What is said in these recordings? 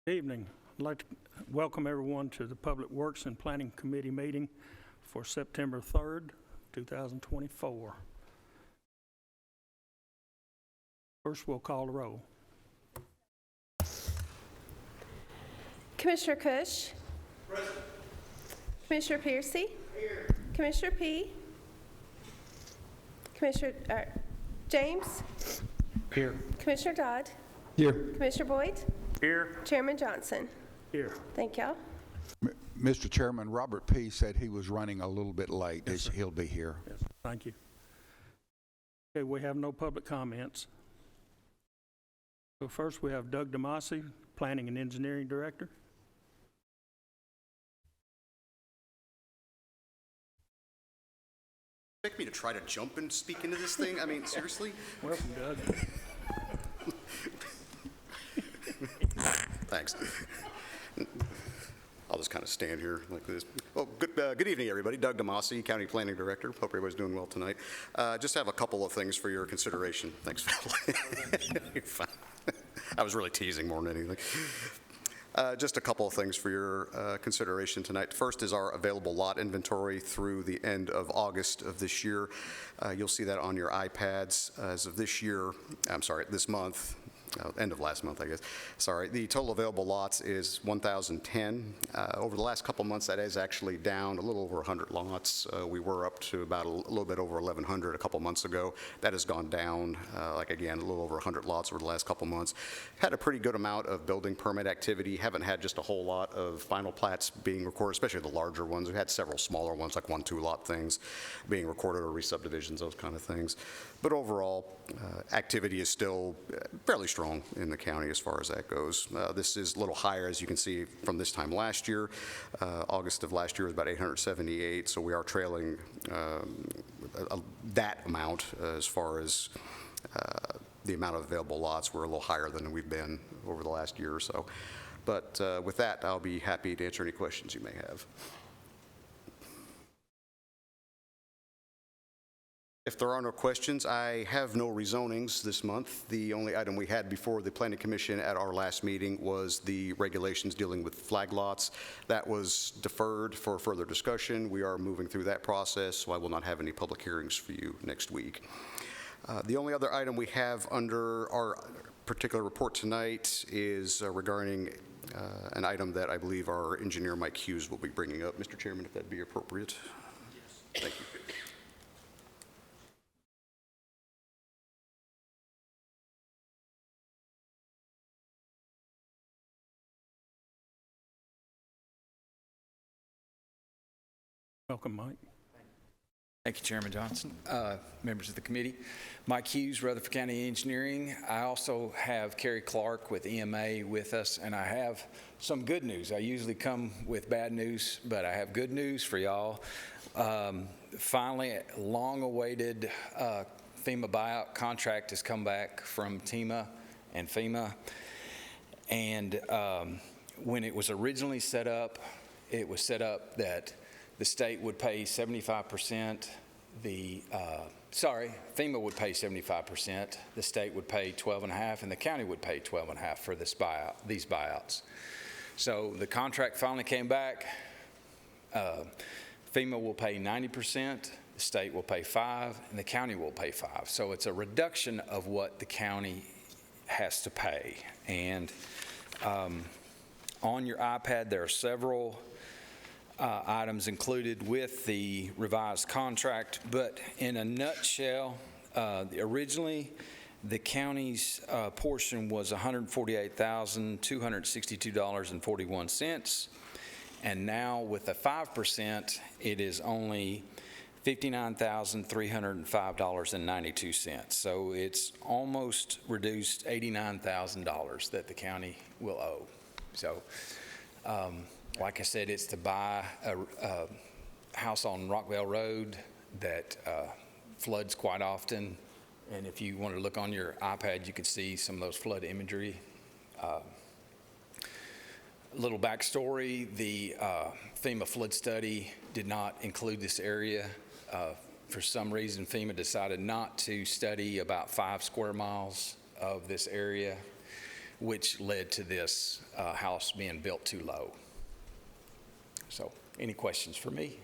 Good evening. I'd like to welcome everyone to the Public Works and Planning Committee meeting for September 3rd, 2024. First, we'll call the roll. Commissioner Cush. Present. Commissioner Piercy. Here. Commissioner P. Commissioner James. Here. Commissioner Dodd. Here. Commissioner Boyd. Here. Chairman Johnson. Here. Thank y'all. Mr. Chairman, Robert P. said he was running a little bit late. Yes, He'll be here. Yes, thank you. Okay, we have no public comments. So first we have Doug DeMasi, Planning and Engineering Director. Expect me to try to jump and speak into this thing? I mean, seriously? Welcome, Doug. Thanks. I'll just kind of stand here like this. Well, good evening, everybody. Doug DeMasi, County Planning Director. Hope everybody's doing well tonight. Just have a couple of things for your consideration. Thanks, Phil. You're fine. I was really teasing more than anything. Just a couple of things for your consideration tonight. First is our available lot inventory through the end of August of this year. You'll see that on your iPads as of this month. End of last month, I guess. Sorry. The total available lots is 1,010. Over the last couple months, that is actually down a little over 100 lots. We were up to about a little bit over 1,100 a couple months ago. That has gone down, again, a little over 100 lots over the last couple months. Had a pretty good amount of building permit activity. Haven't had just a whole lot of final plats being recorded, especially the larger ones. We had several smaller ones, like 1-2 lot things being recorded, or re-subdivisions, those kind of things. But overall, activity is still fairly strong in the county as far as that goes. This is a little higher, as you can see, from this time last year. August of last year was about 878, so we are trailing that amount as far as the amount of available lots. We're a little higher than we've been over the last year or so. But with that, I'll be happy to answer any questions you may have. If there are no questions, I have no rezonings this month. The only item we had before the Planning Commission at our last meeting was the regulations dealing with flag lots. That was deferred for further discussion. We are moving through that process, so I will not have any public hearings for you next week. The only other item we have under our particular report tonight is regarding an item that I believe our engineer, Mike Hughes, will be bringing up. Mr. Chairman, if that'd be appropriate. Yes. Thank you. Welcome, Mike. Thank you, Chairman Johnson. Members of the committee. Mike Hughes, Rutherford County Engineering. I also have Kerry Clark with EMA with us, and I have some good news. I usually come with bad news, but I have good news for y'all. Finally, long-awaited FEMA buyout contract has come back from TEMA and FEMA. And when it was originally set up, it was set up that the state would pay 75%, FEMA would pay 75%, the state would pay 12.5%, and the county would pay 12.5% for this buyout, these buyouts. So the contract finally came back. FEMA will pay 90%, the state will pay 5%, and the county will pay 5%. So it's a reduction of what the county has to pay. And on your iPad, there are several items included with the revised contract, but in a nutshell, originally the county's portion was $148,262.41, and now with the 5%, it is only $59,305.92. So it's almost reduced $89,000 that the county will owe. So. Like I said, it's to buy a house on Rockville Road that floods quite often. And if you want to look on your iPad, you can see some of those flood imagery. A little backstory, the FEMA flood study did not include this area. For some reason, FEMA decided not to study about 5 square miles of this area. which led to this house being built too low. So, any questions for me?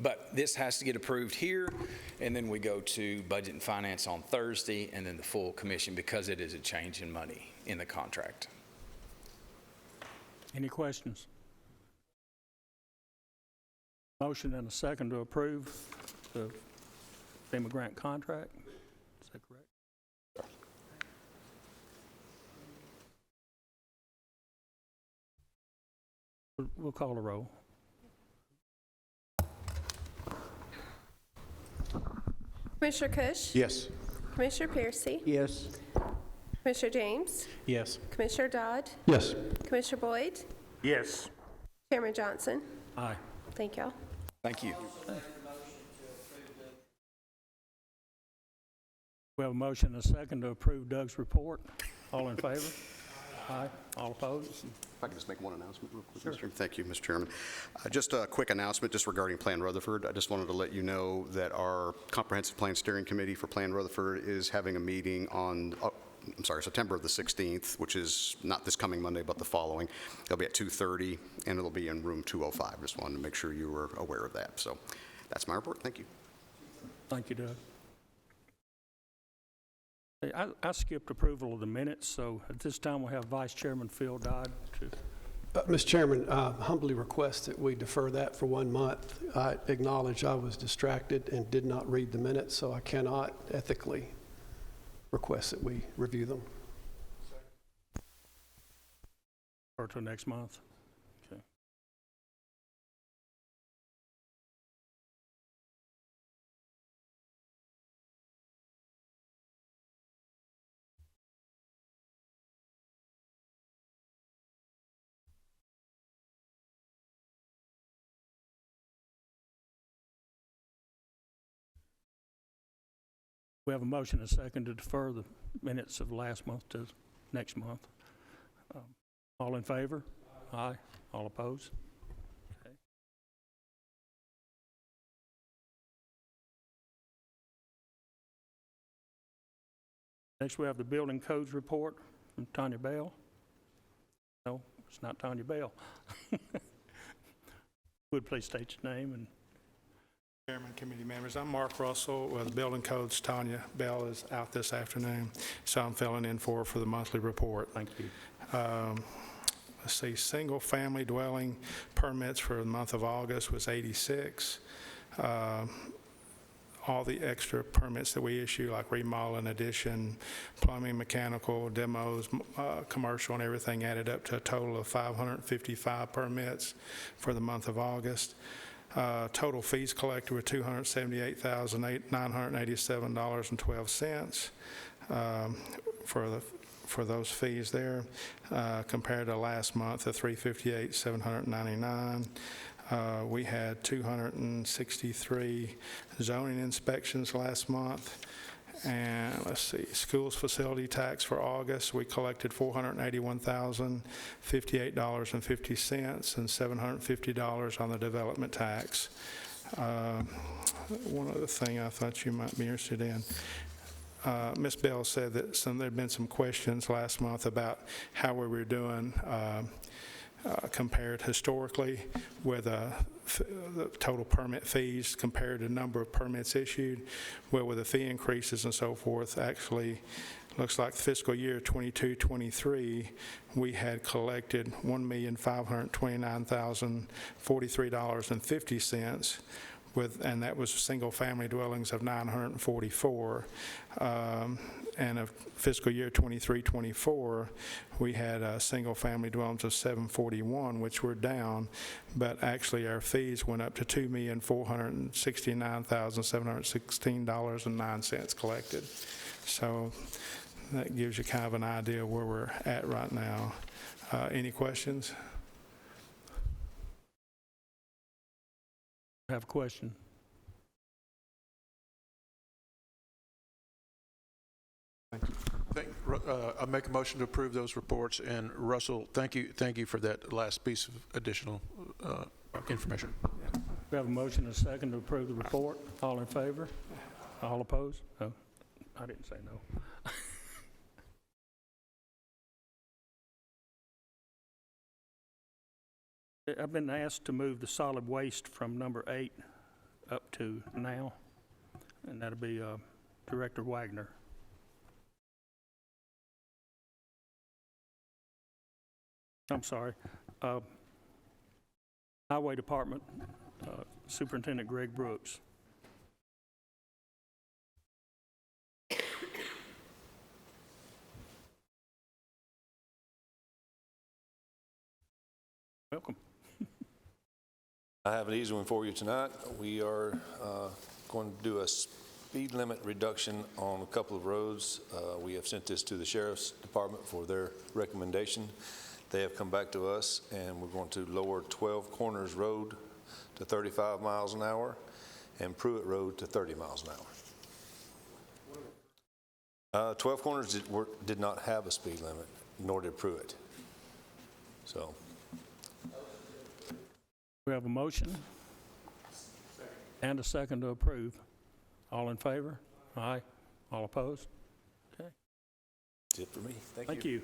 But this has to get approved here, and then we go to Budget and Finance on Thursday, and then the full commission, because it is a change in money in the contract. Any questions? Motion and a second to approve the FEMA grant contract. Is that correct? We'll call a roll. Commissioner Cush? Yes. Commissioner Piercy? Yes. Commissioner James? Yes. Commissioner Dodd? Yes. Commissioner Boyd? Yes. Chairman Johnson? Aye. Thank y'all. Thank you. We have a motion and a second to approve Doug's report. All in favor? Aye. All opposed? If I could just make one announcement real quick, Mr. Chairman. Thank you, Mr. Chairman. Just a quick announcement just regarding Plan Rutherford. I just wanted to let you know that our Comprehensive Plan Steering Committee for Plan Rutherford is having a meeting on, September the 16th, which is not this coming Monday, but the following. It'll be at 2:30, and it'll be in room 205. Just wanted to make sure you were aware of that. So that's my report. Thank you. Thank you, Doug. Hey, I skipped approval of the minutes, so at this time we'll have Vice Chairman Phil Dodd to. Mr. Chairman, humbly request that we defer that for 1 month. I acknowledge I was distracted and did not read the minutes, so I cannot ethically request that we review them. Or till next month. Okay. We have a motion and a second to defer the minutes of last month to next month. All in favor? Aye. All opposed? Okay. Next, we have the Building Codes Report from Tanya Bell. No, it's not Tanya Bell. Would please state your name and. Chairman, committee members, I'm Mark Russell with Building Codes. Tanya Bell is out this afternoon, so I'm filling in for the monthly report. Thank you. Let's see, single-family dwelling permits for the month of August was 86. All the extra permits that we issue, like remodeling, addition, plumbing, mechanical, demos, commercial, and everything added up to a total of 555 permits for the month of August. Total fees collected were $278,987.12 for those fees there, compared to last month of $358,799. We had 263 zoning inspections last month. And let's see, schools facility tax for August, we collected $481,058.50 and $750 on the development tax. One other thing I thought you might be interested in. Ms. Bell said that there'd been some questions last month about how we were doing compared historically with the total permit fees compared to number of permits issued. Well, with the fee increases and so forth, actually looks like fiscal year 22-23, we had collected $1,529,043.50 and that was single-family dwellings of 944. And of fiscal year 23-24, we had single-family dwellings of 741, which were down, but actually our fees went up to $2,469,716.09 collected. So that gives you kind of an idea where we're at right now. Any questions? I have a question. I make a motion to approve those reports. And Russell, thank you for that last piece of additional information. We have a motion and a second to approve the report. All in favor? All opposed? No, I didn't say no. I've been asked to move the solid waste from number 8 up to now, and that'll be Director Wagner. I'm sorry. Highway Department, Superintendent Greg Brooks. Welcome. I have an easy one for you tonight. We are going to do a speed limit reduction on a couple of roads. We have sent this to the Sheriff's Department for their recommendation. They have come back to us, and we're going to lower 12 Corners Road to 35 miles an hour and Pruitt Road to 30 miles an hour. 12 Corners did not have a speed limit, nor did Pruitt. So. We have a motion and a second to approve. All in favor? Aye. All opposed? Okay. That's it for me. Thank you.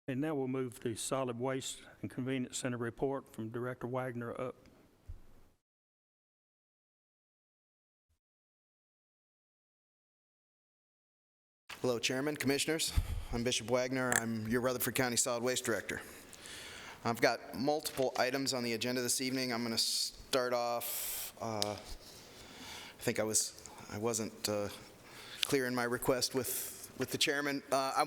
And now we'll move the Solid Waste and Convenience Center report from Director Wagner up. Hello, Chairman, Commissioners. I'm Bishop Wagner. I'm your Rutherford County Solid Waste Director. I've got multiple items on the agenda this evening. I'm going to start off, I think I wasn't clear in my request with the Chairman. I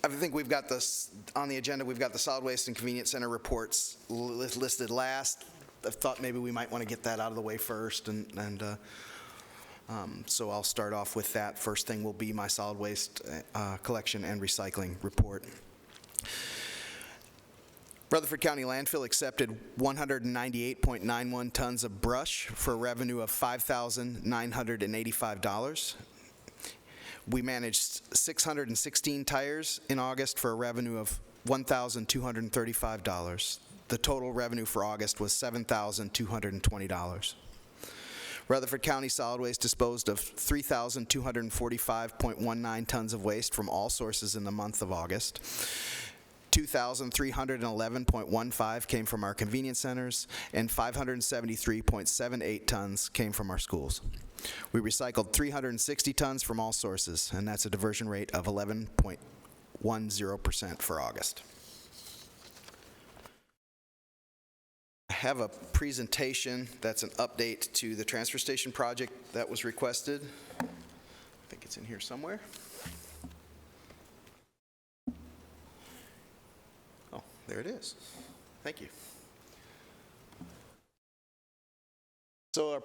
think we've got this on the agenda. We've got the Solid Waste and Convenience Center reports listed last. I thought maybe we might want to get that out of the way first, so I'll start off with that. First thing will be my solid waste collection and recycling report. Rutherford County Landfill accepted 198.91 tons of brush for a revenue of $5,985. We managed 616 tires in August for a revenue of $1,235. The total revenue for August was $7,220. Rutherford County Solid Waste disposed of 3,245.19 tons of waste from all sources in the month of August. 2,311.15 came from our convenience centers, and 573.78 tons came from our schools. We recycled 360 tons from all sources, and that's a diversion rate of 11.10% for August. I have a presentation that's an update to the transfer station project that was requested. I think it's in here somewhere. Oh, there it is. Thank you. So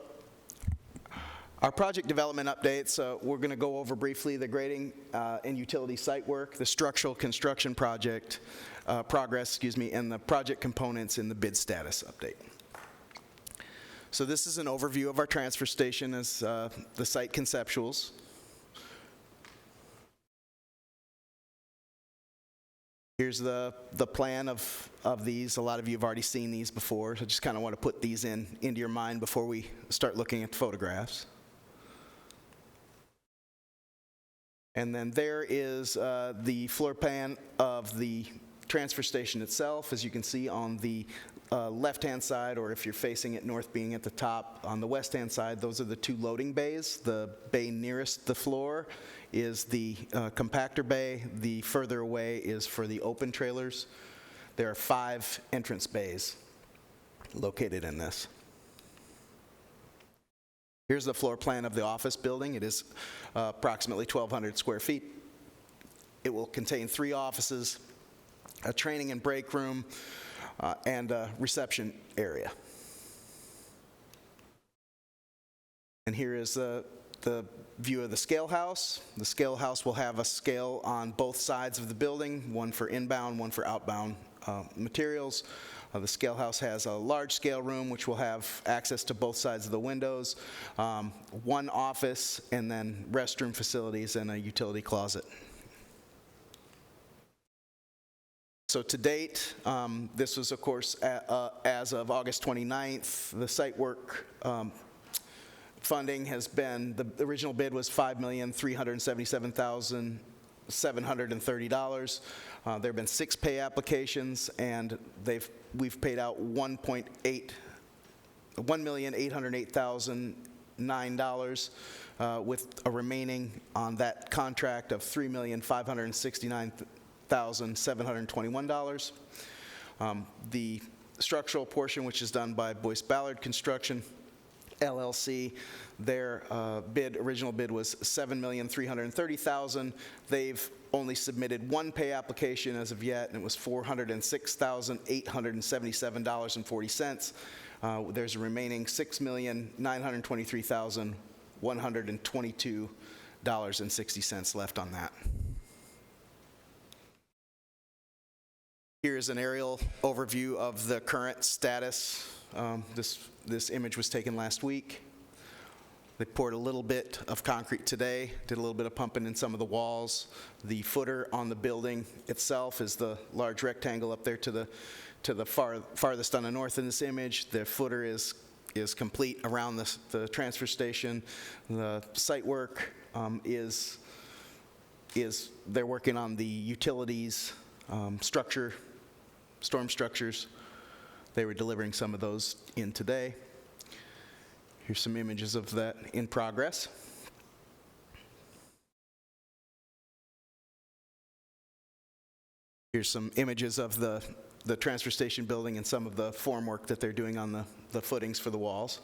our project development updates, we're going to go over briefly the grading and utility site work, the structural construction project progress, and the project components in the bid status update. So this is an overview of our transfer station as the site conceptuals. Here's the plan of these. A lot of you have already seen these before, so I just kind of want to put these into your mind before we start looking at the photographs. And then there is the floor plan of the transfer station itself, as you can see on the left-hand side, or if you're facing it north being at the top, on the west-hand side, those are the two loading bays. The bay nearest the floor is the compactor bay. The further away is for the open trailers. There are 5 entrance bays located in this. Here's the floor plan of the office building. It is approximately 1,200 square feet. It will contain 3 offices, a training and break room, and a reception area. And here is the view of the scale house. The scale house will have a scale on both sides of the building, one for inbound, one for outbound materials. The scale house has a large scale room which will have access to both sides of the windows, 1 office, and then restroom facilities and a utility closet. So to date, this was, of course, as of August 29th, the site work funding has been, the original bid was $5,377,000. $730. There have been 6 pay applications, and we've paid out $1,808,009 with a remaining on that contract of $3,569,721. The structural portion, which is done by Boyce Ballard Construction, LLC, their original bid was $7,330,000. They've only submitted 1 pay application as of yet, and it was $406,877.40. There's a remaining $6,923,122.60 left on that. Here's an aerial overview of the current status. This image was taken last week. They poured a little bit of concrete today, did a little bit of pumping in some of the walls. The footer on the building itself is the large rectangle up there to the farthest on the north in this image. The footer is complete around the transfer station. The site work is they're working on the utilities, storm structures. They were delivering some of those in today. Here's some images of that in progress. Here's some images of the transfer station building and some of the formwork that they're doing on the footings for the walls.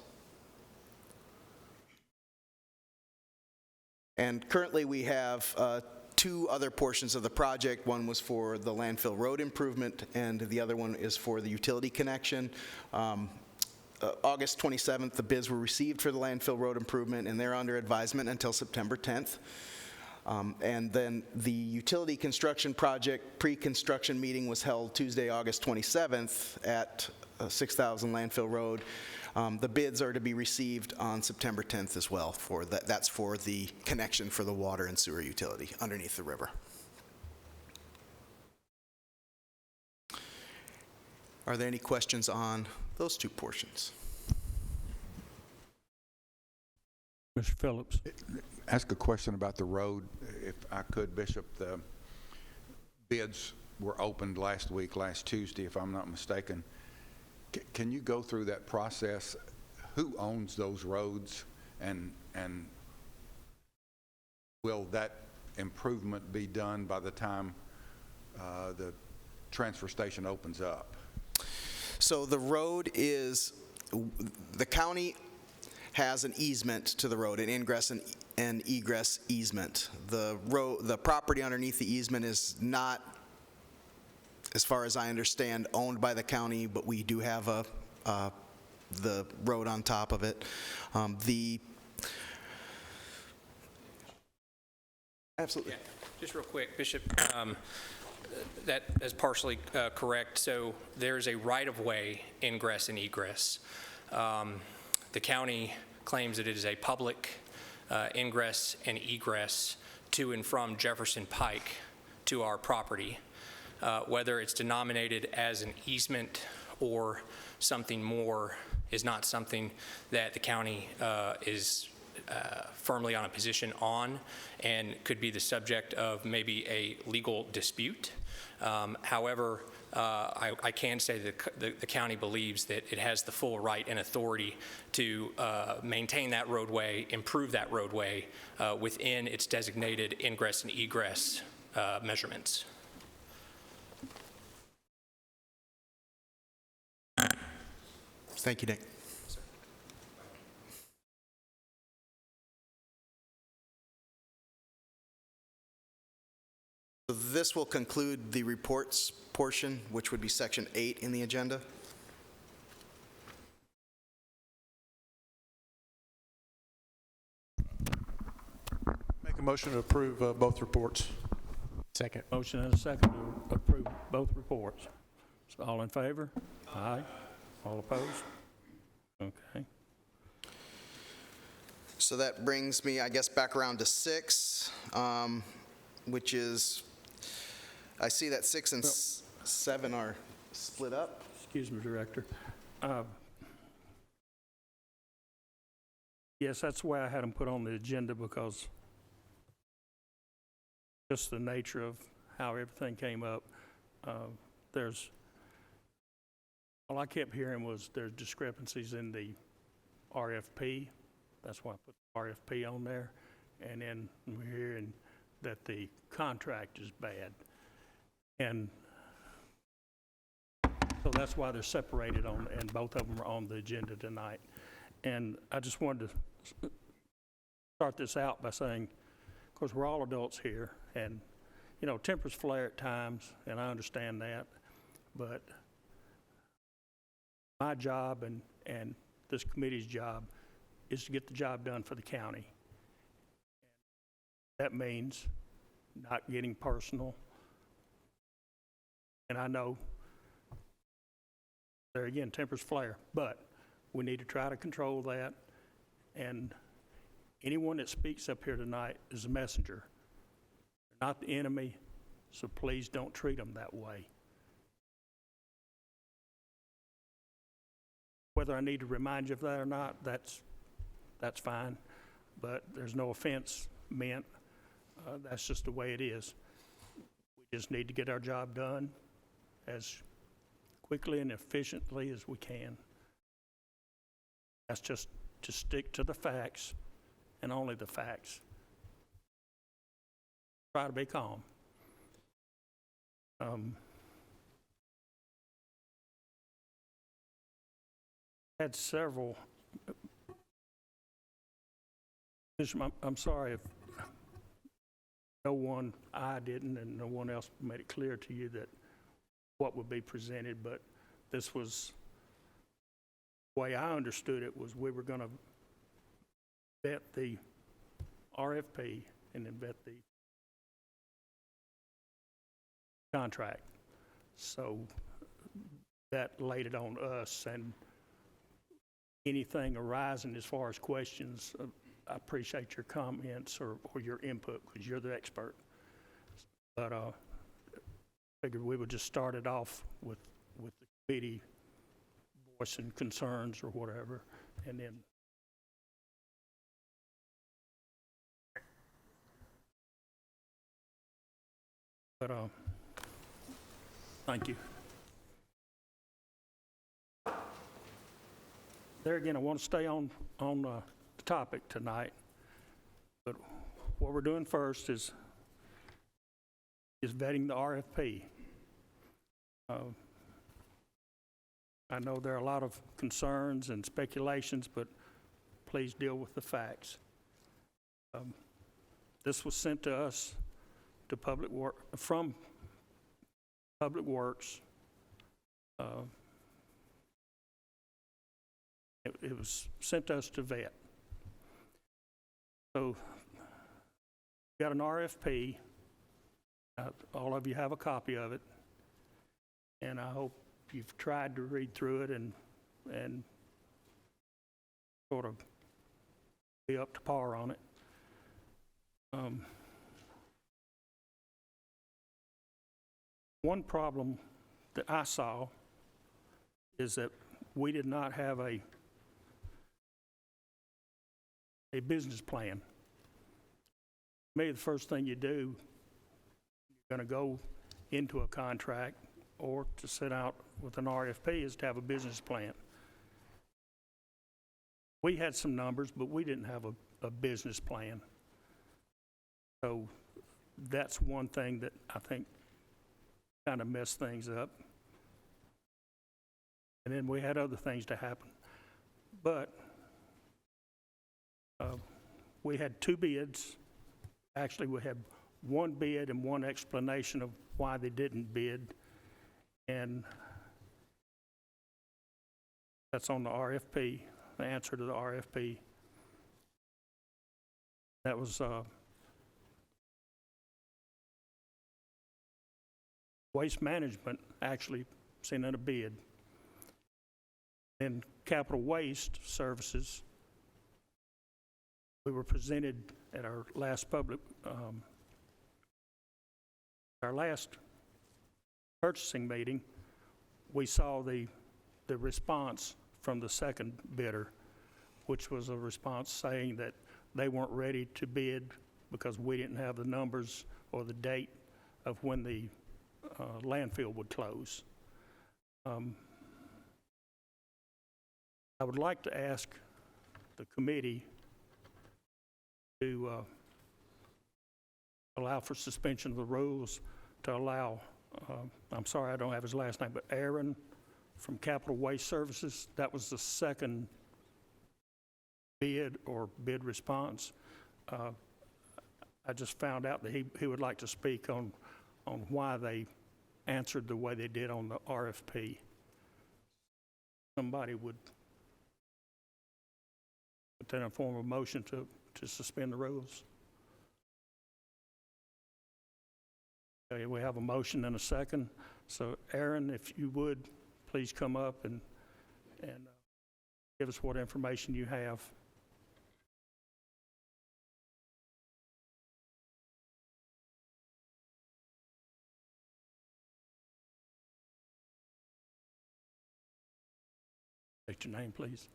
And currently we have 2 other portions of the project. One was for the landfill road improvement, and the other one is for the utility connection. August 27th, the bids were received for the landfill road improvement, and they're under advisement until September 10th. And then the utility construction project pre-construction meeting was held Tuesday, August 27th at 6000 Landfill Road. The bids are to be received on September 10th as well. That's for the connection for the water and sewer utility underneath the river. Are there any questions on those 2 portions? Mr. Phillips. Ask a question about the road, if I could, Bishop. The bids were opened last Tuesday, if I'm not mistaken. Can you go through that process? Who owns those roads, and will that improvement be done by the time the transfer station opens up? So the road is, the county has an easement to the road, an ingress and egress easement. The property underneath the easement is not, as far as I understand, owned by the county, but we do have the road on top of it. Absolutely. Yeah, just real quick, Bishop, that is partially correct. So there's a right-of-way ingress and egress. The county claims that it is a public ingress and egress to and from Jefferson Pike to our property. Whether it's denominated as an easement or something more is not something that the county is firmly on a position on, and could be the subject of maybe a legal dispute. However, I can say that the county believes that it has the full right and authority to maintain that roadway, improve that roadway within its designated ingress and egress measurements. Thank you, Nick. So this will conclude the reports portion, which would be section 8 in the agenda. Make a motion to approve both reports. Second. Motion and a second to approve both reports. So all in favor? Aye. All opposed? Okay. So that brings me, I guess, back around to 6, which is, I see that 6 and 7 are split up. Excuse me, Director. Yes, that's why I had them put on the agenda, because just the nature of how everything came up. All I kept hearing was there's discrepancies in the RFP. That's why I put RFP on there. And then we're hearing that the contract is bad. And so that's why they're separated and both of them are on the agenda tonight. And I just wanted to start this out by saying, of course, we're all adults here, and, tempers flare at times, and I understand that, but my job and this committee's job is to get the job done for the county. That means not getting personal. And I know, there again, tempers flare, but we need to try to control that. And anyone that speaks up here tonight is a messenger. They're not the enemy, so please don't treat them that way. Whether I need to remind you of that or not, that's fine, but there's no offense meant. That's just the way it is. We just need to get our job done as quickly and efficiently as we can. That's just to stick to the facts and only the facts. Try to be calm. Had several. I'm sorry if I didn't, and no one else made it clear to you that what would be presented, but this was, the way I understood it was we were going to vet the RFP and then vet the contract. So that laid it on us, and anything arising as far as questions, I appreciate your comments or your input because you're the expert. But figured we would just start it off with the committee voicing concerns or whatever, and then thank you. There again, I want to stay on the topic tonight, but what we're doing first is vetting the RFP. I know there are a lot of concerns and speculations, but please deal with the facts. This was sent to us to from Public Works. It was sent to us to vet. So, we got an RFP. All of you have a copy of it, and I hope you've tried to read through it and sort of be up to par on it. One problem that I saw is that we did not have a business plan. Maybe the first thing you do, you're going to go into a contract or to sit out with an RFP is to have a business plan. We had some numbers, but we didn't have a business plan. So that's one thing that I think kind of messed things up. And then we had other things to happen. But we had two bids. Actually, we had one bid and one explanation of why they didn't bid. And that's on the RFP, the answer to the RFP. That was Waste Management actually sent in a bid. And Capital Waste Services, we were presented at our last our last purchasing meeting, we saw the response from the second bidder, which was a response saying that they weren't ready to bid because we didn't have the numbers or the date of when the landfill would close. I would like to ask the committee to allow for suspension of the rules to allow, I'm sorry I don't have his last name, but Aaron from Capital Waste Services, that was the second bid or bid response. I just found out that he would like to speak on why they answered the way they did on the RFP. Somebody would put that in a form of motion to suspend the rules. Okay, we have a motion and a second. So Aaron, if you would, please come up and give us what information you have. State your name, please.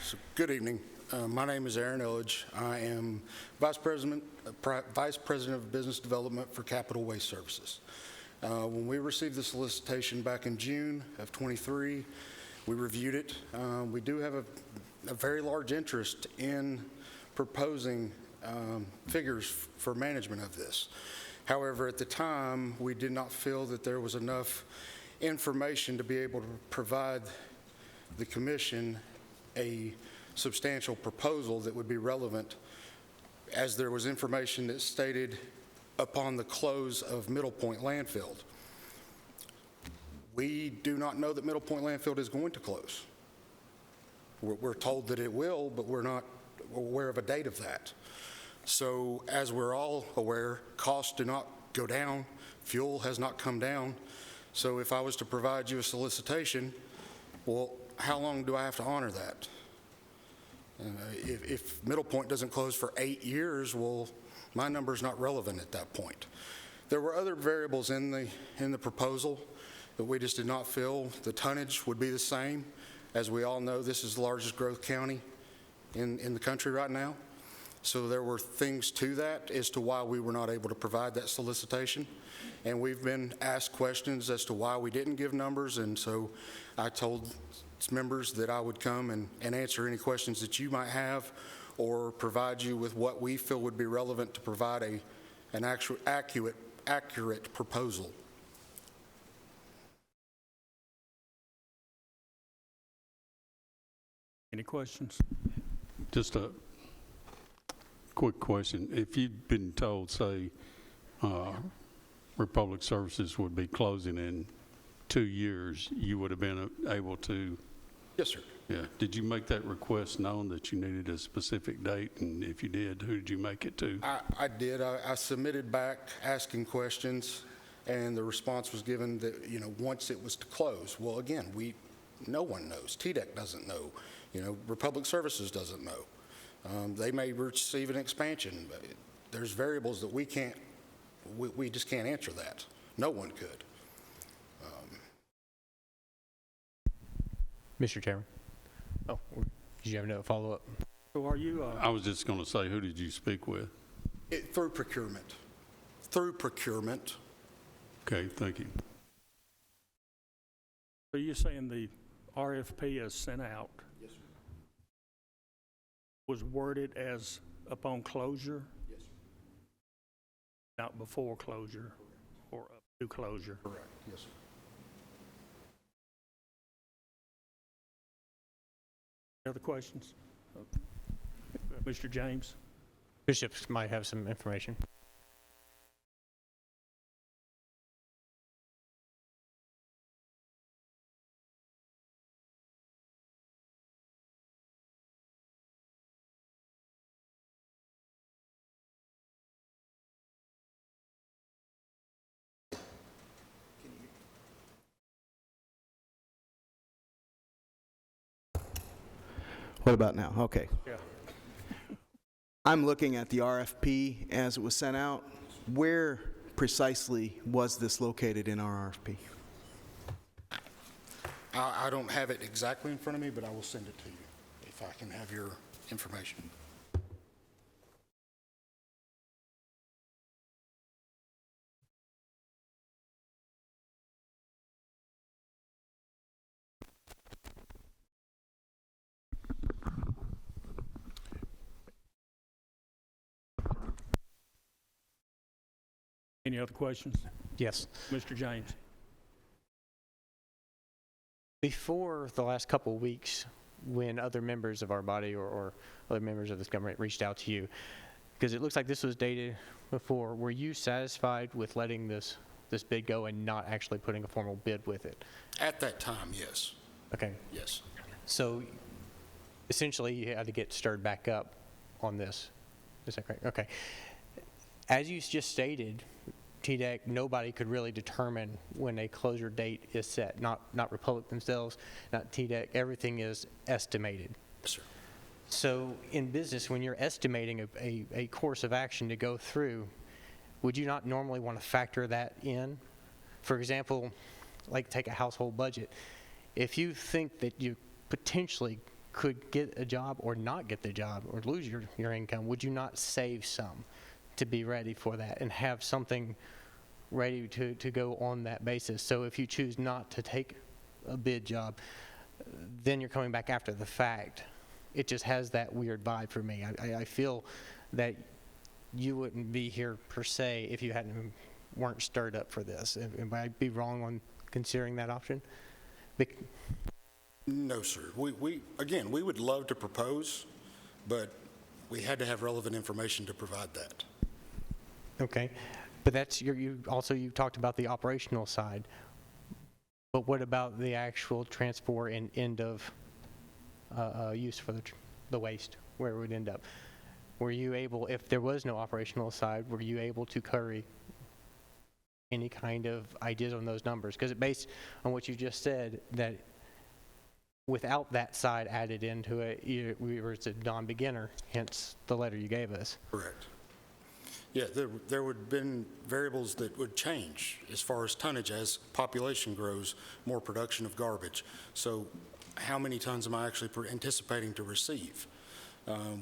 So, good evening. My name is Aaron Elledge. I am Vice President of Business Development for Capital Waste Services. When we received the solicitation back in June of '23, we reviewed it. We do have a very large interest in proposing figures for management of this. However, at the time, we did not feel that there was enough information to be able to provide the commission a substantial proposal that would be relevant, as there was information that stated upon the close of Middle Point Landfill. We do not know that Middle Point Landfill is going to close. We're told that it will, but we're not aware of a date of that. So as we're all aware, costs do not go down, fuel has not come down. So if I was to provide you a solicitation, well, how long do I have to honor that? If Middle Point doesn't close for 8 years, well, my number's not relevant at that point. There were other variables in the proposal that we just did not feel. The tonnage would be the same. As we all know, this is the largest growth county in the country right now. So there were things to that as to why we were not able to provide that solicitation. And we've been asked questions as to why we didn't give numbers, and so I told members that I would come and answer any questions that you might have, or provide you with what we feel would be relevant to provide an actual accurate proposal. Any questions? Just a quick question. If you'd been told, say, Republic Services would be closing in 2 years, you would have been able to? Yes, sir. Yeah. Did you make that request known that you needed a specific date? And if you did, who did you make it to? I did. I submitted back asking questions, and the response was given that, once it was to close. Well, again, no one knows. TDEC doesn't know. Republic Services doesn't know. They may receive an expansion, but there's variables that we just can't answer that. No one could. Mr. Chairman. Oh, did you have no follow-up? So are you? I was just going to say, who did you speak with? Through procurement. Through procurement. Okay, thank you. So you're saying the RFP is sent out? Yes, sir. Was worded as upon closure? Yes, sir. Not before closure or up to closure? Correct. Yes, sir. Other questions? Mr. James? Bishops might have some information. What about now? Okay. Yeah. I'm looking at the RFP as it was sent out. Where precisely was this located in our RFP? I don't have it exactly in front of me, but I will send it to you if I can have your information. Any other questions? Yes. Mr. James? Before the last couple of weeks, when other members of our body or other members of this government reached out to you, because it looks like this was dated before, were you satisfied with letting this bid go and not actually putting a formal bid with it? At that time, yes. Okay. Yes. So essentially, you had to get stirred back up on this. Is that correct? Okay. As you just stated, TDEC, nobody could really determine when a closure date is set. Not Republic themselves, not TDEC. Everything is estimated. Yes, sir. So in business, when you're estimating a course of action to go through, would you not normally want to factor that in? For example, like take a household budget. If you think that you potentially could get a job or not get the job or lose your income, would you not save some to be ready for that and have something ready to go on that basis? So if you choose not to take a bid job, then you're coming back after the fact. It just has that weird vibe for me. I feel that you wouldn't be here per se if you weren't stirred up for this. Am I be wrong on considering that option? No, sir. Again, we would love to propose, but we had to have relevant information to provide that. Okay, but that's you talked about the operational side. But what about the actual transport and end of use for the waste, where it would end up? Were you able, if there was no operational side, were you able to curry any kind of ideas on those numbers? Because based on what you just said, that without that side added into it, we were a non-beginner, hence the letter you gave us. Correct. Yeah, there would have been variables that would change as far as tonnage. As population grows, more production of garbage. So how many tons am I actually anticipating to receive?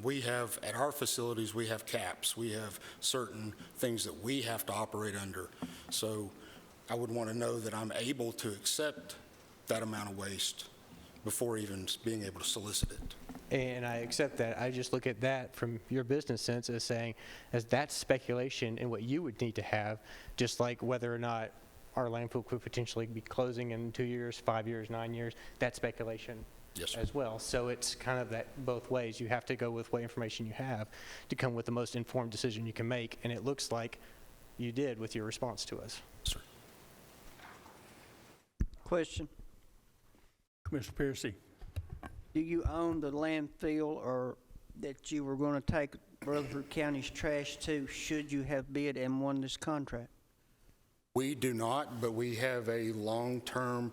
We have, at our facilities, we have caps. We have certain things that we have to operate under. So I would want to know that I'm able to accept that amount of waste before even being able to solicit it. And I accept that. I just look at that from your business sense as saying, as that's speculation and what you would need to have, just like whether or not our landfill could potentially be closing in 2 years, 5 years, 9 years, that's speculation. Yes, sir. As well. So it's kind of that both ways. You have to go with what information you have to come with the most informed decision you can make, and it looks like you did with your response to us. Sir. Question. Commissioner Piercy? Do you own the landfill or that you were going to take Rutherford County's trash to should you have bid and won this contract? We do not, but we have a long-term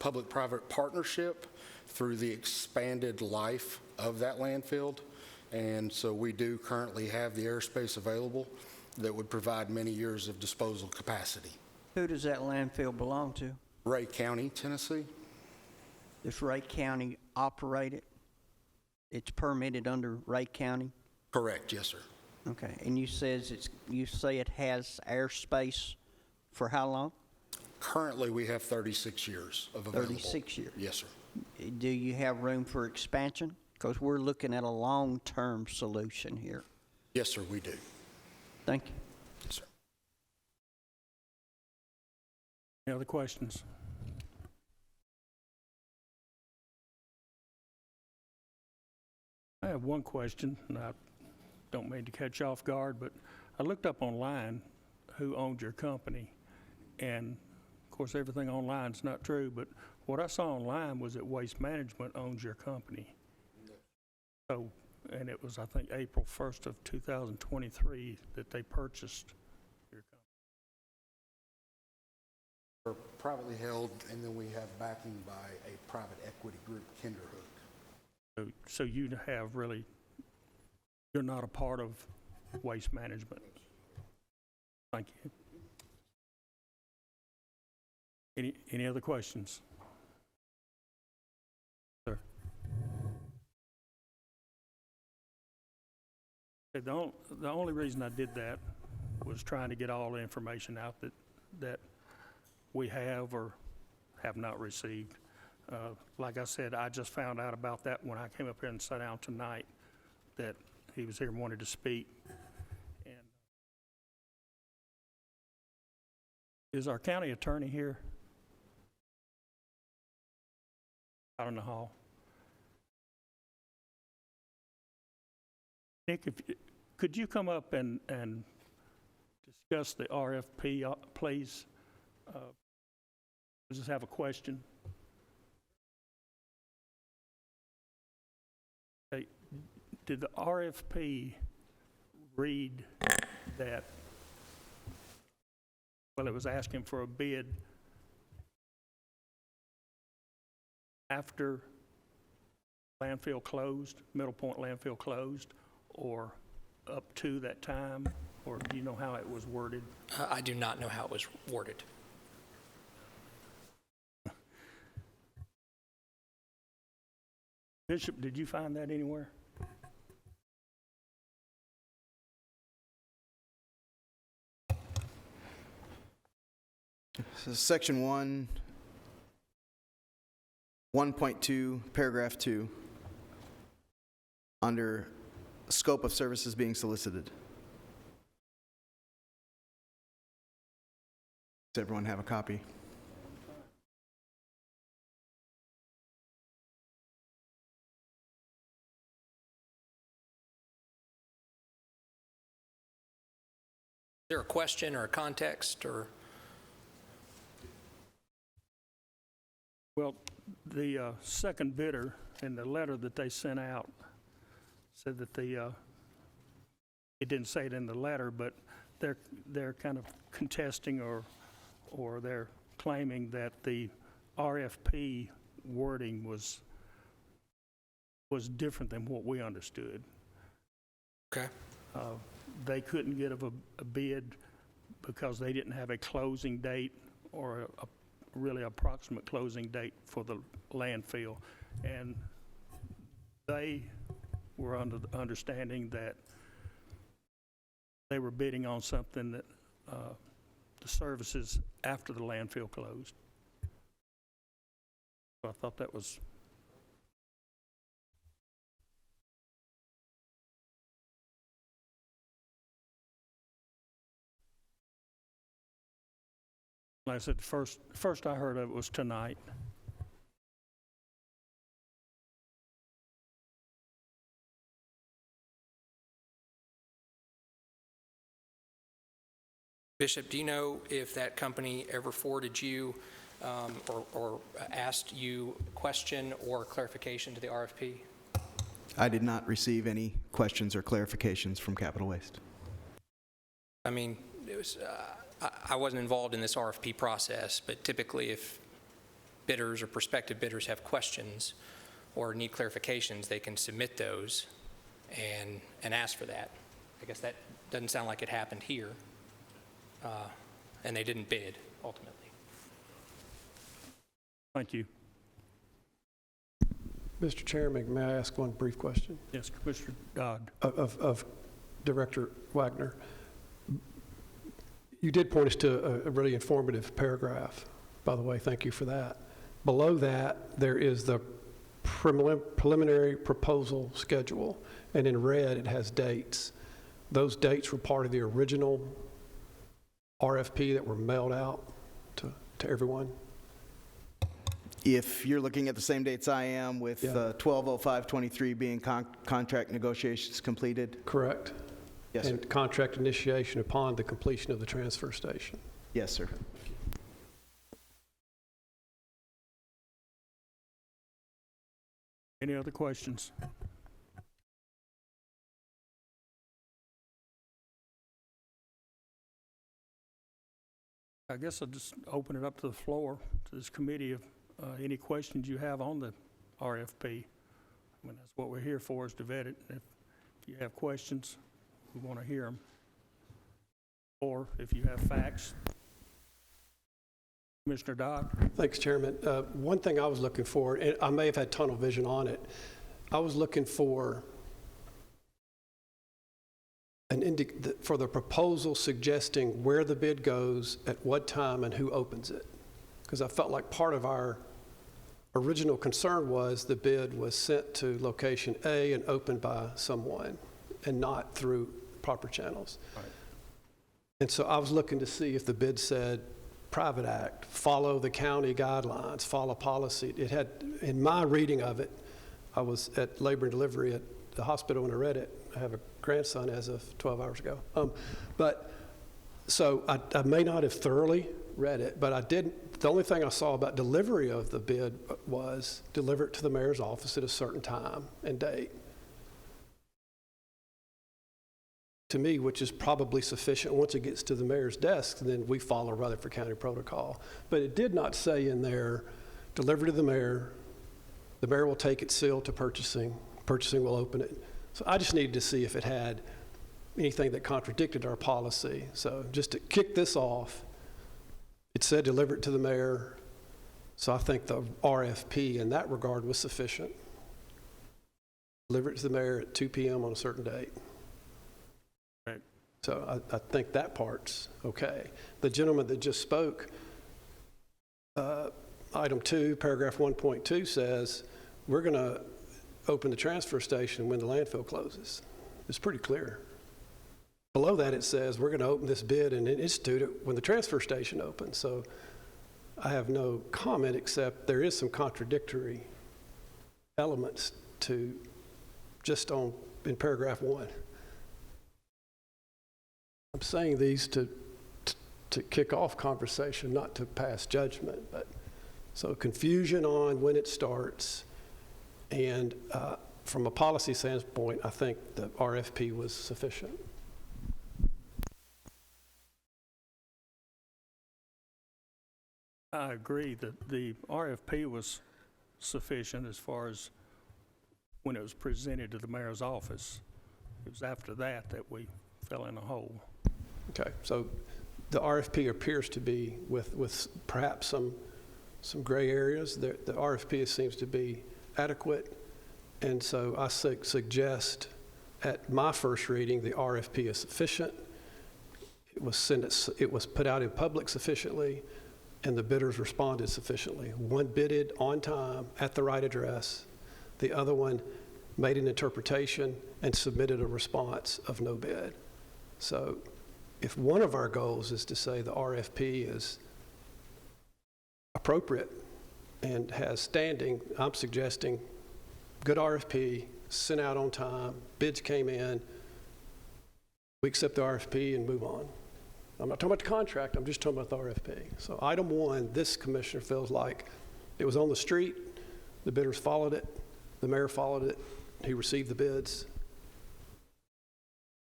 public-private partnership through the expanded life of that landfill. And so we do currently have the airspace available that would provide many years of disposal capacity. Who does that landfill belong to? Ray County, Tennessee. Does Ray County operate it? It's permitted under Ray County? Correct, yes, sir. Okay, and you say it has airspace for how long? Currently, we have 36 years of available. 36 years? Yes, sir. Do you have room for expansion? Because we're looking at a long-term solution here. Yes, sir, we do. Thank you. Yes, sir. Any other questions? I have one question, and I don't mean to catch you off guard, but I looked up online who owned your company, and of course everything online is not true, but what I saw online was that Waste Management owns your company. So, and it was, I think, April 1st of 2023 that they purchased your company. We're privately held, and then we have backing by a private equity group, Kinderhook. So you have really, you're not a part of Waste Management. Thank you. Any other questions? Sir. The only reason I did that was trying to get all the information out that we have or have not received. Like I said, I just found out about that when I came up here and sat down tonight, that he was here and wanted to speak. Is our county attorney here? Out in the hall. Nick, could you come up and discuss the RFP, please? I just have a question. Hey, did the RFP read that, well, it was asking for a bid after landfill closed, Middle Point landfill closed, or up to that time? Or do you know how it was worded? I do not know how it was worded. Bishop, did you find that anywhere? So Section 1, 1.2, paragraph 2, under scope of services being solicited. Does everyone have a copy? Is there a question or a context or? Well, the second bidder in the letter that they sent out said that it didn't say it in the letter, but they're kind of contesting or they're claiming that the RFP wording was different than what we understood. Okay. They couldn't get a bid because they didn't have a closing date or a really approximate closing date for the landfill. And they were under the understanding that they were bidding on something that the services after the landfill closed. So I thought that was like I said, first I heard of it was tonight. Bishop, do you know if that company ever forwarded you or asked you a question or clarification to the RFP? I did not receive any questions or clarifications from Capital Waste. I mean, it was, I wasn't involved in this RFP process, but typically if bidders or prospective bidders have questions or need clarifications, they can submit those and ask for that. I guess that doesn't sound like it happened here, and they didn't bid ultimately. Thank you. Mr. Chairman, may I ask one brief question? Yes, Commissioner Dodd. Of Director Wagner. You did point us to a really informative paragraph, by the way, thank you for that. Below that, there is the preliminary proposal schedule, and in red, it has dates. Those dates were part of the original RFP that were mailed out to everyone? If you're looking at the same dates I am, with 12/05/23 being contract negotiations completed? Correct. Yes, sir. And contract initiation upon the completion of the transfer station. Yes, sir. Any other questions? I guess I'll just open it up to the floor, to this committee, of any questions you have on the RFP. I mean, that's what we're here for, is to vet it. If you have questions, we want to hear them. Or if you have facts. Commissioner Dodd? Thanks, Chairman. One thing I was looking for, and I may have had tunnel vision on it, I was looking for for the proposal suggesting where the bid goes, at what time, and who opens it. Because I felt like part of our original concern was the bid was sent to location A and opened by someone and not through proper channels. Right. And so I was looking to see if the bid said private act, follow the county guidelines, follow policy. It had, in my reading of it, I was at labor and delivery at the hospital when I read it. I have a grandson as of 12 hours ago. So I may not have thoroughly read it, but I did. The only thing I saw about delivery of the bid was deliver it to the mayor's office at a certain time and date. To me, which is probably sufficient. Once it gets to the mayor's desk, then we follow Rutherford County protocol. But it did not say in there, deliver to the mayor will take it sealed to purchasing will open it. So I just needed to see if it had anything that contradicted our policy. So just to kick this off, it said deliver it to the mayor. So I think the RFP in that regard was sufficient. Deliver it to the mayor at 2 p.m. on a certain date. Right. So I think that part's okay. The gentleman that just spoke, item 2, paragraph 1.2 says, we're going to open the transfer station when the landfill closes. It's pretty clear. Below that, it says we're going to open this bid and institute it when the transfer station opens. So I have no comment except there is some contradictory elements to just in paragraph 1. I'm saying these to kick off conversation, not to pass judgment. But so confusion on when it starts. And from a policy standpoint, I think the RFP was sufficient. I agree that the RFP was sufficient as far as when it was presented to the mayor's office. It was after that we fell in a hole. Okay, so the RFP appears to be with perhaps some gray areas. The RFP seems to be adequate, and so I suggest at my first reading the RFP is sufficient. It was put out in public sufficiently, and the bidders responded sufficiently. One bidded on time at the right address. The other one made an interpretation and submitted a response of no bid. So if one of our goals is to say the RFP is appropriate and has standing, I'm suggesting good RFP, sent out on time, bids came in, we accept the RFP and move on. I'm not talking about the contract, I'm just talking about the RFP. So item 1, this commissioner feels like it was on the street, the bidders followed it, the mayor followed it, he received the bids.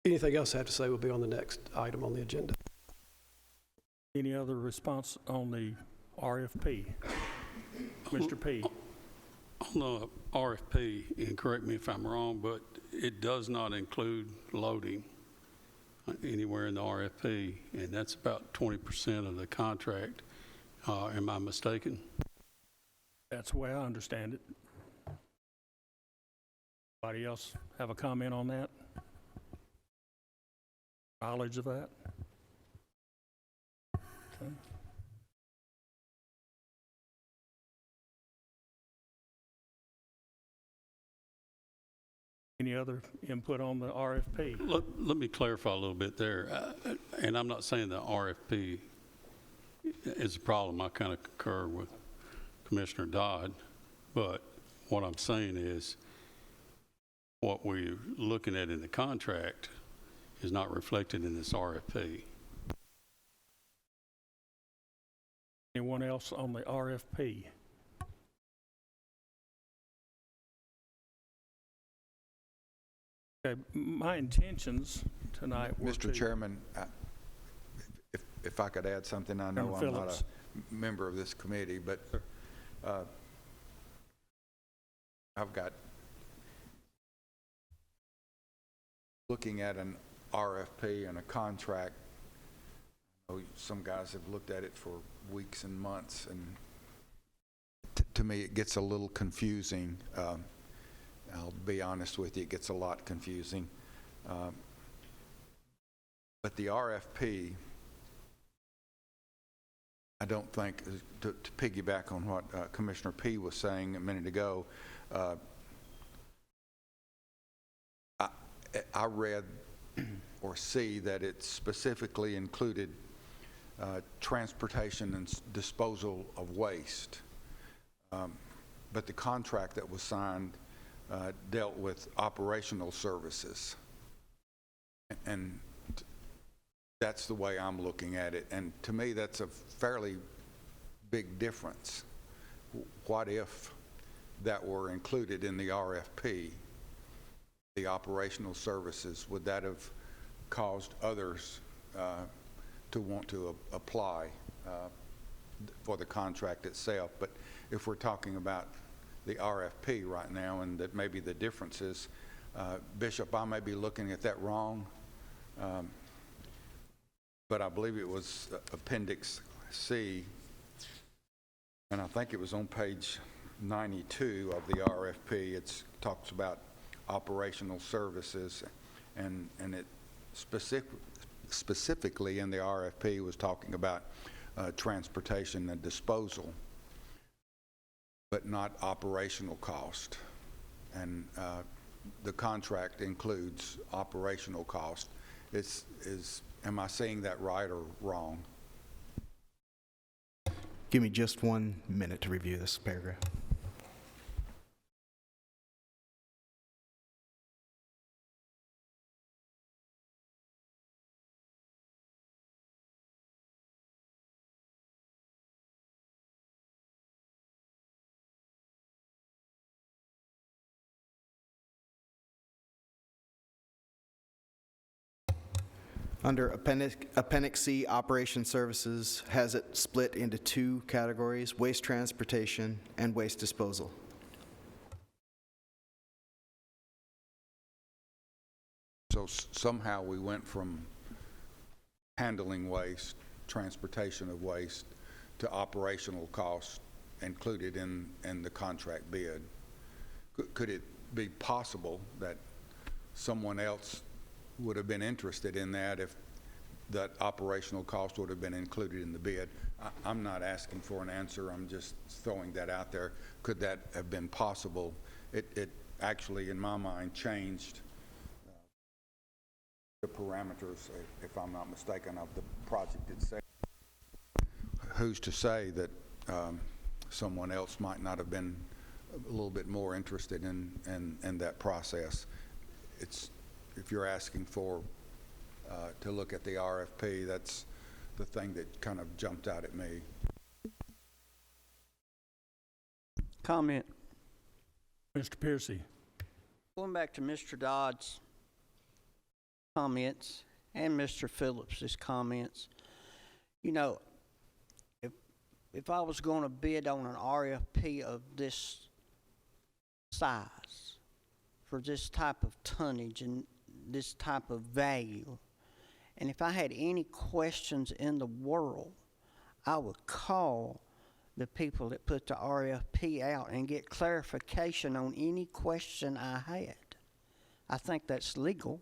Anything else I have to say will be on the next item on the agenda. Any other response on the RFP? Mr. P. On the RFP, and correct me if I'm wrong, but it does not include loading anywhere in the RFP, and that's about 20% of the contract. Am I mistaken? That's the way I understand it. Anybody else have a comment on that? Knowledge of that? Okay. Any other input on the RFP? Let me clarify a little bit there. And I'm not saying the RFP is a problem. I kind of concur with Commissioner Dodd. But what I'm saying is what we're looking at in the contract is not reflected in this RFP. Anyone else on the RFP? Okay, my intentions tonight were Mr. Chairman, if I could add something, I know I'm not a member of this committee, but I've got, looking at an RFP and a contract, I know some guys have looked at it for weeks and months, and to me it gets a little confusing. I'll be honest with you, it gets a lot confusing. But the RFP, I don't think, to piggyback on what Commissioner P was saying a minute ago, I read or see that it specifically included transportation and disposal of waste. But the contract that was signed dealt with operational services. And that's the way I'm looking at it. And to me, that's a fairly big difference. What if that were included in the RFP, the operational services? Would that have caused others to want to apply for the contract itself? But if we're talking about the RFP right now, and that maybe the difference is, Bishop, I may be looking at that wrong, but I believe it was Appendix C, and I think it was on page 92 of the RFP. It talks about operational services, and it specifically in the RFP was talking about transportation and disposal, but not operational cost. And the contract includes operational cost. Am I saying that right or wrong? Give me just 1 minute to review this paragraph. Under Appendix C, Operation Services has it split into 2 categories: waste transportation and waste disposal. So somehow we went from handling waste, transportation of waste, to operational costs included in the contract bid. Could it be possible that someone else would have been interested in that if that operational cost would have been included in the bid? I'm not asking for an answer. I'm just throwing that out there. Could that have been possible? It actually, in my mind, changed the parameters, if I'm not mistaken, of the project itself. Who's to say that someone else might not have been a little bit more interested in that process? If you're asking for to look at the RFP, that's the thing that kind of jumped out at me. Comment. Mr. Piercy. Going back to Mr. Dodd's comments and Mr. Phillips's comments, you know, if I was going to bid on an RFP of this size for this type of tonnage and this type of value, and if I had any questions in the world, I would call the people that put the RFP out and get clarification on any question I had. I think that's legal.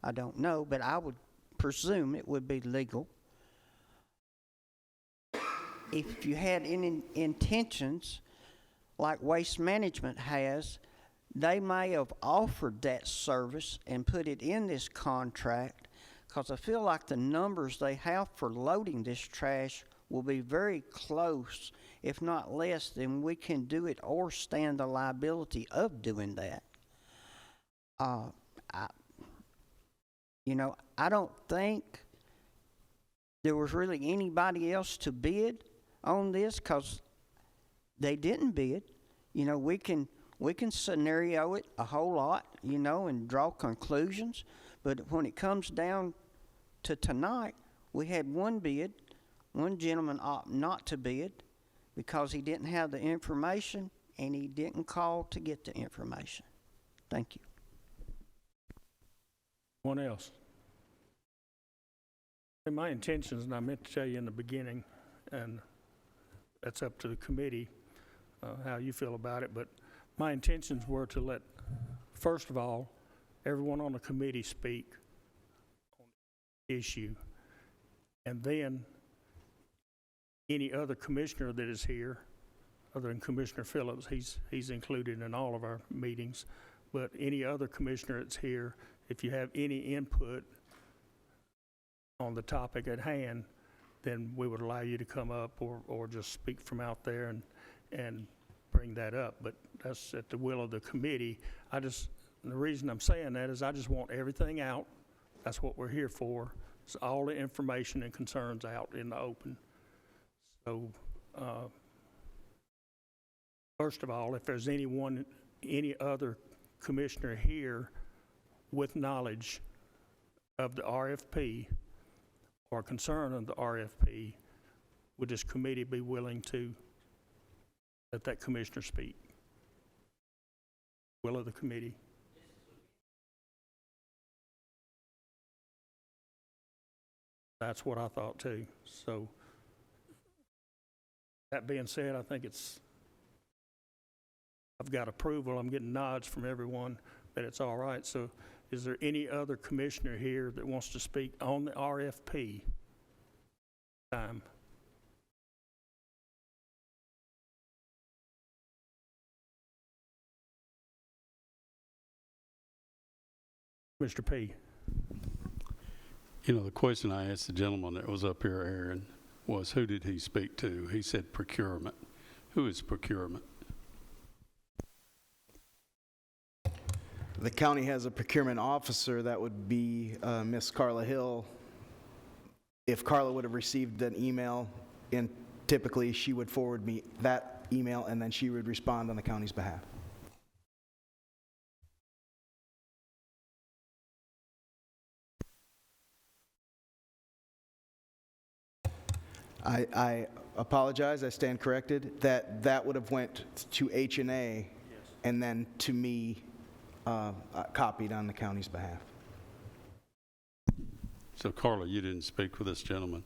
I don't know, but I would presume it would be legal. If you had any intentions, like Waste Management has, they may have offered that service and put it in this contract, because I feel like the numbers they have for loading this trash will be very close, if not less, than we can do it or stand the liability of doing that. I don't think there was really anybody else to bid on this, because they didn't bid. We can scenario it a whole lot, and draw conclusions. But when it comes down to tonight, we had one bid. One gentleman opted not to bid because he didn't have the information and he didn't call to get the information. Thank you. One else? And my intentions, and I meant to tell you in the beginning, and that's up to the committee how you feel about it, but my intentions were to let, first of all, everyone on the committee speak on the issue, and then any other commissioner that is here, other than Commissioner Phillips, he's included in all of our meetings, but any other commissioner that's here, if you have any input on the topic at hand, then we would allow you to come up or just speak from out there and bring that up. But that's at the will of the committee. The reason I'm saying that is I just want everything out. That's what we're here for. It's all the information and concerns out in the open. So, first of all, if there's any other commissioner here with knowledge of the RFP or concern of the RFP, would this committee be willing to let that commissioner speak? Will of the committee. That's what I thought too. So, that being said, I think I've got approval. I'm getting nods from everyone that it's all right. So is there any other commissioner here that wants to speak on the RFP? Mr. P. You know, the question I asked the gentleman that was up here, Aaron, was who did he speak to? He said procurement. Who is procurement? The county has a procurement officer. That would be Miss Carla Hill. If Carla would have received an email, and typically she would forward me that email, and then she would respond on the county's behalf. I apologize. I stand corrected. That would have went to H&A, and then to me, copied on the county's behalf. So, Carla, you didn't speak with this gentleman?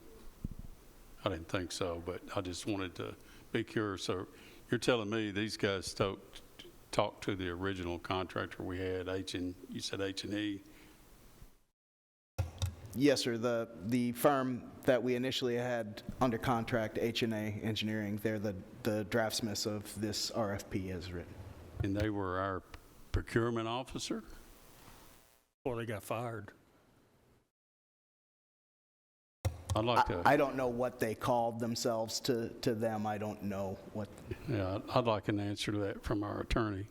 I didn't think so, but I just wanted to be curious. So, you're telling me these guys talked to the original contractor we had, you said H&E? Yes, sir. The firm that we initially had under contract, H&A Engineering, they're the draftsmiths of this RFP as written. And they were our procurement officer? Or they got fired. I'd like to. I don't know what they called themselves to them. I don't know what. Yeah, I'd like an answer to that from our attorney.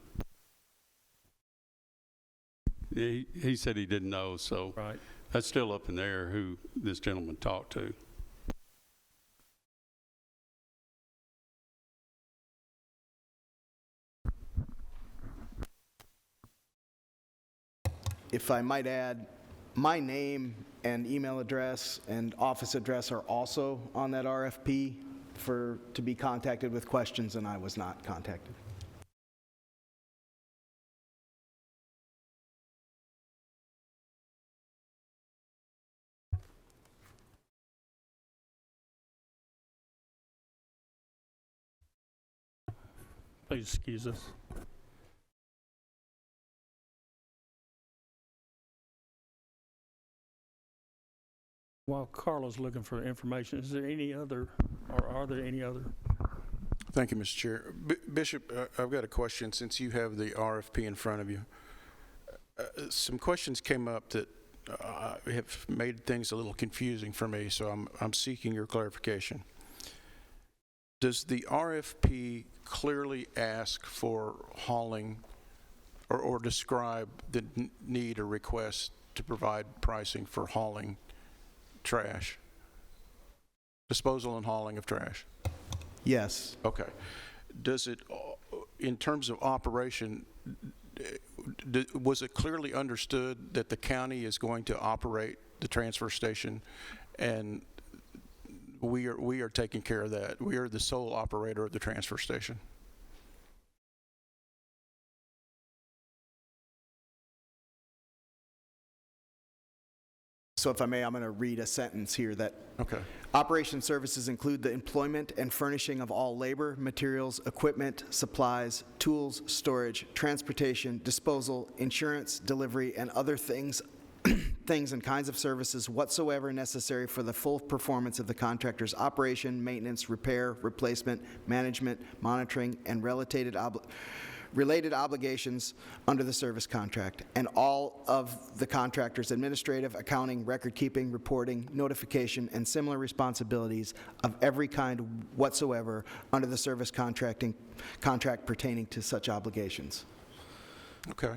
He said he didn't know, so right. That's still up in the air who this gentleman talked to. If I might add, my name and email address and office address are also on that RFP to be contacted with questions, and I was not contacted. Please excuse us. While Carla's looking for information, is there any other, or are there any other? Thank you, Mr. Chair. Bishop, I've got a question since you have the RFP in front of you. Some questions came up that have made things a little confusing for me, so I'm seeking your clarification. Does the RFP clearly ask for hauling or describe the need or request to provide pricing for hauling trash, disposal and hauling of trash? Yes. Okay. Does it, in terms of operation, was it clearly understood that the county is going to operate the transfer station and we are taking care of that? We are the sole operator of the transfer station. So if I may, I'm going to read a sentence here that okay. Operation services include the employment and furnishing of all labor, materials, equipment, supplies, tools, storage, transportation, disposal, insurance, delivery, and other things and kinds of services whatsoever necessary for the full performance of the contractor's operation, maintenance, repair, replacement, management, monitoring, and related obligations under the service contract, and all of the contractor's administrative, accounting, record-keeping, reporting, notification, and similar responsibilities of every kind whatsoever under the service contract pertaining to such obligations. Okay.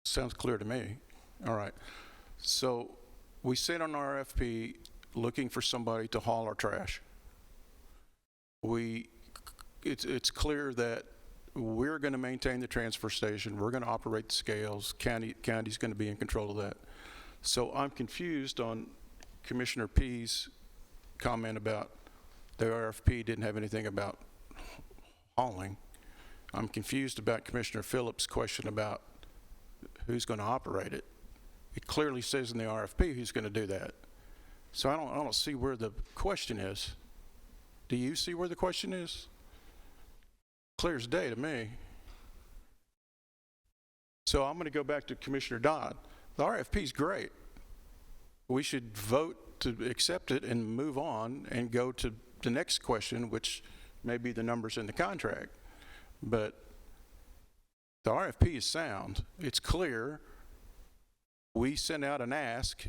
Sounds clear to me. All right. So we sent an RFP looking for somebody to haul our trash. It's clear that we're going to maintain the transfer station. We're going to operate the scales. County's going to be in control of that. So I'm confused on Commissioner P's comment about the RFP didn't have anything about hauling. I'm confused about Commissioner Phillips' question about who's going to operate it. It clearly says in the RFP who's going to do that. So I don't see where the question is. Do you see where the question is? Clear as day to me. So I'm going to go back to Commissioner Dodd. The RFP is great. We should vote to accept it and move on and go to the next question, which may be the numbers in the contract. But the RFP is sound. It's clear. We sent out an ask.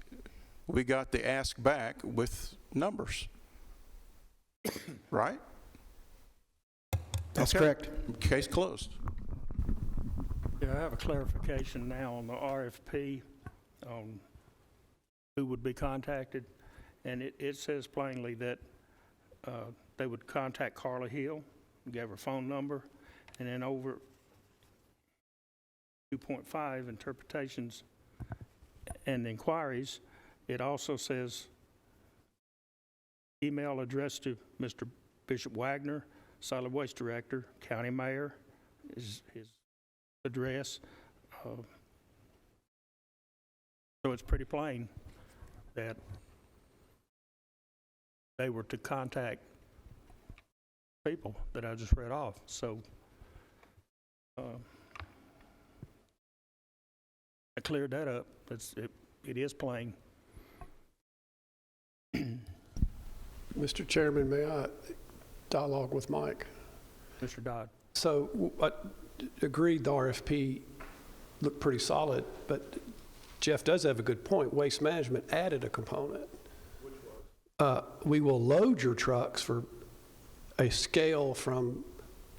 We got the ask back with numbers. Right? That's okay. correct. Case closed. Yeah, I have a clarification now on the RFP on who would be contacted. And it says plainly that they would contact Carla Hill, gave her phone number, and then over 2.5 interpretations and inquiries, it also says email address to Mr. Bishop Wagner, Solid Waste Director, County Mayor, is his address. So it's pretty plain that they were to contact people that I just read off. So I cleared that up. It is plain. Mr. Chairman, may I dialogue with Mike? Mr. Dodd. So I agreed the RFP looked pretty solid, but Jeff does have a good point. Waste Management added a component. Which was? We will load your trucks for a scale from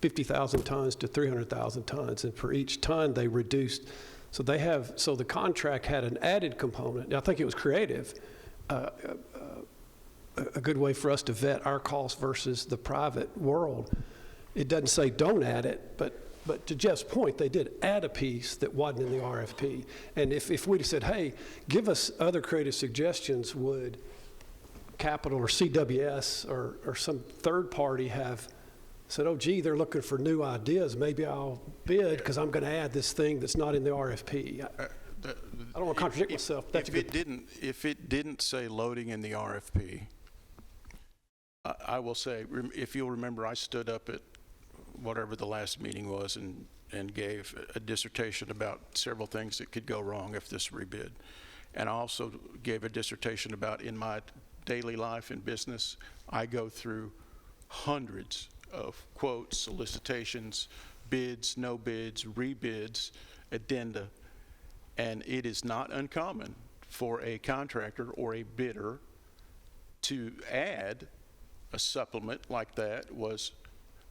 50,000 tons to 300,000 tons, and for each ton they reduced. So the contract had an added component. I think it was creative. A good way for us to vet our costs versus the private world. It doesn't say don't add it, but to Jeff's point, they did add a piece that wasn't in the RFP. And if we'd have said, hey, give us other creative suggestions, would Capital or CWS or some third party have said, oh, gee, they're looking for new ideas. Maybe I'll bid because I'm going to add this thing that's not in the RFP. I don't want to contradict myself. If it didn't say loading in the RFP, I will say, if you'll remember, I stood up at whatever the last meeting was and gave a dissertation about several things that could go wrong if this rebid. And I also gave a dissertation about, in my daily life in business, I go through hundreds of quotes, solicitations, bids, no bids, rebids, addenda, and it is not uncommon for a contractor or a bidder to add a supplement like that was,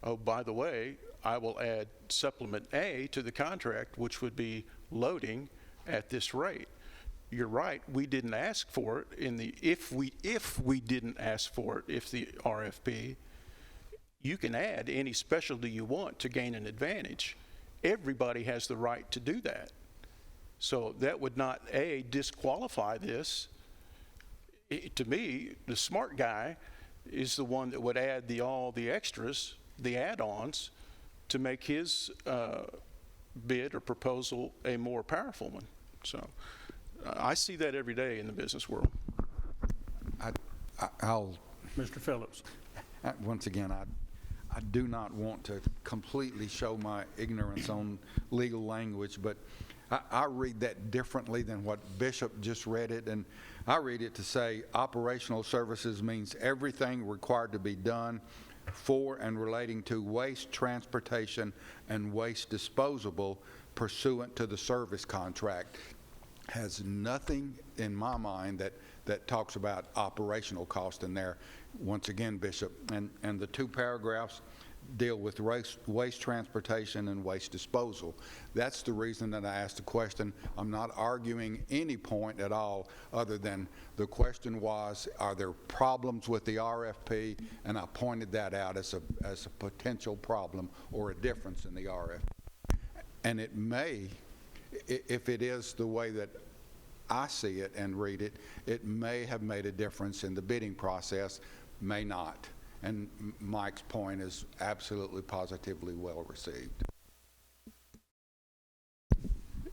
oh, by the way, I will add supplement A to the contract, which would be loading at this rate. You're right, we didn't ask for it in the, if we didn't ask for it, if the RFP, you can add any specialty you want to gain an advantage. Everybody has the right to do that. So that would not, A, disqualify this. To me, the smart guy is the one that would add all the extras, the add-ons, to make his bid or proposal a more powerful one. So I see that every day in the business world. I'll Mr. Phillips. Once again, I do not want to completely show my ignorance on legal language, but I read that differently than what Bishop just read it, and I read it to say operational services means everything required to be done for and relating to waste transportation and waste disposal pursuant to the service contract. Has nothing in my mind that talks about operational cost in there. Once again, Bishop, and the two paragraphs deal with waste transportation and waste disposal. That's the reason that I asked the question. I'm not arguing any point at all other than the question was, are there problems with the RFP? And I pointed that out as a potential problem or a difference in the RFP. And it may, if it is the way that I see it and read it, it may have made a difference in the bidding process, may not. And Mike's point is absolutely positively well received.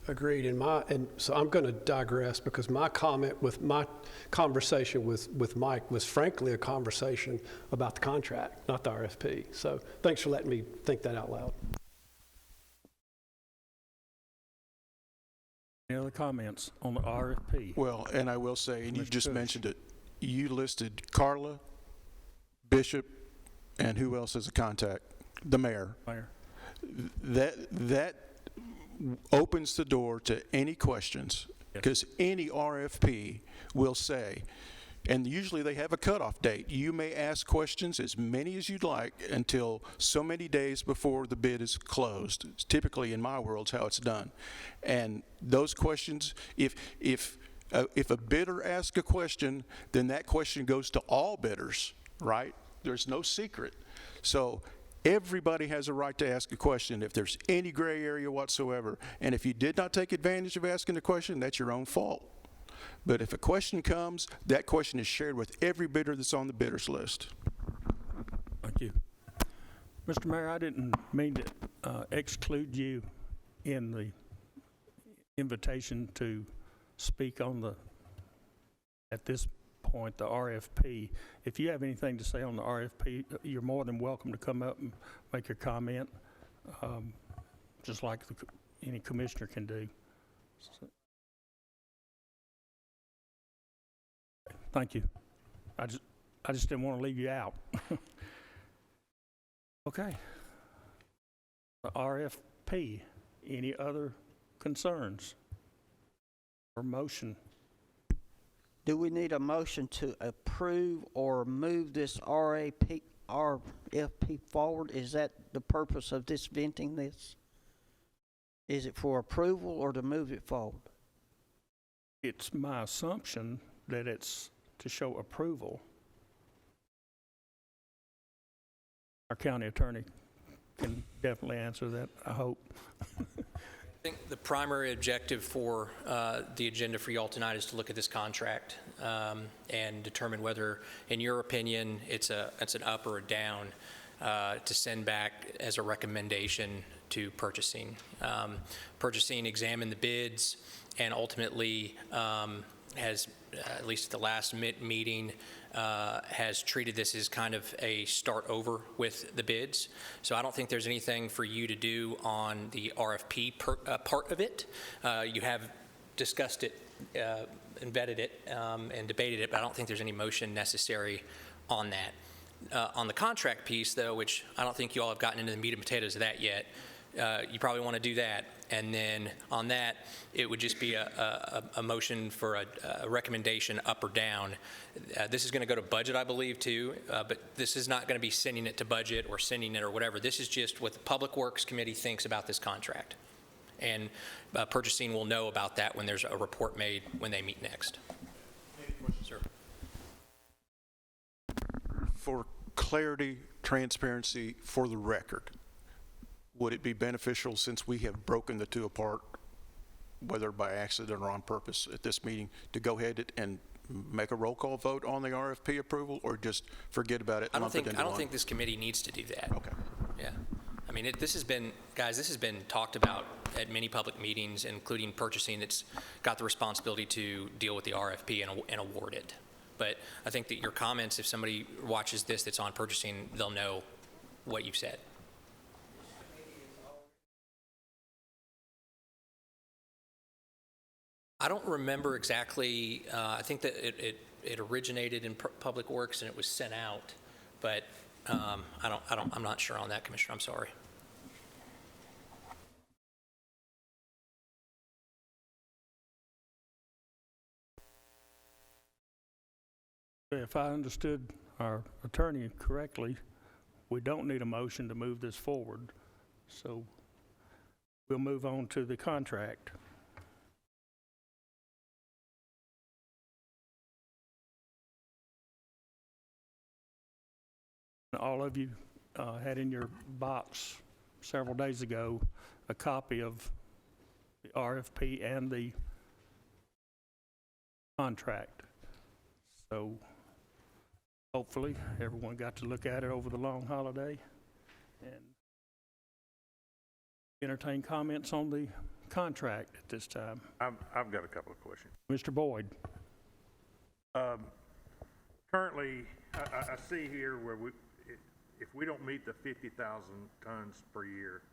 Agreed. And so I'm going to digress because my comment with my conversation with Mike was frankly a conversation about the contract, not the RFP. So thanks for letting me think that out loud. Any other comments on the RFP? Well, and I will say, and you just mentioned it, you listed Carla, Bishop, and who else as a contact? The mayor. That opens the door to any questions, because any RFP will say, and usually they have a cutoff date. You may ask questions, as many as you'd like, until so many days before the bid is closed. It's typically, in my world, is how it's done. And those questions, if a bidder asks a question, then that question goes to all bidders, right? There's no secret. So everybody has a right to ask a question if there's any gray area whatsoever. And if you did not take advantage of asking the question, that's your own fault. But if a question comes, that question is shared with every bidder that's on the bidders list. Thank you. Mr. Mayor, I didn't mean to exclude you in the invitation to speak on at this point, the RFP. If you have anything to say on the RFP, you're more than welcome to come up and make your comment, just like any commissioner can do. So, thank you. I just didn't want to leave you out. Okay. The RFP. Any other concerns or motion? Do we need a motion to approve or move this RFP forward? Is that the purpose of this venting this? Is it for approval or to move it forward? It's my assumption that it's to show approval. Our county attorney can definitely answer that, I hope. I think the primary objective for the agenda for y'all tonight is to look at this contract and determine whether, in your opinion, it's an up or a down to send back as a recommendation to purchasing. Purchasing examined the bids and ultimately has, at least at the last meeting, has treated this as kind of a start over with the bids. So I don't think there's anything for you to do on the RFP part of it. You have discussed it and vetted it and debated it, but I don't think there's any motion necessary on that. On the contract piece, though, which I don't think you all have gotten into the meat and potatoes of that yet, you probably want to do that. And then on that, it would just be a motion for a recommendation up or down. This is going to go to budget, I believe, too, but this is not going to be sending it to budget or sending it or whatever. This is just what the Public Works Committee thinks about this contract. And purchasing will know about that when there's a report made when they meet next. Sir. For clarity, transparency, for the record, would it be beneficial, since we have broken the two apart, whether by accident or on purpose at this meeting, to go ahead and make a roll call vote on the RFP approval, or just forget about it? I don't think this committee needs to do that. Okay. Yeah. I mean, this has been, guys, this has been talked about at many public meetings, including purchasing, that's got the responsibility to deal with the RFP and award it. But I think that your comments, if somebody watches this that's on purchasing, they'll know what you've said. I don't remember exactly. I think that it originated in Public Works and it was sent out, but I'm not sure on that, Commissioner. I'm sorry. If I understood our attorney correctly, we don't need a motion to move this forward. So we'll move on to the contract. All of you had in your box several days ago a copy of the RFP and the contract. So hopefully everyone got to look at it over the long holiday and entertain comments on the contract at this time. I've got a couple of questions. Mr. Boyd. Currently, I see here where if we don't meet the 50,000 tons per year,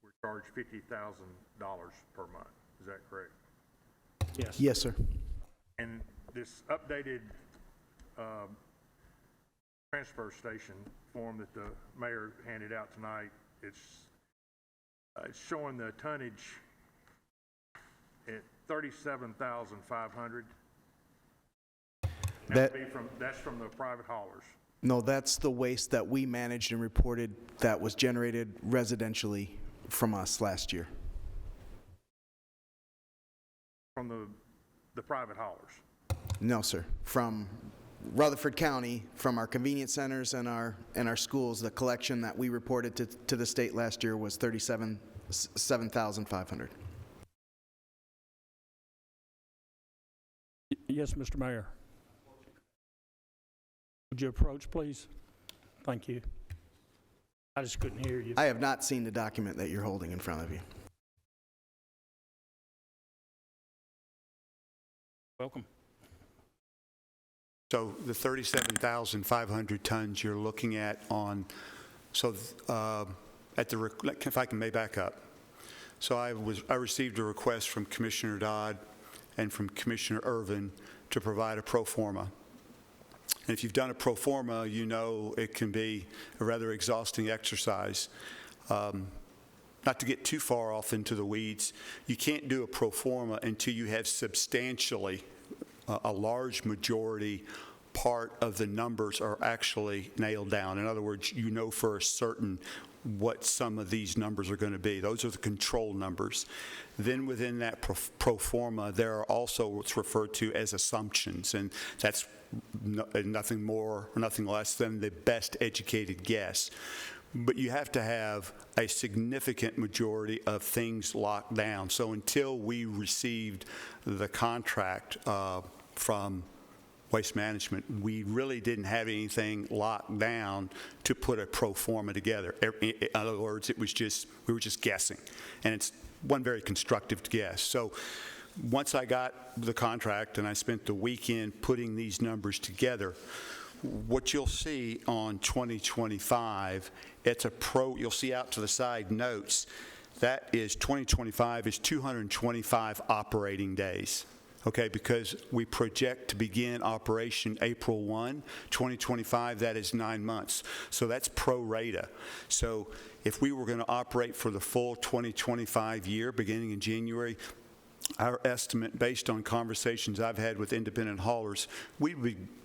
we're charged $50,000 per month. Is that correct? Yes. Yes, sir. And this updated transfer station form that the mayor handed out tonight, it's showing the tonnage at 37,500. That's from the private haulers. No, that's the waste that we managed and reported that was generated residentially from us last year. From the private haulers? No, sir. From Rutherford County, from our convenience centers and our schools, the collection that we reported to the state last year was 7,500. Yes, Mr. Mayor. Would you approach, please? Thank you. I just couldn't hear you. I have not seen the document that you're holding in front of you. Welcome. So the 37,500 tons you're looking at on, if I can may back up. So I received a request from Commissioner Dodd and from Commissioner Irvin to provide a pro forma. And if you've done a pro forma, you know it can be a rather exhausting exercise. Not to get too far off into the weeds, you can't do a pro forma until you have substantially a large majority part of the numbers are actually nailed down. In other words, you know for a certain what some of these numbers are going to be. Those are the control numbers. Then within that pro forma, there are also what's referred to as assumptions, and that's nothing more or nothing less than the best educated guess. But you have to have a significant majority of things locked down. So until we received the contract from Waste Management, we really didn't have anything locked down to put a pro forma together. In other words, we were just guessing. And it's one very constructive guess. So once I got the contract and I spent the weekend putting these numbers together, what you'll see on 2025, you'll see out to the side notes, that is 2025 is 225 operating days. Okay, because we project to begin operation April 1, 2025, that is 9 months. So that's pro rata. So if we were going to operate for the full 2025 year, beginning in January, our estimate, based on conversations I've had with independent haulers, we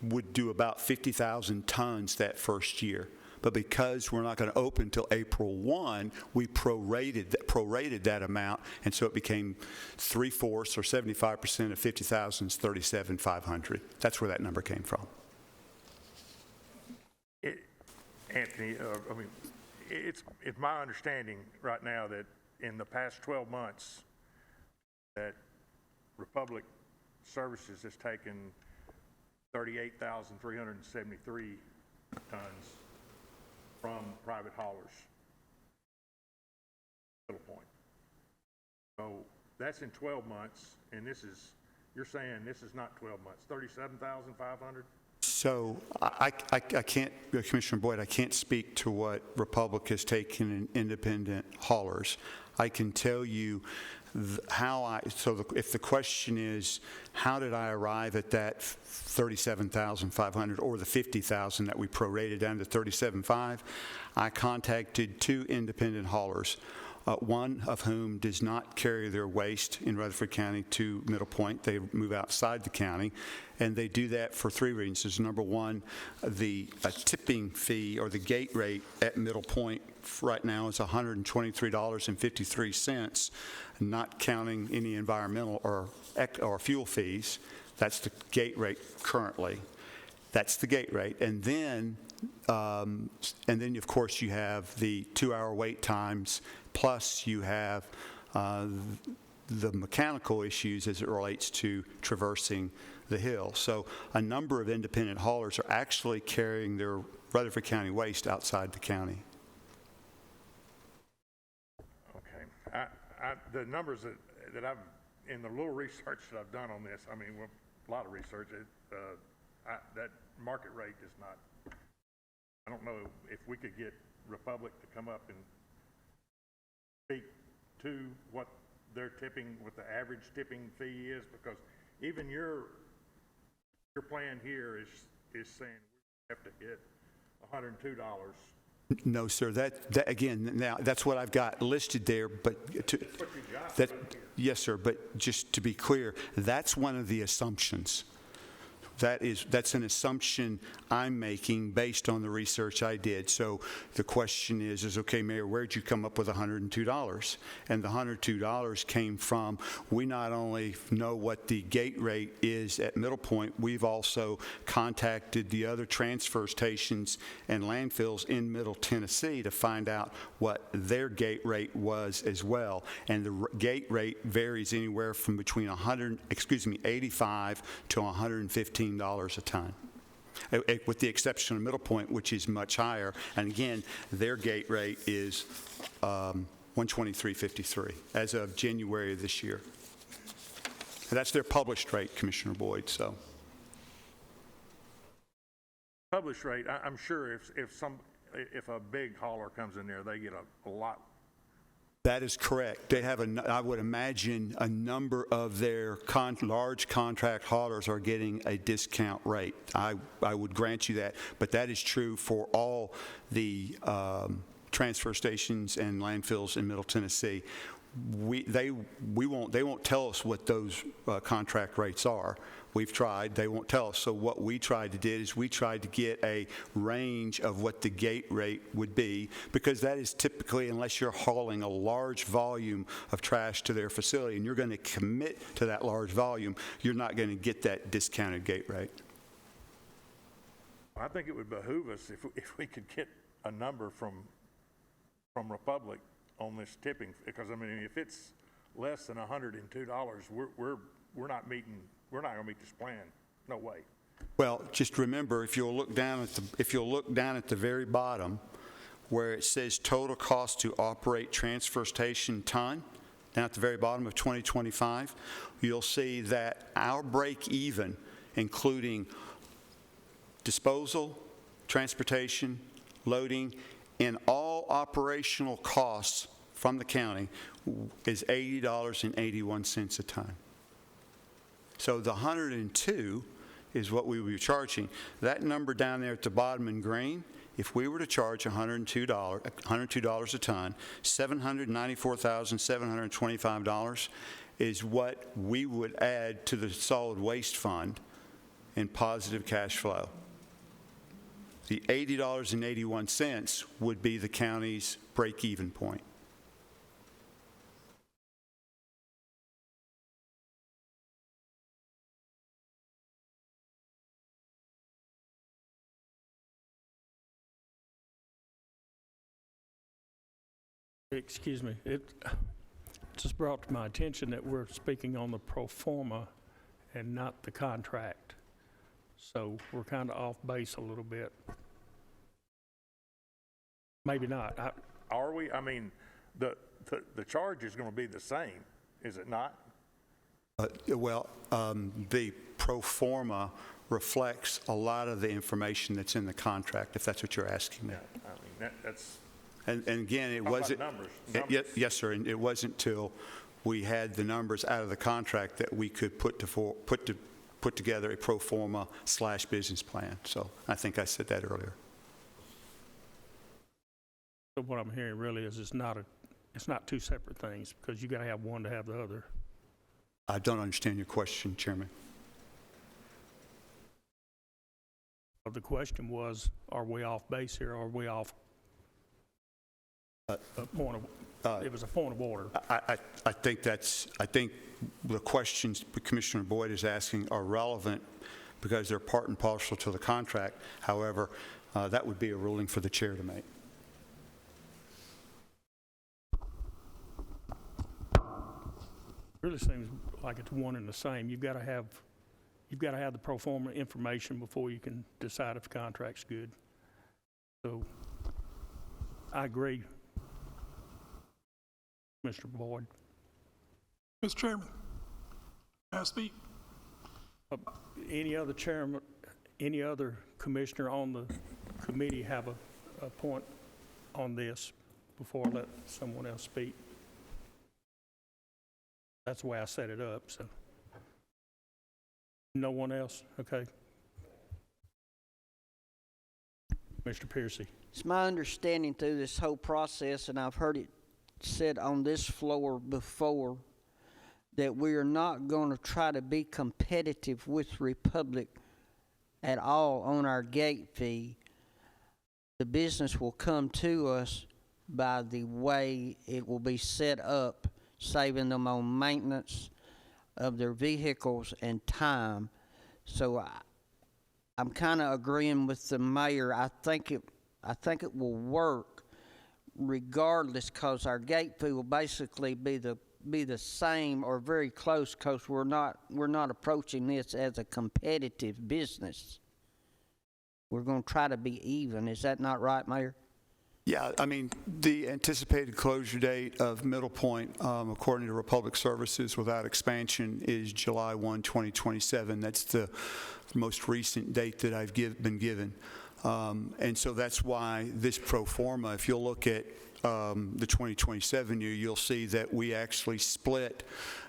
would do about 50,000 tons that first year. But because we're not going to open until April 1, we prorated that amount, and so it became 3/4 or 75% of 50,000 is 37,500. That's where that number came from. Anthony, it's my understanding right now that in the past 12 months, that Republic Services has taken 38,373 tons from private haulers. Little point. So that's in 12 months, and you're saying this is not 12 months, 37,500? So I can't, Commissioner Boyd, I can't speak to what Republic has taken in independent haulers. I can tell you If the question is, how did I arrive at that 37,500 or the 50,000 that we prorated down to 37.5, I contacted 2 independent haulers, one of whom does not carry their waste in Rutherford County to Middle Point. They move outside the county, and they do that for 3 reasons. Number one, the tipping fee or the gate rate at Middle Point right now is $123.53, not counting any environmental or fuel fees. That's the gate rate currently. That's the gate rate. And then, of course, you have the 2-hour wait times, plus you have the mechanical issues as it relates to traversing the hill. So a number of independent haulers are actually carrying their Rutherford County waste outside the county. Okay. The numbers that I've, in the little research that I've done on this, I mean, well, a lot of research, that market rate is not, I don't know if we could get Republic to come up and speak to what their tipping, what the average tipping fee is, because even your plan here is saying we have to hit $102. No, sir. That again, now that's what I've got listed there. But That's what you got right here. yes, sir. But just to be clear, that's one of the assumptions. That's an assumption I'm making based on the research I did. So the question is okay, Mayor, where'd you come up with $102? And the $102 came from, we not only know what the gate rate is at Middle Point, we've also contacted the other transfer stations and landfills in Middle Tennessee to find out what their gate rate was as well. And the gate rate varies anywhere from between 85 to $115 a ton, with the exception of Middle Point, which is much higher. And again, their gate rate is $123.53 as of January of this year. And that's their published rate, Commissioner Boyd. So, Published rate, I'm sure if a big hauler comes in there, they get a lot. that is correct. They have I would imagine a number of their large contract haulers are getting a discount rate. I would grant you that, but that is true for all the transfer stations and landfills in Middle Tennessee. They won't tell us what those contract rates are. We've tried. They won't tell us. So what we tried to do is we tried to get a range of what the gate rate would be, because that is typically, unless you're hauling a large volume of trash to their facility and you're going to commit to that large volume, you're not going to get that discounted gate rate. I think it would behoove us if we could get a number from Republic on this tipping, because I mean, if it's less than $102, we're not going to meet this plan. No way. Well, just remember, if you'll look down at the very bottom, where it says total cost to operate transfer station ton, down at the very bottom of 2025, you'll see that our break even, including disposal, transportation, loading, and all operational costs from the county, is $80.81 a ton. So the 102 is what we would be charging. That number down there at the bottom in green, if we were to charge $102 a ton, $794,725 is what we would add to the solid waste fund in positive cash flow. The $80.81 would be the county's break-even point. Excuse me, it just brought to my attention that we're speaking on the pro forma and not the contract. So we're kind of off base a little bit. Maybe not. Are we? I mean, the charge is going to be the same, is it not? The pro forma reflects a lot of the information that's in the contract, if that's what you're asking me. Yeah, I mean, that's... And again, it wasn't... Numbers. Yes, sir, and it wasn't till we had the numbers out of the contract that we could put together a pro forma / business plan. So I think I said that earlier. So what I'm hearing really is it's not two separate things, because you got to have one to have the other. I don't understand your question, Chairman. The question was, are we off base here, or are we off a point of, it was a point of order. I think the questions Commissioner Boyd is asking are relevant because they're part and parcel to the contract. However, that would be a ruling for the chair to make. Really seems like it's one and the same. You've got to have the pro forma information before you can decide if the contract's good. So I agree, Mr. Boyd. Mr. Chairman, may I speak? Any other chairman, any other commissioner on the committee have a point on this before I let someone else speak? That's the way I set it up, so. No one else? Okay. Mr. Piercy. It's my understanding through this whole process, and I've heard it said on this floor before, that we are not going to try to be competitive with Republic at all on our gate fee. The business will come to us by the way it will be set up, saving them on maintenance of their vehicles and time. So I'm kind of agreeing with the mayor. I think it will work regardless, because our gate fee will basically be the same or very close, because we're not approaching this as a competitive business. We're going to try to be even. Is that not right, Mayor? Yeah, I mean, the anticipated closure date of Middle Point, according to Republic Services, without expansion, is July 1, 2027. That's the most recent date that I've been given. And so that's why this pro forma, if you'll look at the 2027 year, you'll see that we actually split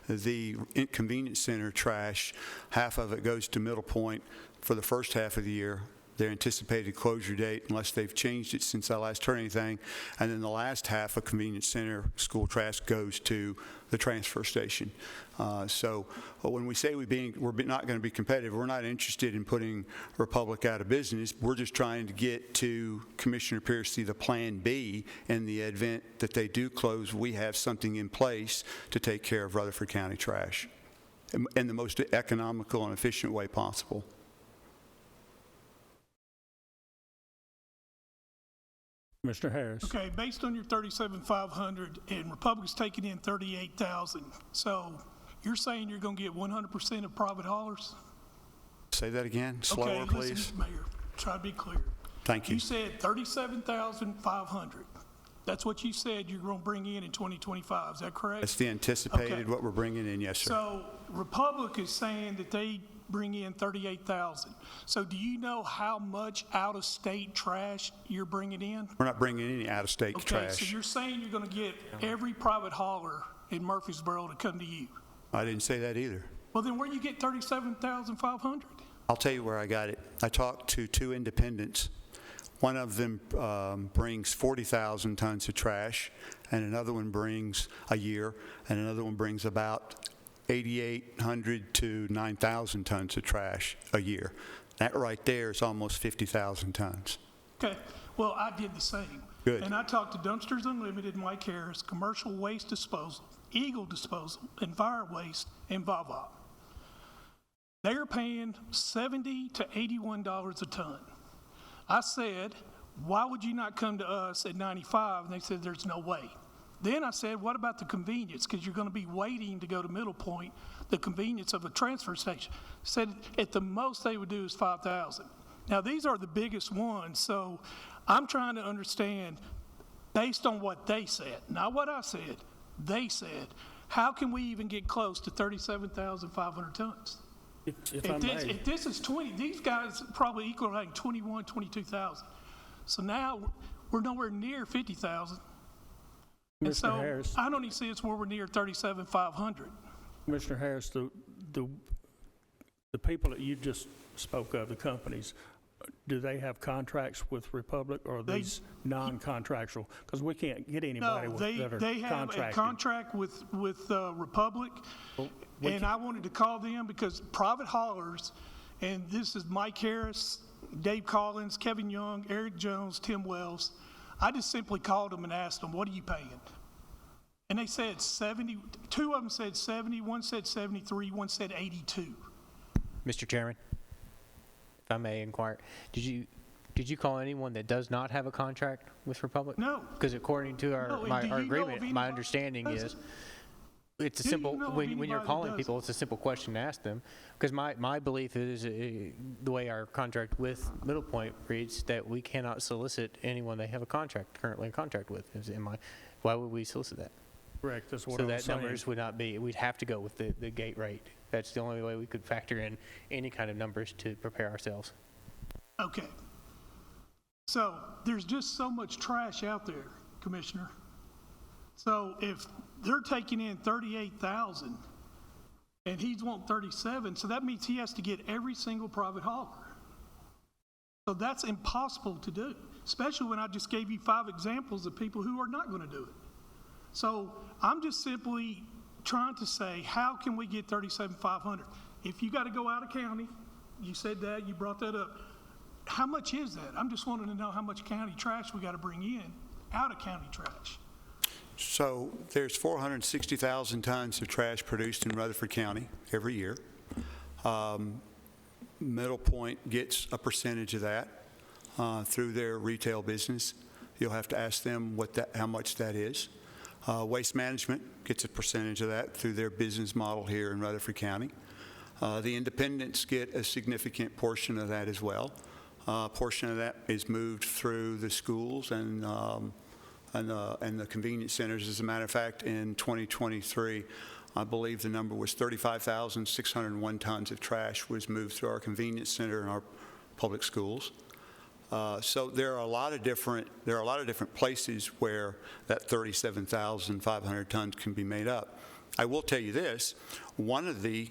the convenience center trash. Half of it goes to Middle Point for the first half of the year, their anticipated closure date, unless they've changed it since I last heard anything. And then the last half of convenience center school trash goes to the transfer station. So when we say we're not going to be competitive, we're not interested in putting Republic out of business. We're just trying to get to Commissioner Piercy the plan B in the event that they do close. We have something in place to take care of Rutherford County trash in the most economical and efficient way possible. Mr. Harris. Okay, based on your 37,500 and Republic's taking in 38,000, so you're saying you're going to get 100% of private haulers? Say that again, slower, okay, please. Listen, Mayor, try to be clear. Thank you. You said 37,500. That's what you said you're going to bring in 2025. Is that correct? That's the anticipated what we're bringing in, yes, sir. So Republic is saying that they bring in 38,000. So do you know how much out-of-state trash you're bringing in? We're not bringing any out-of-state trash. Okay, so you're saying you're going to get every private hauler in Murfreesboro to come to you? I didn't say that either. Well, then where do you get 37,500? I'll tell you where I got it. I talked to two independents. One of them brings 40,000 tons of trash, and another one brings a year, and another one brings about 8,800 to 9,000 tons of trash a year. That right there is almost 50,000 tons. Okay, well, I did the same. Good. And I talked to Dumpsters Unlimited, Mike Harris, Commercial Waste Disposal, Eagle Disposal, and Fire Waste, and Vava. They're paying $70 to $81 a ton. I said, why would you not come to us at 95? And they said, there's no way. Then I said, what about the convenience? Because you're going to be waiting to go to Middle Point, the convenience of a transfer station. Said at the most they would do is 5,000. Now, these are the biggest ones, so I'm trying to understand, based on what they said, not what I said, they said, how can we even get close to 37,500 tons? If this is 20, these guys probably equal like 21, 22,000. So now we're nowhere near 50,000. And so Harris. I don't even see it's where we're near 37,500. Commissioner Harris, the people that you just spoke of, the companies, do they have contracts with Republic, or are these non-contractual? Because we can't get anybody No, that are they have contracted. a contract with Republic, we and I wanted to call them because private haulers, and this is Mike Harris, Dave Collins, Kevin Young, Eric Jones, Tim Wells. I just simply called them and asked them, what are you paying? And they said 70, two of them said 70, one said 73, one said 82. Mr. Chairman, if I may inquire, did you call anyone that does not have a contract with Republic? No. Because according to our No, and our do you know of agreement, anybody my understanding that is doesn't? it's a Do you simple know of when you're anybody that calling doesn't? people, it's a simple question to ask them. Because my belief is the way our contract with Middle Point reads that we cannot solicit anyone they have currently a contract with. Why would we solicit that? Correct, that's what So I'm that saying. numbers would not be, we'd have to go with the gate rate. That's the only way we could factor in any kind of numbers to prepare ourselves. Okay. So there's just so much trash out there, Commissioner. So if they're taking in 38,000 and he's wanting 37, so that means he has to get every single private hauler. So that's impossible to do, especially when I just gave you 5 examples of people who are not going to do it. So I'm just simply trying to say, how can we get 37,500? If you got to go out of county, you said that, you brought that up. How much is that? I'm just wanting to know how much county trash we got to bring in, out of county trash. So there's 460,000 tons of trash produced in Rutherford County every year. Middle Point gets a percentage of that through their retail business. You'll have to ask them how much that is. Waste Management gets a percentage of that through their business model here in Rutherford County. The independents get a significant portion of that as well. A portion of that is moved through the schools and the convenience centers. As a matter of fact, in 2023, I believe the number was 35,601 tons of trash was moved through our convenience center and our public schools. So there are a lot of different places where that 37,500 tons can be made up. I will tell you this: one of the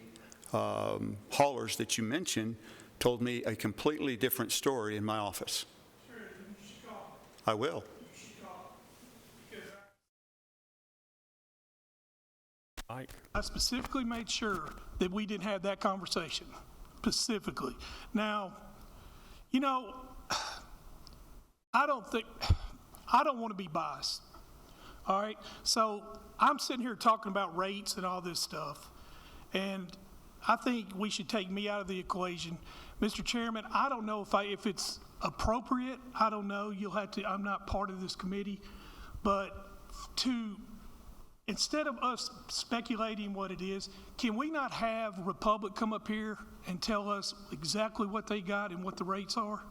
haulers that you mentioned told me a completely different story in my office. Sure, you should call. I will. You should call. Because Mike, I specifically made sure that we didn't have that conversation, specifically. Now, you know, I don't want to be biased, all right? So I'm sitting here talking about rates and all this stuff, and I think we should take me out of the equation. Mr. Chairman, I don't know if it's appropriate. I don't know. You'll have to, I'm not part of this committee, but instead of us speculating what it is, can we not have Republic come up here and tell us exactly what they got and what the rates are?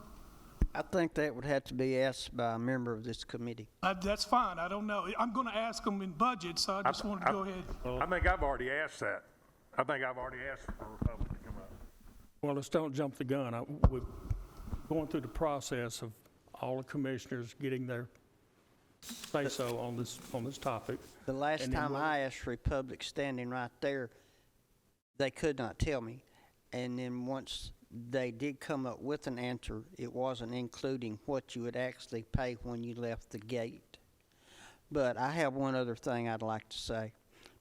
I think that would have to be asked by a member of this committee. That's fine. I don't know. I'm going to ask them in budget, so I just wanted to go ahead. I think I've already asked that. I think I've already asked for Republic to come up. well, let's don't jump the gun. We're going through the process of all the commissioners getting their say-so on this topic. The last And then time we'll- I asked Republic, standing right there, they could not tell me. And then once they did come up with an answer, it wasn't including what you would actually pay when you left the gate. But I have one other thing I'd like to say.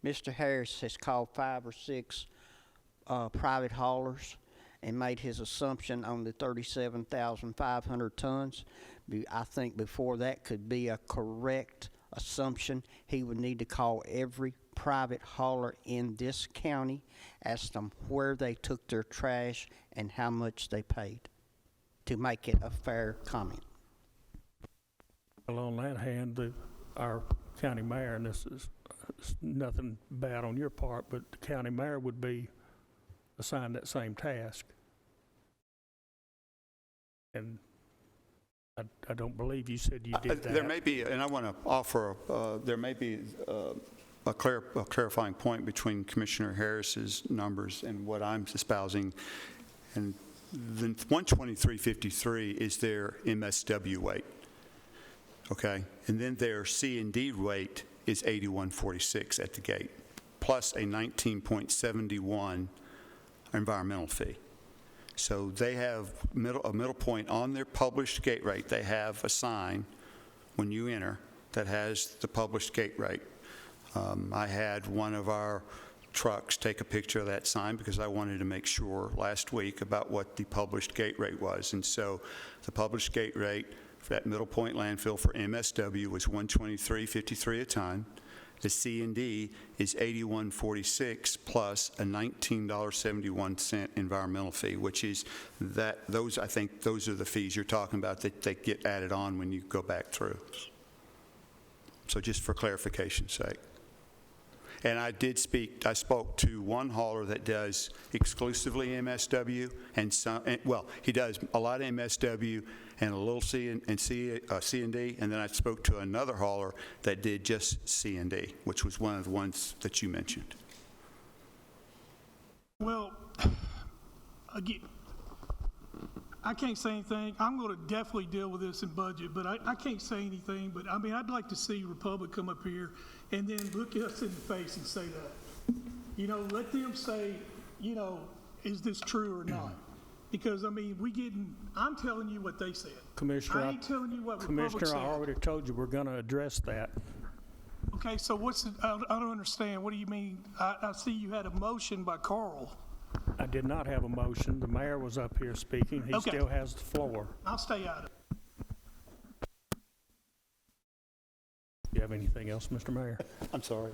Mr. Harris has called 5 or 6 private haulers and made his assumption on the 37,500 tons. I think before that could be a correct assumption, he would need to call every private hauler in this county, ask them where they took their trash and how much they paid to make it a fair comment. Well, on that hand, our county mayor, and this is nothing bad on your part, but the county mayor would be assigned that same task. And I don't believe you said you did that. There may be, and I want to offer, there may be a clarifying point between Commissioner Harris's numbers and what I'm espousing. And the 123.53 is their MSW weight, okay? And then their C&D rate is $81.46 at the gate, plus a $19.71 environmental fee. So they have a middle point on their published gate rate. They have a sign when you enter that has the published gate rate. I had one of our trucks take a picture of that sign because I wanted to make sure last week about what the published gate rate was. And so the published gate rate for that Middle Point landfill for MSW was $123.53 a ton. The C&D is $81.46 plus a $19.71 environmental fee, which is I think those are the fees you're talking about that get added on when you go back through. So just for clarification's sake. And I spoke to one hauler that does exclusively MSW, well, he does a lot of MSW and a little C&D, and then I spoke to another hauler that did just C&D, which was one of the ones that you mentioned. Well, again, I can't say anything. I'm going to definitely deal with this in budget, but I can't say anything. But, I mean, I'd like to see Republic come up here and then look us in the face and say that. You know, let them say, you know, is this true or not? Because, I mean, I'm telling you what they said. Commissioner, I ain't telling you what Republic said. Commissioner, I already told you we're going to address that. Okay, so I don't understand. What do you mean? I see you had a motion by Carl. I did not have a motion. The mayor was up here speaking. He Okay. still has the floor. I'll stay out of it. Do you have anything else, Mr. Mayor? I'm sorry.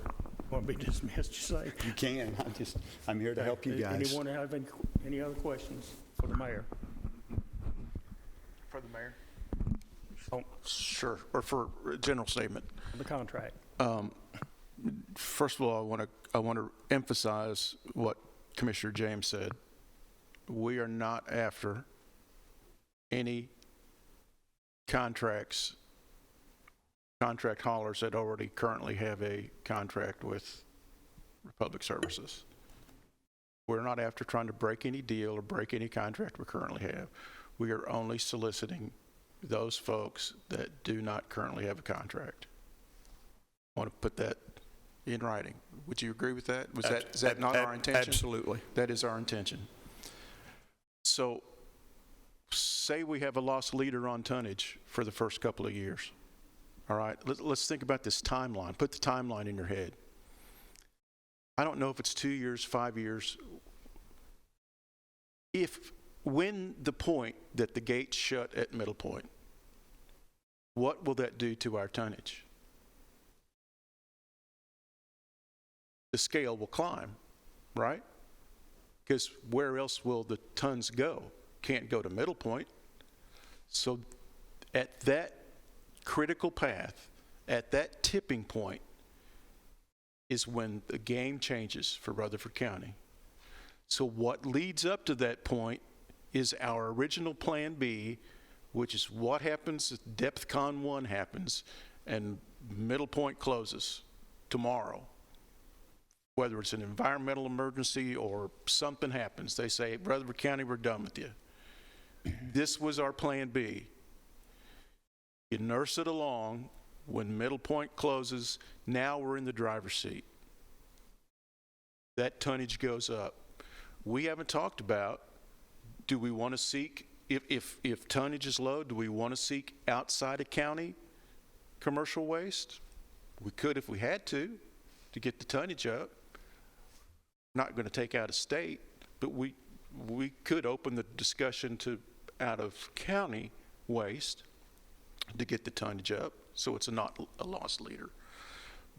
Want to be dismissed, you say? You can. I'm here to help you guys. Anyone have any other questions for the mayor? For the mayor? Oh, Sure, or for a general statement. the contract. First of all, I want to emphasize what Commissioner James said. We are not after any contract haulers that already currently have a contract with Republic Services. We're not after trying to break any deal or break any contract we currently have. We are only soliciting those folks that do not currently have a contract. I want to put that in writing. Would you agree with that? Is that not our intention? Absolutely. That is our intention. So say we have a lost leader on tonnage for the first couple of years. All right, let's think about this timeline. Put the timeline in your head. I don't know if it's 2 years, 5 years. When the point that the gates shut at Middle Point, what will that do to our tonnage? The scale will climb, right? Because where else will the tons go? Can't go to Middle Point. So at that critical path, at that tipping point, is when the game changes for Rutherford County. So what leads up to that point is our original Plan B, which is what happens if Dept Con 1 happens and Middle Point closes tomorrow. Whether it's an environmental emergency or something happens, they say, Rutherford County, we're done with you. This was our Plan B. You nurse it along. When Middle Point closes, now we're in the driver's seat. That tonnage goes up. We haven't talked about, do we want to seek, if tonnage is low, do we want to seek outside of county commercial waste? We could if we had to get the tonnage up. Not going to take out of state, but we could open the discussion to out of county waste to get the tonnage up, so it's not a lost leader.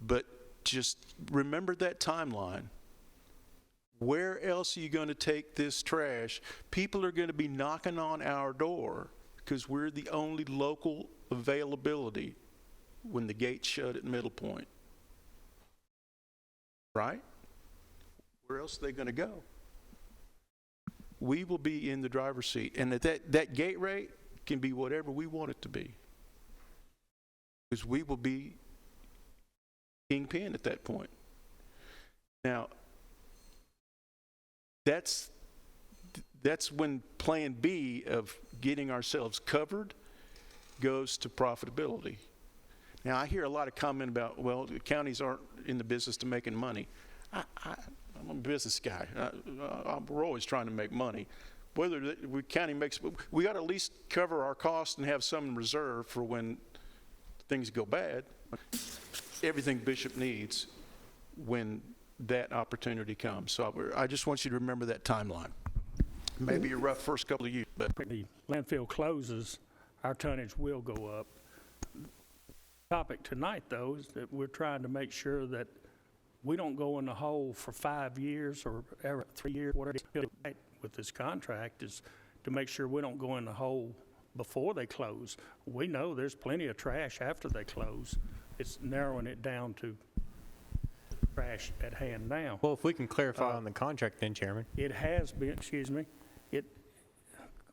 But just remember that timeline. Where else are you going to take this trash? People are going to be knocking on our door because we're the only local availability when the gates shut at Middle Point. Right? Where else are they going to go? We will be in the driver's seat. And that gate rate can be whatever we want it to be. Because we will be kingpin at that point. Now, that's when Plan B of getting ourselves covered goes to profitability. Now, I hear a lot of comment about, well, the counties aren't in the business to making money. I'm a business guy. We're always trying to make money. Whether the county makes, we got to at least cover our costs and have some in reserve for when things go bad. Everything Bishop needs when that opportunity comes. So I just want you to remember that timeline. Maybe a rough first couple of years, but The landfill closes, our tonnage will go up. Topic tonight, though, is that we're trying to make sure that we don't go in the hole for 5 years or 3 years, whatever. With this contract is to make sure we don't go in the hole before they close. We know there's plenty of trash after they close. It's narrowing it down to trash at hand now. Well, if we can clarify on the contract then, Chairman. It has been, excuse me,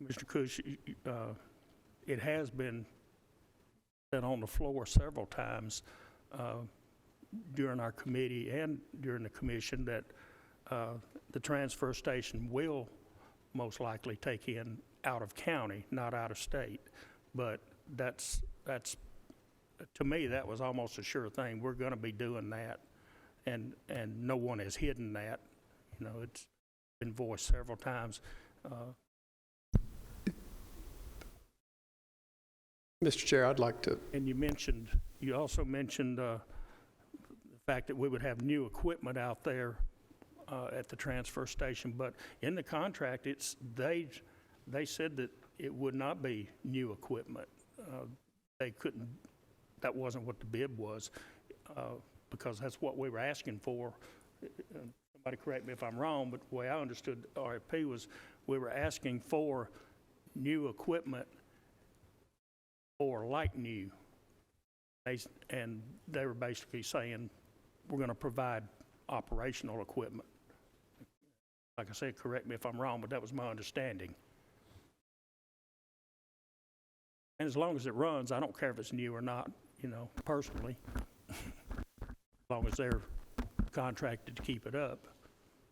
Mr. Cush, it has been said on the floor several times during our committee and during the commission that the transfer station will most likely take in out of county, not out of state. But that's to me, that was almost a sure thing. We're going to be doing that, and no one has hidden that. You know, it's been voiced several times. Mr. Chair, I'd like to. And you also mentioned the fact that we would have new equipment out there at the transfer station, but in the contract, they said that it would not be new equipment. They couldn't. That wasn't what the bid was, because that's what we were asking for. Somebody correct me if I'm wrong, but the way I understood the RFP was we were asking for new equipment or like new. And they were basically saying we're going to provide operational equipment. Like I said, correct me if I'm wrong, but that was my understanding. And as long as it runs, I don't care if it's new or not, you know, personally, as long as they're contracted to keep it up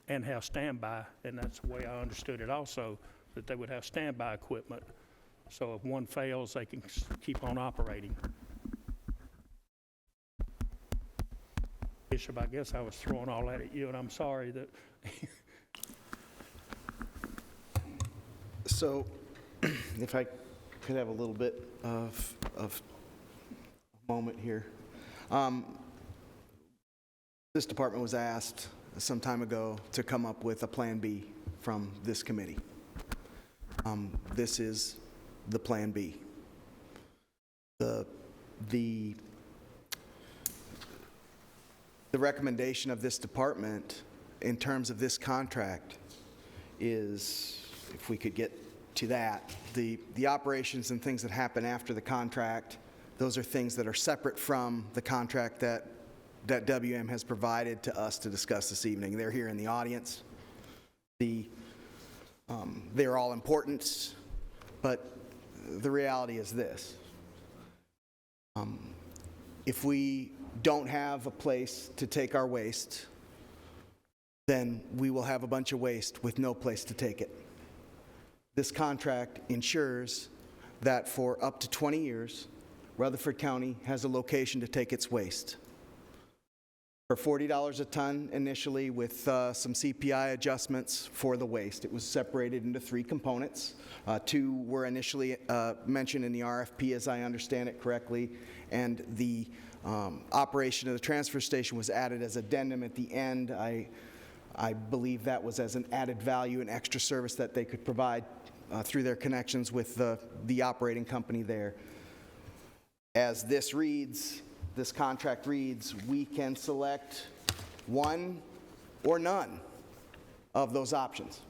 and have standby. And that's the way I understood it also, that they would have standby equipment. So if one fails, they can keep on operating. Bishop, I guess I was throwing all that at you, and I'm sorry that. So, if I could have a little bit of a moment here. This department was asked some time ago to come up with a Plan B from this committee. This is the Plan B. The recommendation of this department in terms of this contract is, if we could get to that, the operations and things that happen after the contract, those are things that are separate from the contract that WM has provided to us to discuss this evening. They're here in the audience. They're all important, but the reality is this. If we don't have a place to take our waste, then we will have a bunch of waste with no place to take it. This contract ensures that for up to 20 years, Rutherford County has a location to take its waste. For $40 a ton initially, with some CPI adjustments for the waste. It was separated into 3 components. 2 were initially mentioned in the RFP, as I understand it correctly, and the operation of the transfer station was added as addendum at the end. I believe that was as an added value and extra service that they could provide through their connections with the operating company there. As this reads, this contract reads, we can select one or none of those options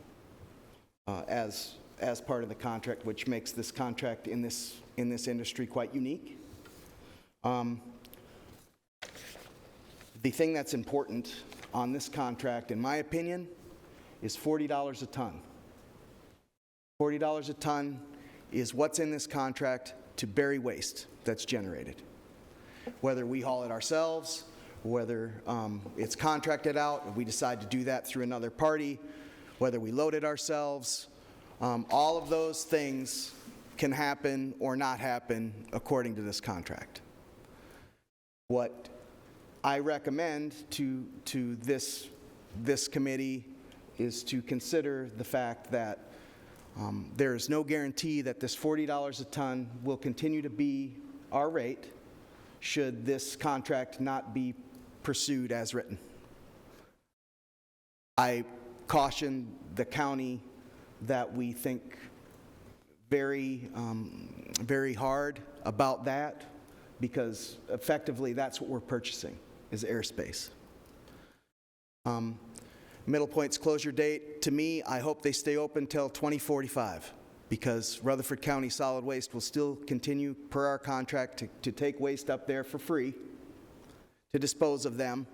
as part of the contract, which makes this contract in this industry quite unique. The thing that's important on this contract, in my opinion, is $40 a ton. $40 a ton is what's in this contract to bury waste that's generated. Whether we haul it ourselves, whether it's contracted out and we decide to do that through another party, whether we load it ourselves, all of those things can happen or not happen according to this contract. What I recommend to this committee is to consider the fact that there is no guarantee that this $40 a ton will continue to be our rate should this contract not be pursued as written. I caution the county that we think very hard about that, because effectively that's what we're purchasing, is airspace. Middle Point's closure date, to me, I hope they stay open till 2045, because Rutherford County Solid Waste will still continue, per our contract, to take waste up there for free, to dispose of them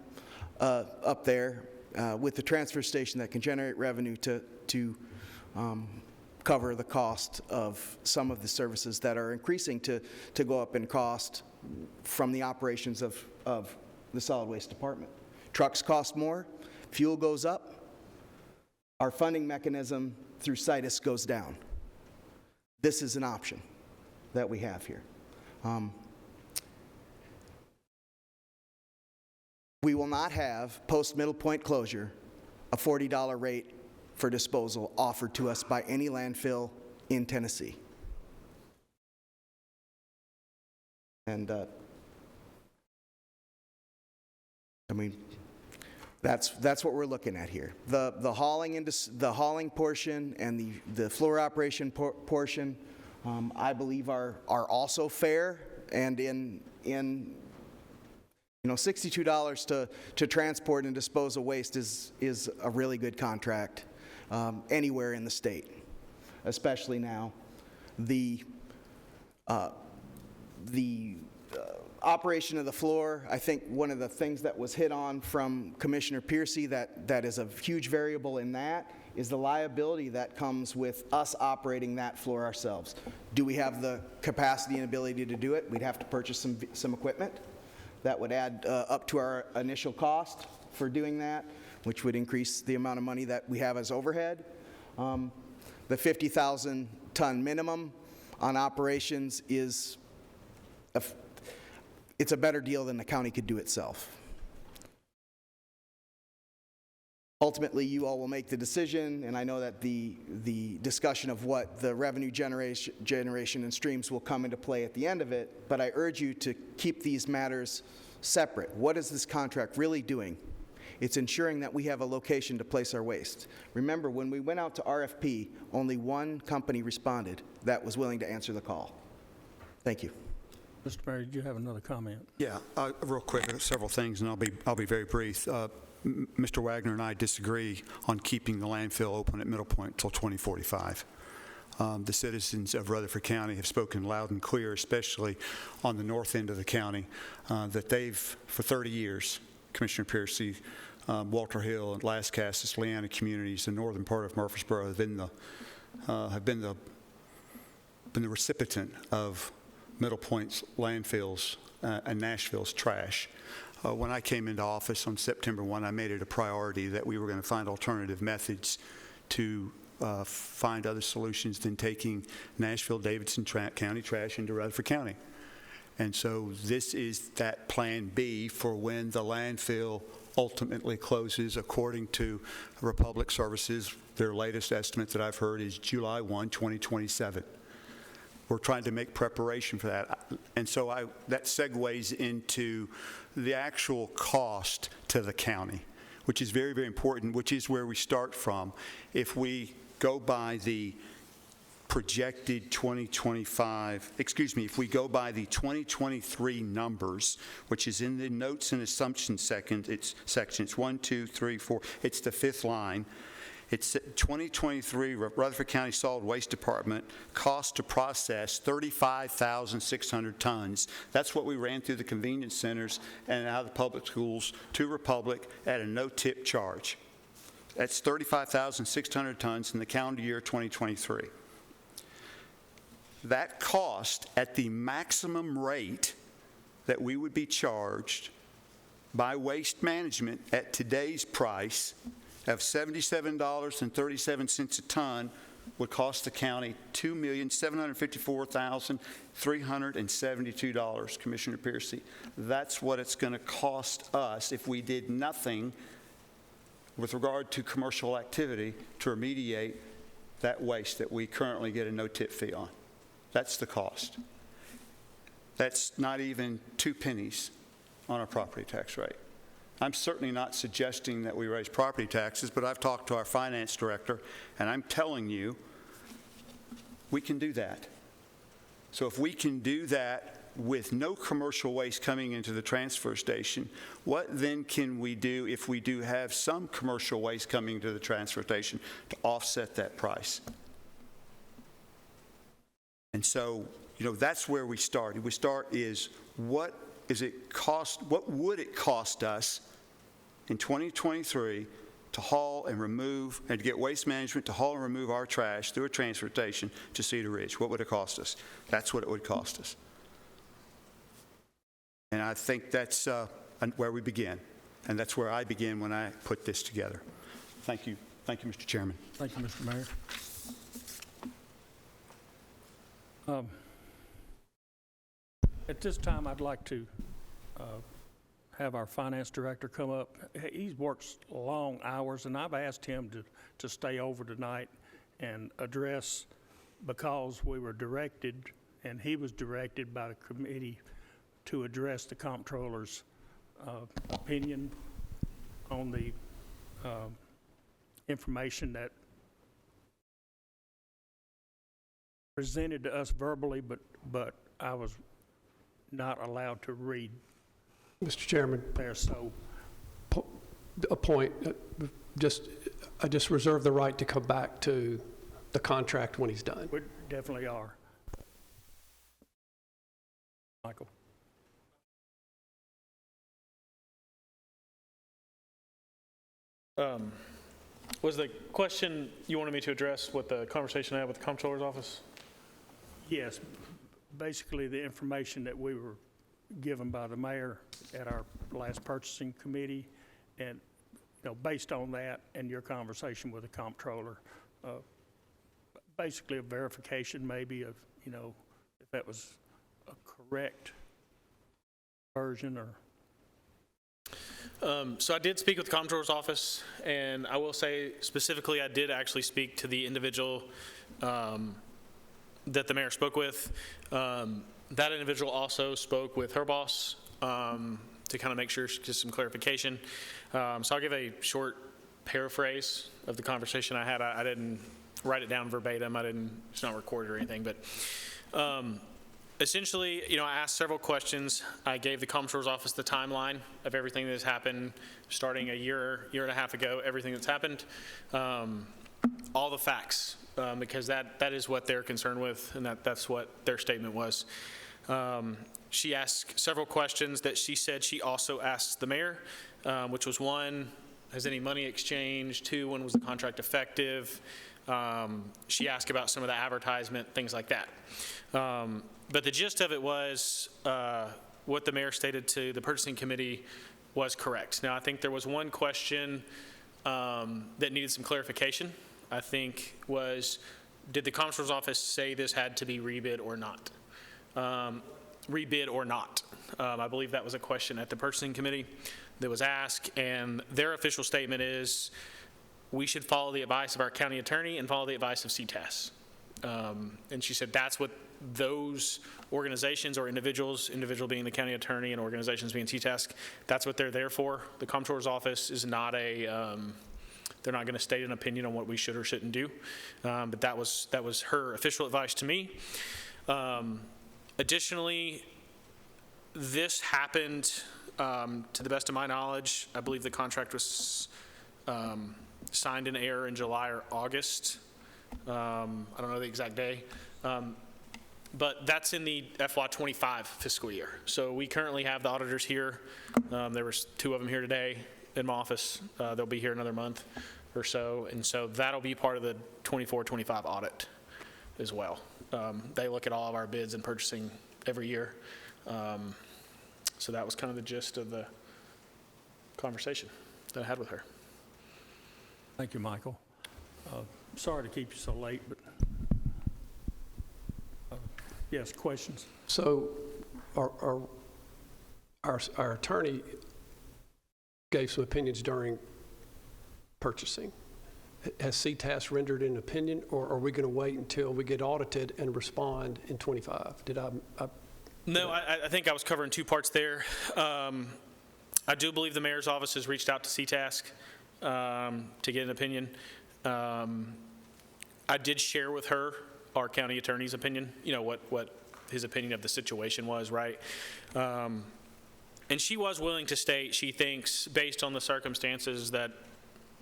up there with the transfer station that can generate revenue to cover the cost of some of the services that are increasing to go up in cost from the operations of the solid waste department. Trucks cost more, fuel goes up, our funding mechanism through CITUS goes down. This is an option that we have here. We will not have, post-Middle Point closure, a $40 rate for disposal offered to us by any landfill in Tennessee. And I mean, that's what we're looking at here. The hauling portion and the floor operation portion, I believe are also fair, and in $62 to transport and dispose of waste is a really good contract anywhere in the state, especially now. The operation of the floor, I think one of the things that was hit on from Commissioner Piercy that is a huge variable in that is the liability that comes with us operating that floor ourselves. Do we have the capacity and ability to do it? We'd have to purchase some equipment. That would add up to our initial cost for doing that, which would increase the amount of money that we have as overhead. The 50,000 ton minimum on operations is it's a better deal than the county could do itself. Ultimately, you all will make the decision, and I know that the discussion of what the revenue generation and streams will come into play at the end of it, but I urge you to keep these matters separate. What is this contract really doing? It's ensuring that we have a location to place our waste. Remember, when we went out to RFP, only one company responded that was willing to answer the call. Thank you. Mr. Mayor, did you have another comment? Yeah, real quick, several things, and I'll be very brief. Mr. Wagner and I disagree on keeping the landfill open at Middle Point until 2045. The citizens of Rutherford County have spoken loud and clear, especially on the north end of the county, that they've, for 30 years, Commissioner Piercy, Walter Hill, and Lascassas, Leanna communities, the northern part of Murfreesboro have been the recipient of Middle Point's landfills and Nashville's trash. When I came into office on September 1, I made it a priority that we were going to find alternative methods to find other solutions than taking Nashville-Davidson County trash into Rutherford County. And so this is that plan B for when the landfill ultimately closes, according to Republic Services. Their latest estimate that I've heard is July 1, 2027. We're trying to make preparation for that. And so that segues into the actual cost to the county, which is very, very important, which is where we start from. If we go by the projected 2025, if we go by the 2023 numbers, which is in the notes and assumptions section, it's 1, 2, 3, 4, it's the fifth line. It's 2023 Rutherford County Solid Waste Department cost to process 35,600 tons. That's what we ran through the convenience centers and out of the public schools to Republic at a no-tip charge. That's 35,600 tons in the calendar year 2023. That cost at the maximum rate that we would be charged by Waste Management at today's price of $77.37 a ton would cost the county $2,754,372, Commissioner Piercy. That's what it's going to cost us if we did nothing with regard to commercial activity to remediate that waste that we currently get a no-tip fee on. That's the cost. That's not even 2 pennies on a property tax rate. I'm certainly not suggesting that we raise property taxes, but I've talked to our finance director, and I'm telling you, we can do that. So if we can do that with no commercial waste coming into the transfer station, what then can we do if we do have some commercial waste coming to the transfer station to offset that price? And so, that's where we started. We start is what would it cost us in 2023 to haul and remove, and to get Waste Management to haul and remove our trash through a transfer station to Cedar Ridge? What would it cost us? That's what it would cost us. And I think that's where we begin. And that's where I began when I put this together. Thank you. Thank you, Mr. Chairman. Thank you, Mr. Mayor. At this time, I'd like to have our finance director come up. He works long hours, and I've asked him to stay over tonight and address, because we were directed, and he was directed by the committee to address the comptroller's opinion on the information that presented to us verbally, but I was not allowed to read. Mr. Chairman, there, so a point. I just reserve the right to come back to the contract when he's done. We definitely are. Michael. Was the question you wanted me to address what the conversation I had with the comptroller's office? Yes. Basically, the information that we were given by the mayor at our last purchasing committee, and based on that and your conversation with the comptroller, basically a verification maybe of if that was a correct version or. So I did speak with the comptroller's office, and I will say specifically I did actually speak to the individual that the mayor spoke with. That individual also spoke with her boss to kind of make sure she gets some clarification. So I'll give a short paraphrase of the conversation I had. I didn't write it down verbatim. It's not recorded or anything, but essentially, I asked several questions. I gave the comptroller's office the timeline of everything that has happened starting a year and a half ago, everything that's happened, all the facts, because that is what they're concerned with, and that's what their statement was. She asked several questions that she said she also asked the mayor, which was 1, has any money exchanged? 2, when was the contract effective? She asked about some of the advertisement, things like that. But the gist of it was what the mayor stated to the purchasing committee was correct. Now, I think there was one question that needed some clarification. I think was, did the comptroller's office say this had to be rebid or not? Rebid or not? I believe that was a question at the purchasing committee that was asked, and their official statement is, we should follow the advice of our county attorney and follow the advice of CTAS. And she said that's what those organizations or individuals, individual being the county attorney and organizations being CTAS, that's what they're there for. The comptroller's office is not they're not going to state an opinion on what we should or shouldn't do. But that was her official advice to me. Additionally, this happened, to the best of my knowledge, I believe the contract was signed in error in July or August. I don't know the exact day. But that's in the FY25 fiscal year. So we currently have the auditors here. There was 2 of them here today in my office. They'll be here another month or so. And so that'll be part of the 24-25 audit as well. They look at all of our bids and purchasing every year. So that was kind of the gist of the conversation that I had with her. Thank you, Michael. Sorry to keep you so late, but, yes, questions? So our attorney gave some opinions during purchasing. Has CTAS rendered an opinion, or are we going to wait until we get audited and respond in '25? No, I think I was covering two parts there. I do believe the mayor's office has reached out to CTASC to get an opinion. I did share with her our county attorney's opinion, what his opinion of the situation was, right? And she was willing to state she thinks, based on the circumstances that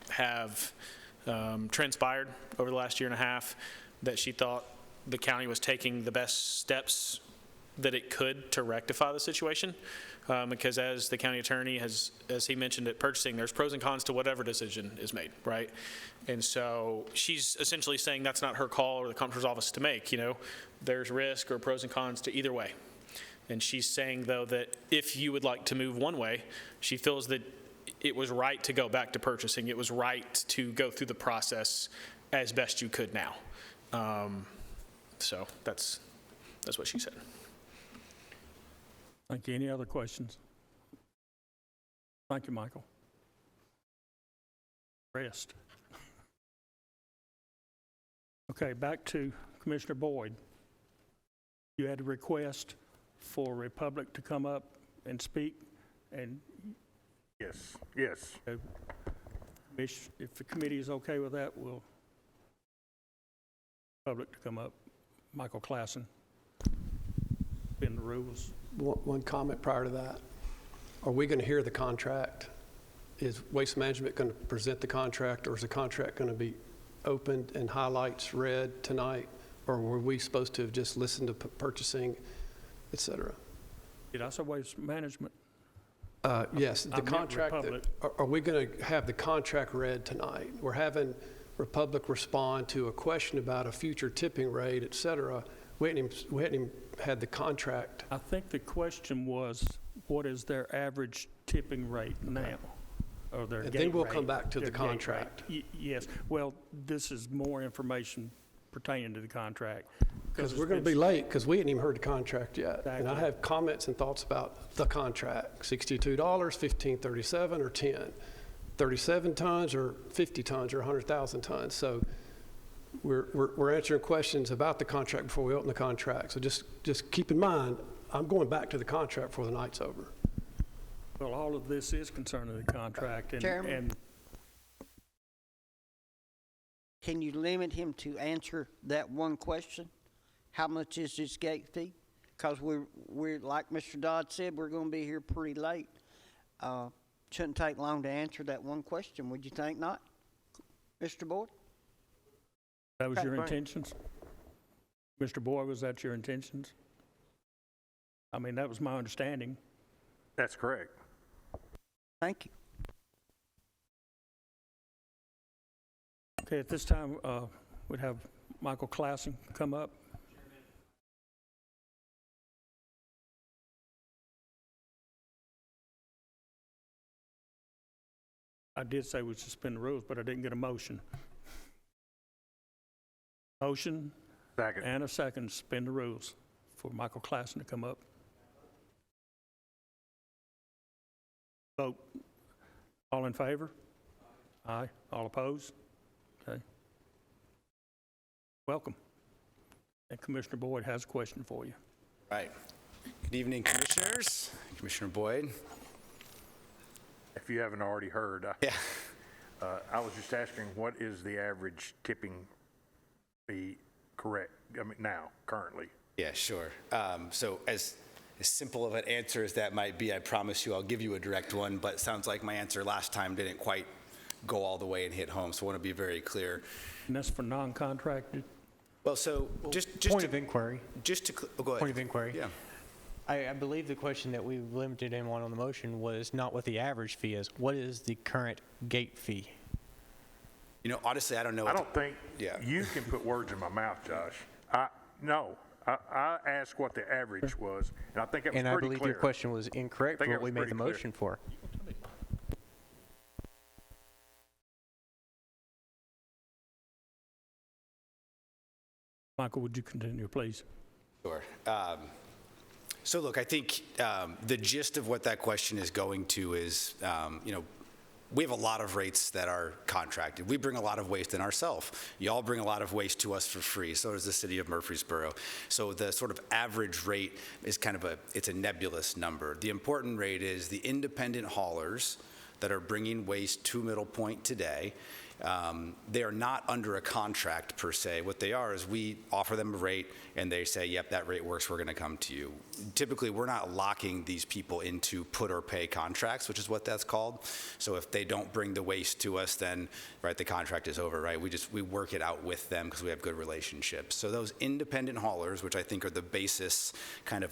have transpired over the last year and a half, that she thought the county was taking the best steps that it could to rectify the situation. Because as the county attorney as he mentioned at purchasing, there's pros and cons to whatever decision is made, right? And so she's essentially saying that's not her call or the comptroller's office to make, There's risk or pros and cons to either way. And she's saying, though, that if you would like to move one way, she feels that it was right to go back to purchasing. It was right to go through the process as best you could now. So that's what she said. Thank you. Any other questions? Thank you, Michael. Rest. Okay, back to Commissioner Boyd. You had a request for Republic to come up and speak, and Yes. if the committee is okay with that, we'll Republic to come up. Michael Klassen, bend the rules. One comment prior to that. Are we going to hear the contract? Is Waste Management going to present the contract, or is the contract going to be opened and highlights read tonight? Or were we supposed to have just listened to purchasing, et cetera? Did I say Waste Management? Yes, the contract. Are we going to have the contract read tonight? We're having Republic respond to a question about a future tipping rate, et cetera. We hadn't even had the contract. I think the question was, what is their average tipping rate now? Or their And gate then we'll rate, come back to their the gate rate. contract. Yes. Well, this is more information pertaining to the contract. Because we're going to be late, because we hadn't even heard the contract yet. And I Exactly. have comments and thoughts about the contract. $62, $15.37, or 10. 37 tons, or 50 tons, or 100,000 tons. So we're answering questions about the contract before we open the contract. So just keep in mind, I'm going back to the contract before the night's over. Well, all of this is concerning the contract, Chairman? and Can you limit him to answer that one question? How much is this gate fee? Because we're like Mr. Dodd said, we're going to be here pretty late. Shouldn't take long to answer that one question, would you think not, Mr. Boyd? that was Okay, your fine. intentions? Mr. Boyd, was that your intentions? I mean, that was my understanding. That's correct. Thank you. Okay, at this time, we'd have Michael Klassen come up. I did say we suspend the rules, but I didn't get a motion. Motion Second. and a second, to suspend the rules for Michael Klassen to come up. Vote. All in favor? Aye. All opposed? Okay. Welcome. And Commissioner Boyd has a question for you. Right. Good evening, Commissioners. Commissioner Boyd. If you haven't already heard, I was just asking, what is the average tipping fee now, currently? Yeah, sure. So as simple of an answer as that might be, I promise you I'll give you a direct one, but it sounds like my answer last time didn't quite go all the way and hit home, so I want to be very clear. And that's for non-contracted? Well, so just Point to, of inquiry. just to, go ahead. Point of inquiry. Yeah. I believe the question that we limited him on the motion was not what the average fee is. What is the current gate fee? You know, honestly, I don't know. I don't think you can put words in my mouth, Josh. I asked what the average was, and I think it was And I pretty believe clear. your question was incorrect I for think what it we was made the pretty motion for. Michael, would you continue, please? Sure. So look, I think the gist of what that question is going to is, we have a lot of rates that are contracted. We bring a lot of waste in ourselves. Y'all bring a lot of waste to us for free. So does the city of Murfreesboro. So the sort of average rate is it's a nebulous number. The important rate is the independent haulers that are bringing waste to Middle Point today. They are not under a contract per se. What they are is we offer them a rate and they say, yep, that rate works, we're going to come to you. Typically, we're not locking these people into put or pay contracts, which is what that's called. So if they don't bring the waste to us, then the contract is over, right? We work it out with them because we have good relationships. So those independent haulers, which I think are the basis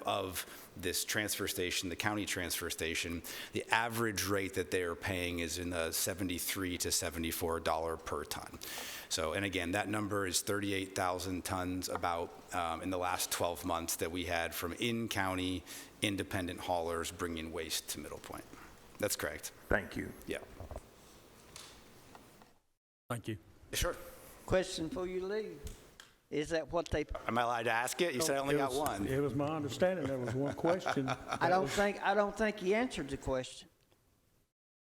of this transfer station, the county transfer station, the average rate that they are paying is in the $73 to $74 per ton. So, and again, that number is 38,000 tons about in the last 12 months that we had from in-county independent haulers bringing waste to Middle Point. That's correct. Thank you. Yeah. Thank you. Sure. Question before you leave. Is that what they? Am I allowed to ask it? You said I only got one. It was my understanding there was one question. I don't think you answered the question.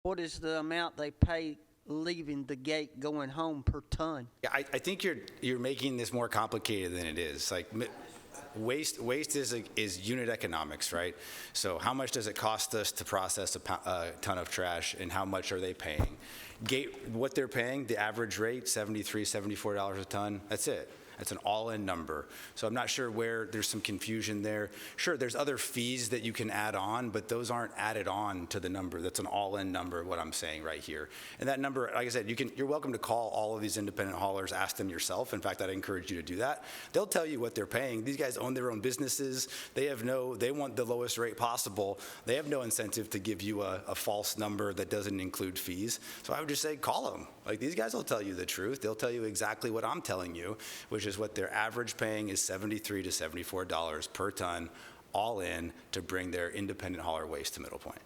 What is the amount they pay leaving the gate going home per ton? Yeah, I think you're making this more complicated than it is. Like waste is unit economics, right? So how much does it cost us to process a ton of trash, and how much are they paying? What they're paying, the average rate, $73, $74 a ton. That's it. That's an all-in number. So I'm not sure where there's some confusion there. Sure, there's other fees that you can add on, but those aren't added on to the number. That's an all-in number, what I'm saying right here. And that number, like I said, you're welcome to call all of these independent haulers, ask them yourself. In fact, I'd encourage you to do that. They'll tell you what they're paying. These guys own their own businesses. They want the lowest rate possible. They have no incentive to give you a false number that doesn't include fees. So I would just say call them. Like, these guys will tell you the truth. They'll tell you exactly what I'm telling you, which is what their average paying is $73 to $74 per ton, all in, to bring their independent hauler waste to Middle Point.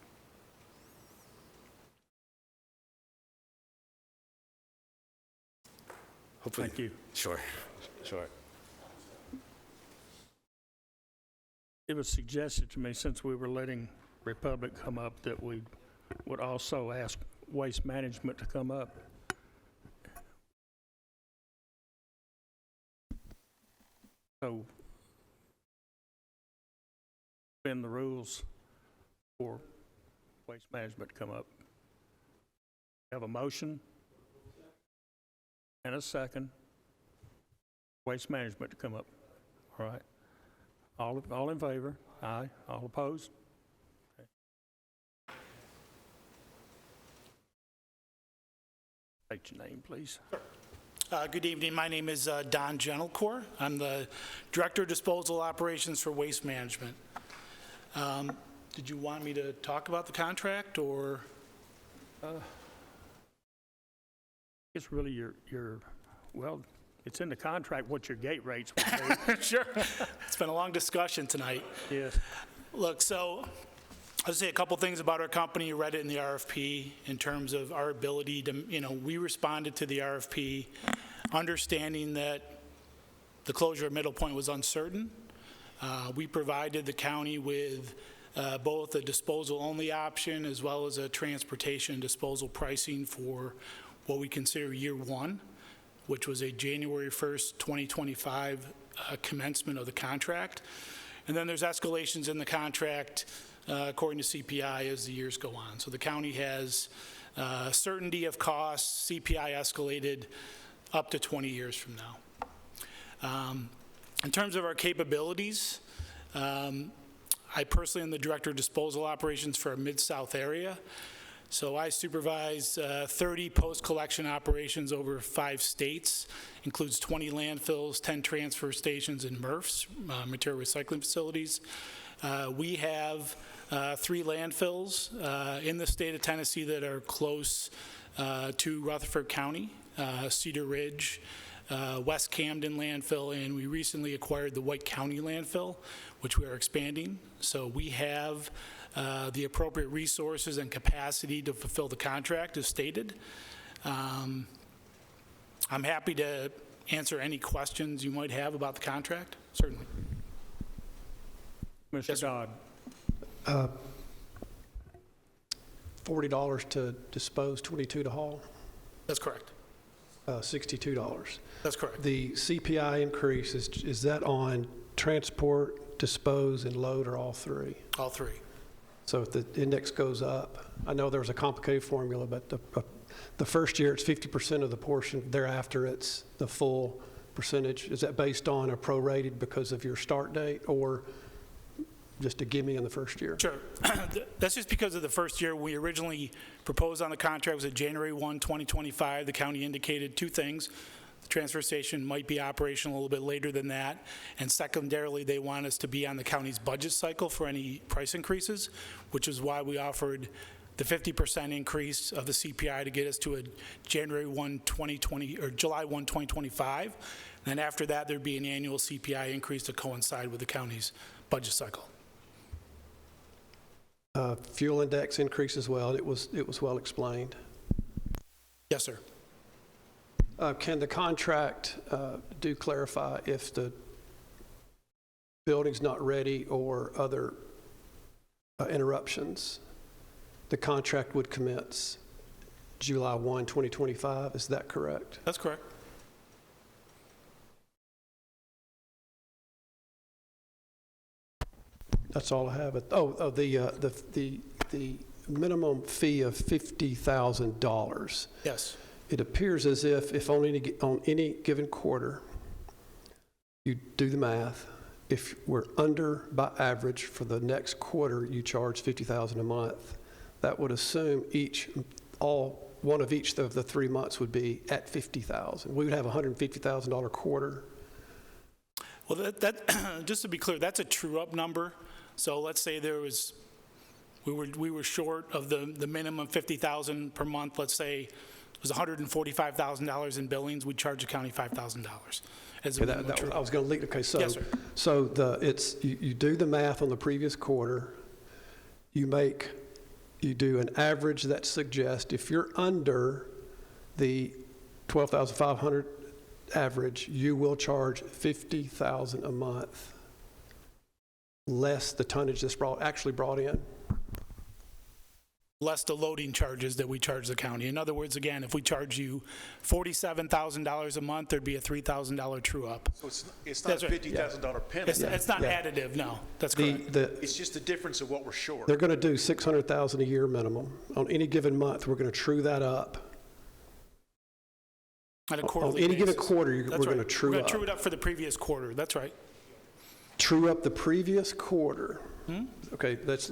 Hopefully. Thank you. Sure. It was suggested to me, since we were letting Republic come up, that we would also ask Waste Management to come up. So, bend the rules for Waste Management to come up. Have a motion and a second. Waste Management to come up. All right. All in favor? Aye. All opposed? Okay. State your name, please. Good evening. My name is Don Gentlecore. I'm the Director of Disposal Operations for Waste Management. Did you want me to talk about the contract, or? It's really well, it's in the contract what your gate rates would be. Sure. It's been a long discussion tonight. Yes. Look, so I'll say a couple things about our company. You read it in the RFP in terms of our ability to, we responded to the RFP understanding that the closure of Middle Point was uncertain. We provided the county with both a disposal-only option as well as a transportation disposal pricing for what we consider year one, which was a January 1st, 2025 commencement of the contract. And then there's escalations in the contract according to CPI as the years go on. So the county has certainty of costs, CPI escalated up to 20 years from now. In terms of our capabilities, I personally am the Director of Disposal Operations for our Mid-South area. So I supervise 30 post-collection operations over 5 states, includes 20 landfills, 10 transfer stations, and MRFs, material recycling facilities. We have 3 landfills in the state of Tennessee that are close to Rutherford County, Cedar Ridge, West Camden landfill, and we recently acquired the White County landfill, which we are expanding. So we have the appropriate resources and capacity to fulfill the contract as stated. I'm happy to answer any questions you might have about the contract, certainly. Mr. Dodd. $40 to dispose, $22 to haul, That's correct. $62. That's correct. The CPI increase, is that on transport, dispose, and load, or all three? All three. So if the index goes up, I know there's a complicated formula, but the first year it's 50% of the portion, thereafter it's the full percentage. Is that based on a prorated because of your start date, or just a gimme in the first year? Sure. That's just because of the first year. We originally proposed on the contract was at January 1, 2025. The county indicated two things. The transfer station might be operational a little bit later than that. And secondarily, they want us to be on the county's budget cycle for any price increases, which is why we offered the 50% increase of the CPI to get us to a January 1, 2020, or July 1, 2025. And then after that, there'd be an annual CPI increase to coincide with the county's budget cycle. Fuel index increase as well. It was well explained. Yes, sir. Can the contract do clarify if the building's not ready or other interruptions, the contract would commence July 1, 2025? Is that correct? That's correct. That's all I have. The minimum fee of $50,000. Yes. It appears as if on any given quarter, you do the math, if we're under by average for the next quarter, you charge $50,000 a month. That would assume one of each of the 3 months would be at $50,000. We would have a $150,000 quarter. Well, that just to be clear, that's a true-up number. So let's say we were short of the minimum $50,000 per month. Let's say it was $145,000 in billings. We'd charge the county $5,000 as a minimum true-up. I was going to lead. Okay, so yes, sir. So you do the math on the previous quarter. You do an average that suggests if you're under the 12,500 average, you will charge $50,000 a month, less the tonnage that's actually brought in. Less the loading charges that we charge the county. In other words, again, if we charge you $47,000 a month, there'd be a $3,000 true-up. So it's not a $50,000 penalty. It's not additive, no. That's correct. It's just the difference of what we're short. They're going to do $600,000 a year minimum. On any given month, we're going to true that up. On a quarterly on any basis. given quarter, we're going to true up. We're going to true it up for the previous quarter. That's right. True up the previous quarter. Okay, let's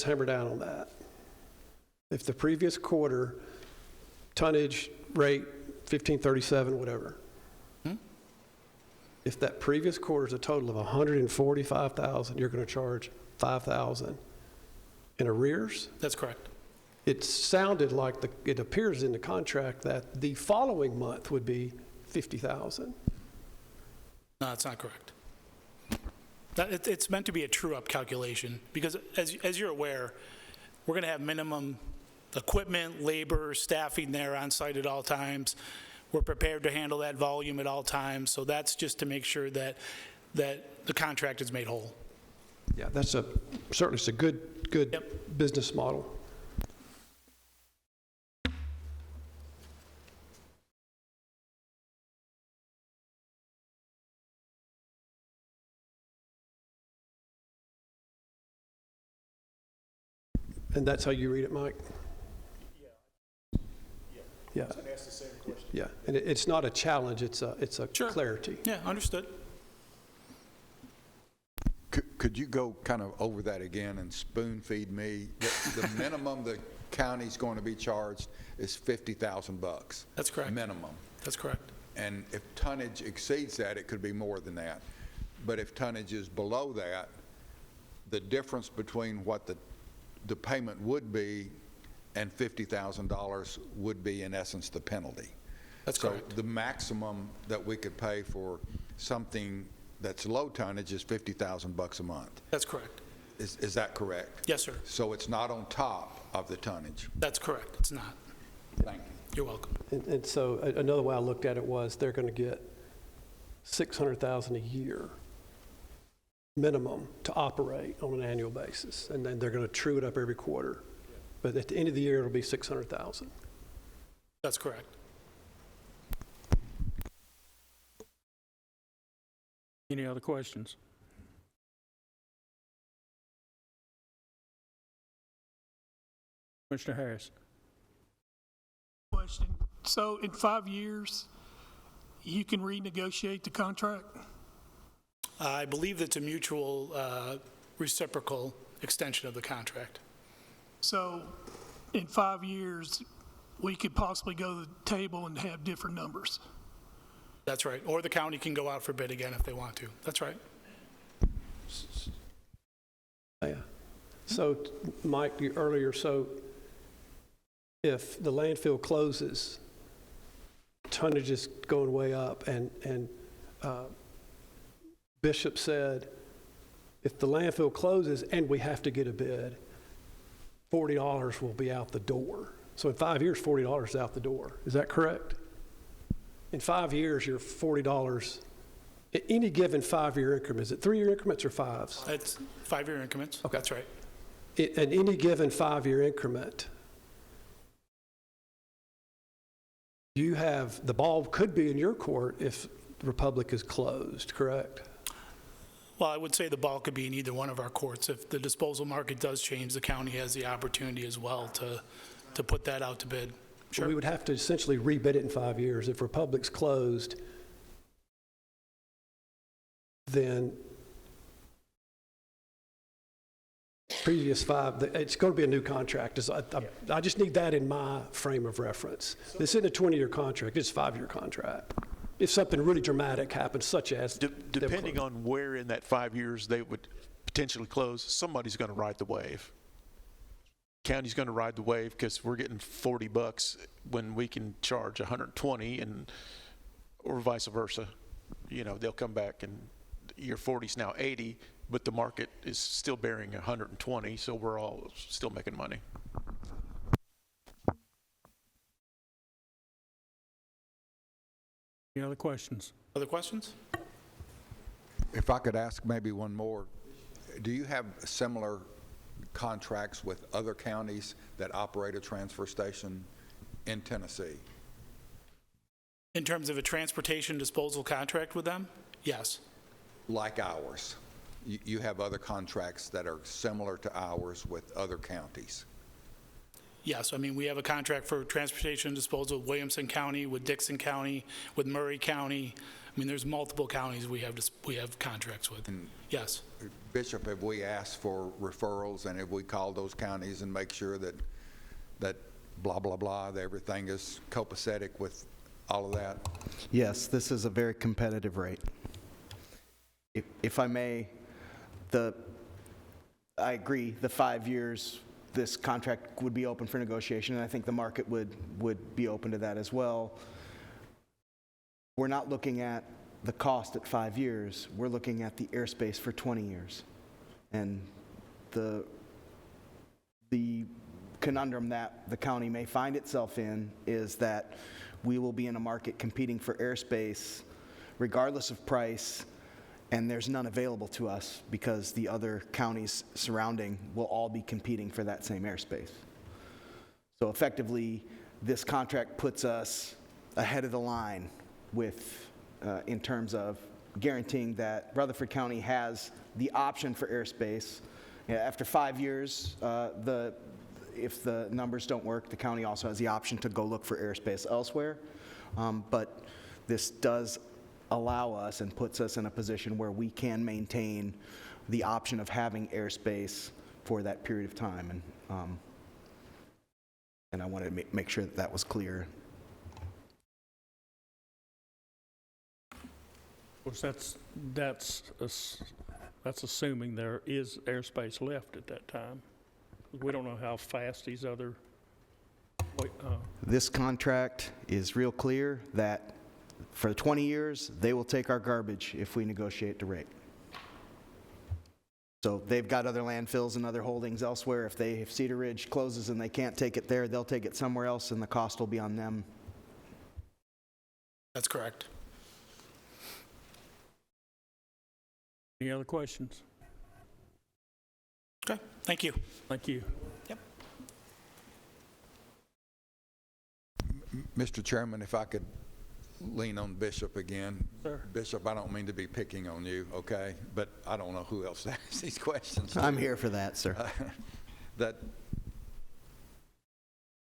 hammer down on that. If the previous quarter tonnage rate 1537, whatever. If that previous quarter is a total of 145,000, you're going to charge 5,000 in arrears. That's correct. It sounded like it appears in the contract that the following month would be 50,000. No, that's not correct. It's meant to be a true-up calculation because, as you're aware, we're going to have minimum equipment, labor, staffing there on site at all times. We're prepared to handle that volume at all times. So that's just to make sure that the contract is made whole. Yeah, certainly it's a good business model. And that's how you read it, Mike? Yeah. Ask the same question. Yeah, and it's not a challenge, it's a Sure. clarity. Yeah, understood. Could you go kind of over that again and spoon feed me? The minimum the county's going to be charged is $50,000. That's correct. Minimum. That's correct. And if tonnage exceeds that, it could be more than that. But if tonnage is below that, the difference between what the payment would be and $50,000 would be, in essence, the penalty. That's correct. So the maximum that we could pay for something that's low tonnage is $50,000 a month. That's correct. Is that correct? Yes, sir. So it's not on top of the tonnage? That's correct. It's not. Thank you. You're welcome. And so another way I looked at it was they're going to get $600,000 a year minimum to operate on an annual basis, and then they're going to true it up every quarter. But at the end of the year, it'll be $600,000. That's correct. Any other questions? Commissioner Harris. Question. So in 5 years, you can renegotiate the contract? I believe it's a mutual reciprocal extension of the contract. So in 5 years, we could possibly go to the table and have different numbers? That's right. Or the county can go out for bid again if they want to. That's right. Yeah. So, Mike, you earlier, so if the landfill closes, tonnage is going way up, and Bishop said, if the landfill closes and we have to get a bid, $40 will be out the door. So in 5 years, $40 is out the door. Is that correct? In 5 years, you're $40. At any given 5-year increment, is it 3-year increments or 5s? It's 5-year increments. Okay. That's right. At any given 5-year increment, you have, the ball could be in your court if Republic is closed, correct? Well, I would say the ball could be in either one of our courts. If the disposal market does change, the county has the opportunity as well to put that out to bid. Sure. We would have to essentially rebid it in 5 years. If Republic's closed, then previous 5, it's going to be a new contract. I just need that in my frame of reference. This isn't a 20-year contract, it's a 5-year contract. If something really dramatic happens, such as... Depending on where in that 5 years they would potentially close, somebody's going to ride the wave. County's going to ride the wave because we're getting $40 when we can charge 120, and or vice versa. You know, they'll come back and your 40's now 80, but the market is still bearing 120, so we're all still making money. Any other questions? Other questions? If I could ask maybe one more, do you have similar contracts with other counties that operate a transfer station in Tennessee? In terms of a transportation disposal contract with them? Yes. Like ours? You have other contracts that are similar to ours with other counties? Yes. I mean, we have a contract for transportation disposal with Williamson County, with Dixon County, with Murray County. I mean, there's multiple counties we have contracts with. Yes. Bishop, have we asked for referrals, and have we called those counties and make sure that blah, blah, blah, that everything is copacetic with all of that? Yes, this is a very competitive rate. If I may, I agree, the 5 years, this contract would be open for negotiation, and I think the market would be open to that as well. We're not looking at the cost at 5 years, we're looking at the airspace for 20 years. And the conundrum that the county may find itself in is that we will be in a market competing for airspace regardless of price, and there's none available to us because the other counties surrounding will all be competing for that same airspace. So effectively, this contract puts us ahead of the line with, in terms of guaranteeing that Rutherford County has the option for airspace. After 5 years, if the numbers don't work, the county also has the option to go look for airspace elsewhere. But this does allow us and puts us in a position where we can maintain the option of having airspace for that period of time. And I wanted to make sure that that was clear. Of course, that's assuming there is airspace left at that time. We don't know how fast these other... This contract is real clear that for 20 years, they will take our garbage if we negotiate the rate. So they've got other landfills and other holdings elsewhere. If Cedar Ridge closes and they can't take it there, they'll take it somewhere else, and the cost will be on them. That's correct. Any other questions? Okay, thank you. Thank you. Yep. Mr. Chairman, if I could lean on Bishop again. Sir. Bishop, I don't mean to be picking on you, okay? But I don't know who else to ask these questions. I'm here for that, sir. That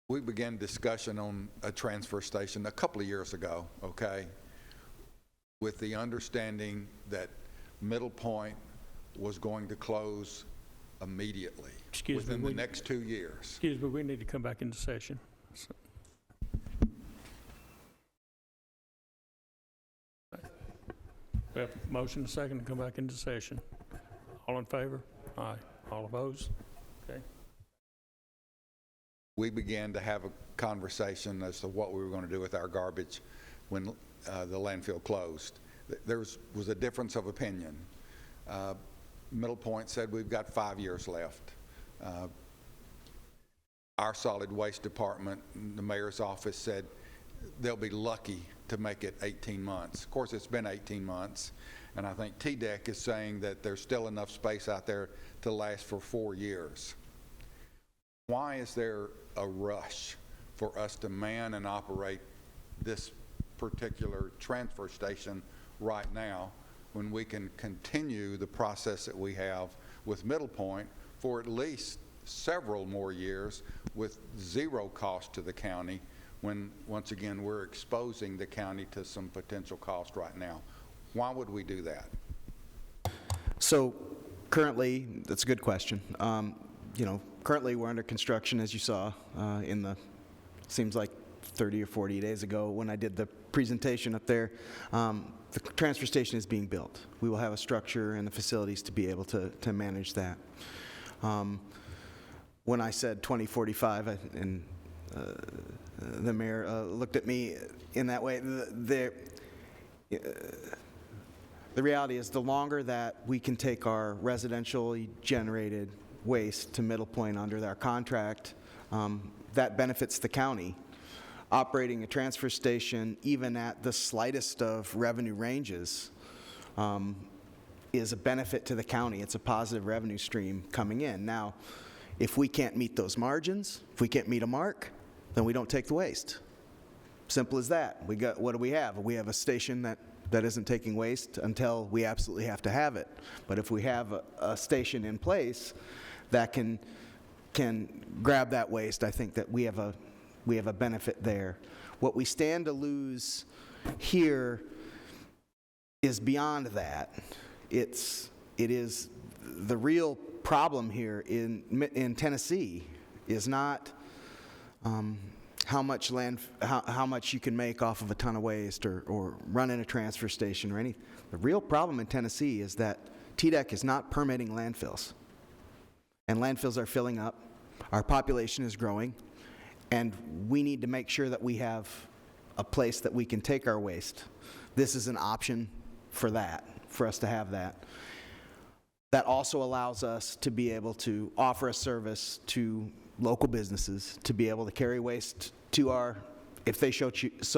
we began discussion on a transfer station a couple of years ago, okay? With the understanding that Middle Point was going to close immediately. Within the next 2 years. Excuse me, we need to come back into session. So- We have a motion and a second to come back into session. All in favor? Aye. All opposed? Okay. We began to have a conversation as to what we were going to do with our garbage when the landfill closed. There was a difference of opinion. Middle Point said we've got 5 years left. Our solid waste department, the mayor's office said they'll be lucky to make it 18 months. Of course, it's been 18 months, and I think TDEC is saying that there's still enough space out there to last for 4 years. Why is there a rush for us to man and operate this particular transfer station right now when we can continue the process that we have with Middle Point for at least several more years with zero cost to the county, when, once again, we're exposing the county to some potential cost right now? Why would we do that? So currently, that's a good question. Currently we're under construction, as you saw, seems like 30 or 40 days ago when I did the presentation up there. The transfer station is being built. We will have a structure and the facilities to be able to manage that. When I said 2045, and the mayor looked at me in that way, the reality is the longer that we can take our residentially generated waste to Middle Point under our contract, that benefits the county. Operating a transfer station, even at the slightest of revenue ranges, is a benefit to the county. It's a positive revenue stream coming in. Now, if we can't meet those margins, if we can't meet a mark, then we don't take the waste. Simple as that. What do we have? We have a station that isn't taking waste until we absolutely have to have it. But if we have a station in place that can grab that waste, I think that we have a benefit there. What we stand to lose here is beyond that. It is the real problem here in Tennessee is not how much you can make off of a ton of waste or running a transfer station or anything. The real problem in Tennessee is that TDEC is not permitting landfills. And landfills are filling up. Our population is growing. And we need to make sure that we have a place that we can take our waste. This is an option for that, for us to have that. That also allows us to be able to offer a service to local businesses, to be able to carry waste to if they so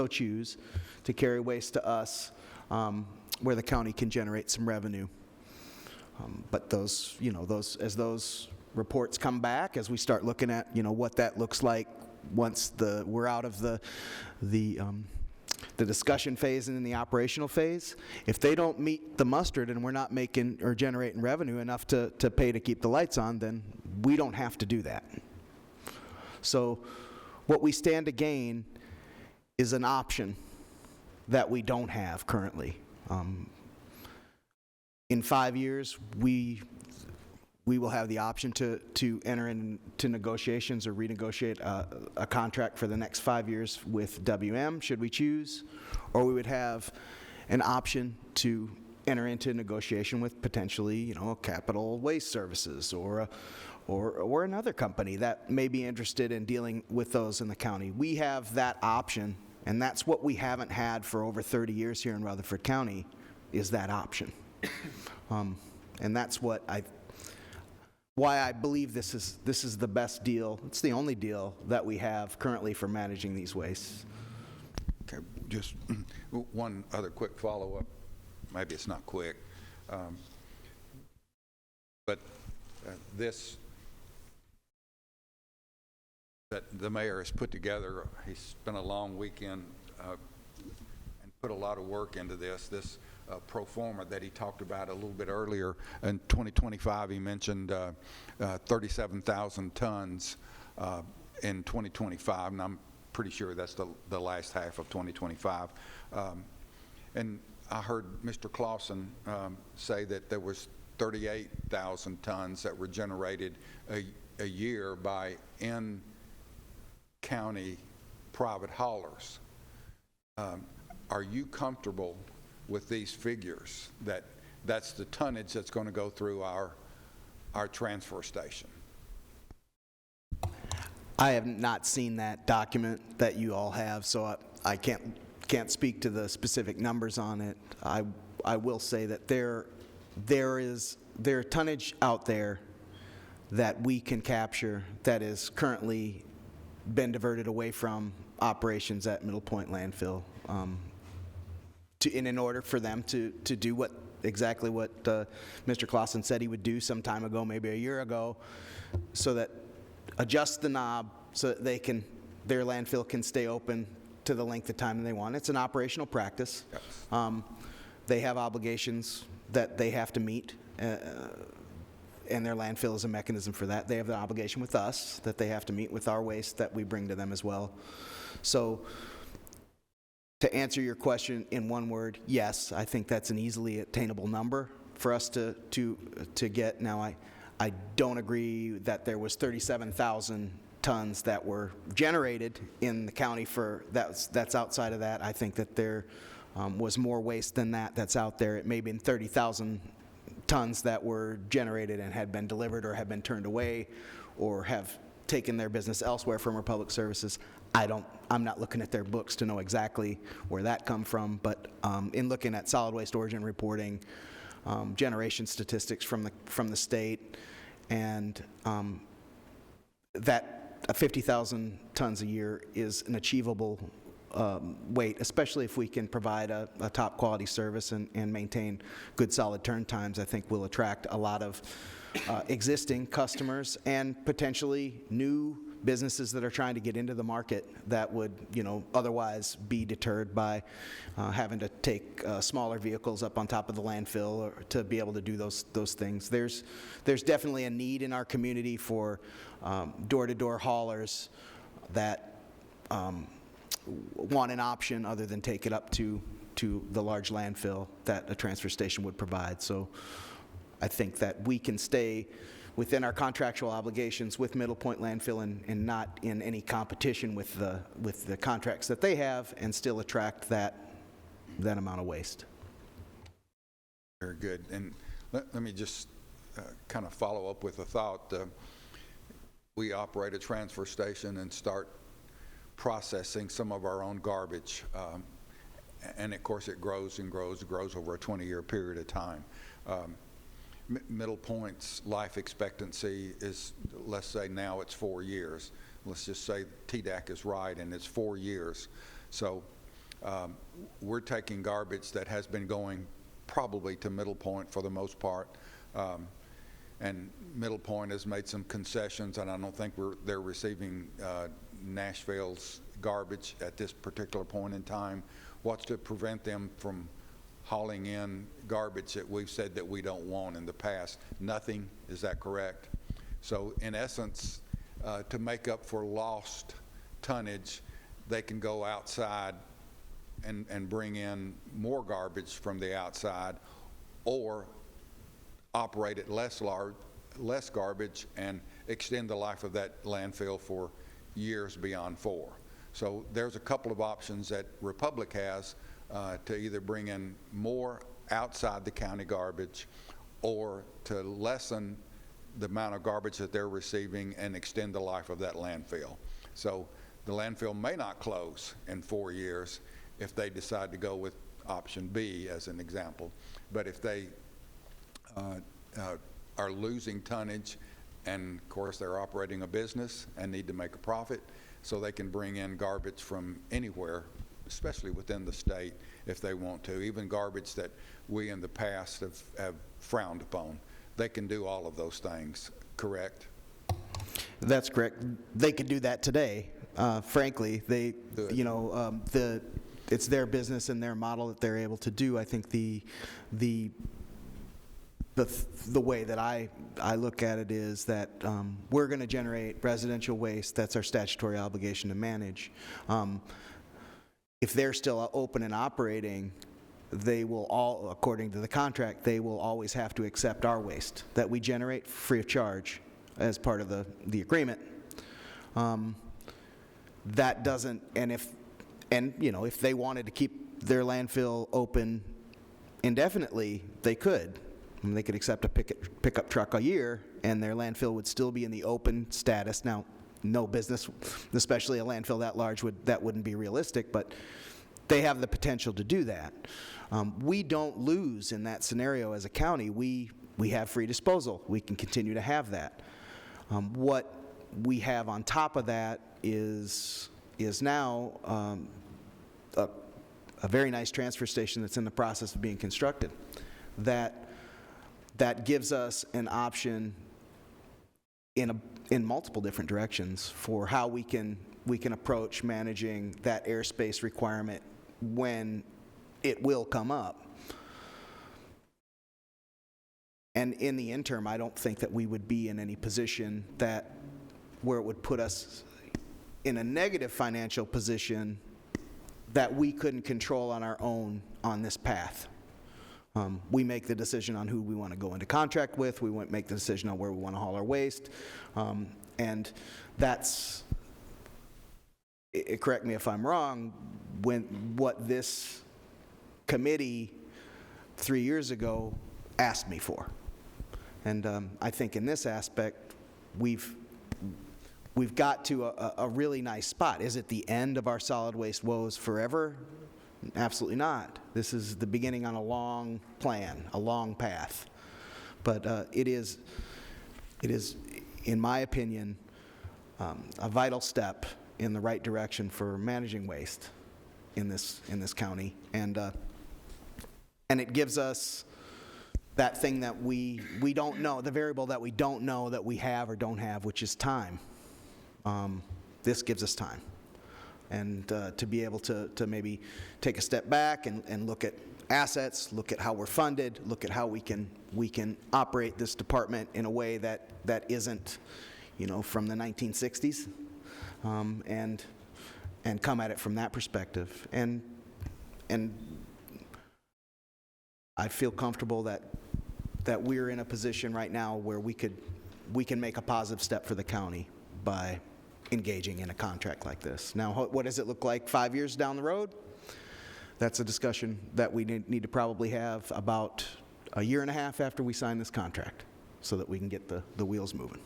choose, to carry waste to us where the county can generate some revenue. But as those reports come back, as we start looking at, what that looks like once we're out of the discussion phase and in the operational phase, if they don't meet the mustard and we're not making or generating revenue enough to pay to keep the lights on, then we don't have to do that. So what we stand to gain is an option that we don't have currently. In 5 years, we will have the option to enter into negotiations or renegotiate a contract for the next 5 years with WM, should we choose, or we would have an option to enter into negotiation with potentially, Capital Waste Services or another company that may be interested in dealing with those in the county. We have that option, and that's what we haven't had for over 30 years here in Rutherford County, is that option. And that's why I believe this is the best deal. It's the only deal that we have currently for managing these wastes. Okay, just one other quick follow-up. Maybe it's not quick. But this that the mayor has put together, he spent a long weekend and put a lot of work into this. This pro forma that he talked about a little bit earlier, in 2025 he mentioned 37,000 tons in 2025, and I'm pretty sure that's the last half of 2025. And I heard Mr. Clausen say that there was 38,000 tons that were generated a year by in-county private haulers. Are you comfortable with these figures, that that's the tonnage that's going to go through our transfer station? I have not seen that document that you all have, so I can't speak to the specific numbers on it. I will say that there is tonnage out there that we can capture that is currently been diverted away from operations at Middle Point Landfill, in order for them to do exactly what Mr. Clausen said he would do some time ago, maybe a year ago, so that adjust the knob so that their landfill can stay open to the length of time they want. It's an operational practice. Yes. They have obligations that they have to meet, and their landfill is a mechanism for that. They have the obligation with us that they have to meet with our waste that we bring to them as well. So to answer your question in one word, yes, I think that's an easily attainable number for us to get. Now, I don't agree that there was 37,000 tons that were generated in the county that's outside of that. I think that there was more waste than that's out there. It may have been 30,000 tons that were generated and had been delivered or have been turned away or have taken their business elsewhere from our public services. I'm not looking at their books to know exactly where that come from, but in looking at solid waste origin reporting, generation statistics from the state, and that 50,000 tons a year is an achievable weight, especially if we can provide a top quality service and maintain good solid turn times. I think we'll attract a lot of existing customers and potentially new businesses that are trying to get into the market that would, otherwise be deterred by having to take smaller vehicles up on top of the landfill or to be able to do those things. There's definitely a need in our community for door-to-door haulers that want an option other than take it up to the large landfill that a transfer station would provide. So I think that we can stay within our contractual obligations with Middle Point Landfill and not in any competition with the contracts that they have, and still attract that amount of waste. Very good. And let me just kind of follow up with a thought. We operate a transfer station and start processing some of our own garbage. And of course it grows and grows over a 20-year period of time. Middle Point's life expectancy is, let's say now it's 4 years. Let's just say TDAC is right and it's 4 years. So we're taking garbage that has been going probably to Middle Point for the most part. And Middle Point has made some concessions, and I don't think they're receiving Nashville's garbage at this particular point in time. What's to prevent them from hauling in garbage that we've said that we don't want in the past? Nothing. Is that correct? So in essence, to make up for lost tonnage, they can go outside and bring in more garbage from the outside, or operate at less garbage and extend the life of that landfill for years beyond 4. So there's a couple of options that Republic has to either bring in more outside the county garbage, or to lessen the amount of garbage that they're receiving and extend the life of that landfill. So the landfill may not close in 4 years if they decide to go with option B as an example. But if they are losing tonnage, and of course they're operating a business and need to make a profit, so they can bring in garbage from anywhere, especially within the state if they want to, even garbage that we in the past have frowned upon. they can do all of those things, correct? That's correct. They could do that today. Frankly, they, you know, it's their business and their model that they're able to do. I think the way that I look at it is that we're going to generate residential waste. That's our statutory obligation to manage. If they're still open and operating, they will all, according to the contract, they will always have to accept our waste that we generate free of charge as part of the agreement. That doesn't, and you know, if they wanted to keep their landfill open indefinitely, they could. I mean, they could accept a pickup truck a year, and their landfill would still be in the open status. Now, no business, especially a landfill that large, that wouldn't be realistic, but they have the potential to do that. We don't lose in that scenario as a county. We have free disposal. We can continue to have that. What we have on top of that is now a very nice transfer station that's in the process of being constructed. That gives us an option in multiple different directions for how we can approach managing that airspace requirement when it will come up. And in the interim, I don't think that we would be in any position where it would put us in a negative financial position that we couldn't control on our own on this path. We make the decision on who we want to go into contract with. We make the decision on where we want to haul our waste. And that's, correct me if I'm wrong, what this committee 3 years ago asked me for. And I think in this aspect, we've got to a really nice spot. Is it the end of our solid waste woes forever? Absolutely not. This is the beginning on a long plan, a long path. But it is, in my opinion, a vital step in the right direction for managing waste in this county, and it gives us that thing that we don't know, the variable that we don't know that we have or don't have, which is time. This gives us time. And to be able to maybe take a step back and look at assets, look at how we're funded, look at how we can operate this department in a way that isn't, you know, from the 1960s, and come at it from that perspective. And I feel comfortable that we're in a position right now where we can make a positive step for the county by engaging in a contract like this. Now, what does it look like 5 years down the road? That's a discussion that we need to probably have about a year and a half after we sign this contract so that we can get the wheels moving.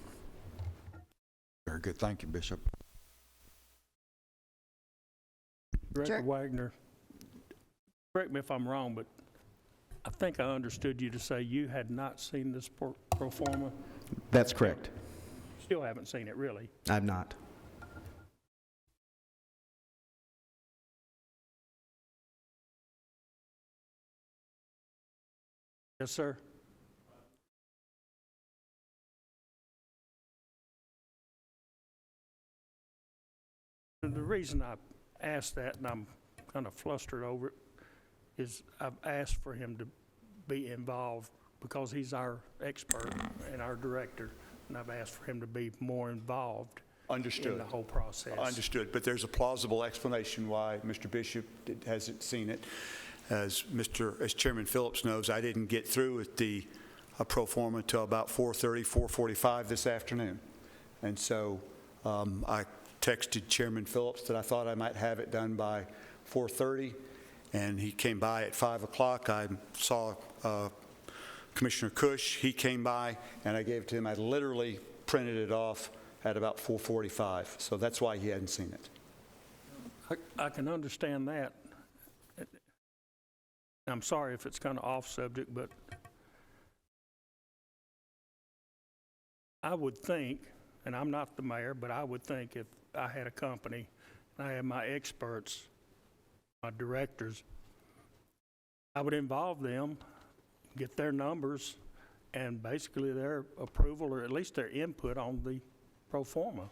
Very good. Thank you, Bishop. Director Wagner, correct me if I'm wrong, but I think I understood you to say you had not seen this pro forma. That's correct. Still haven't seen it, really? I've not. Yes, sir. The reason I asked that, and I'm kind of flustered over it, is I've asked for him to be involved because he's our expert and our director, and I've asked for him to be more involved in the whole process. Understood, but there's a plausible explanation why Mr. Bishop hasn't seen it. As Chairman Phillips knows, I didn't get through with the pro forma until about 4:30, 4:45 this afternoon. And so I texted Chairman Phillips that I thought I might have it done by 4:30, and he came by at 5 o'clock. I saw Commissioner Cush. He came by, and I gave it to him. I literally printed it off at about 4:45, so that's why he hadn't seen it. I can understand that. I'm sorry if it's kind of off subject, but I would think, and I'm not the mayor, but I would think if I had a company and I had my experts, my directors, I would involve them, get their numbers, and basically their approval, or at least their input on the pro forma.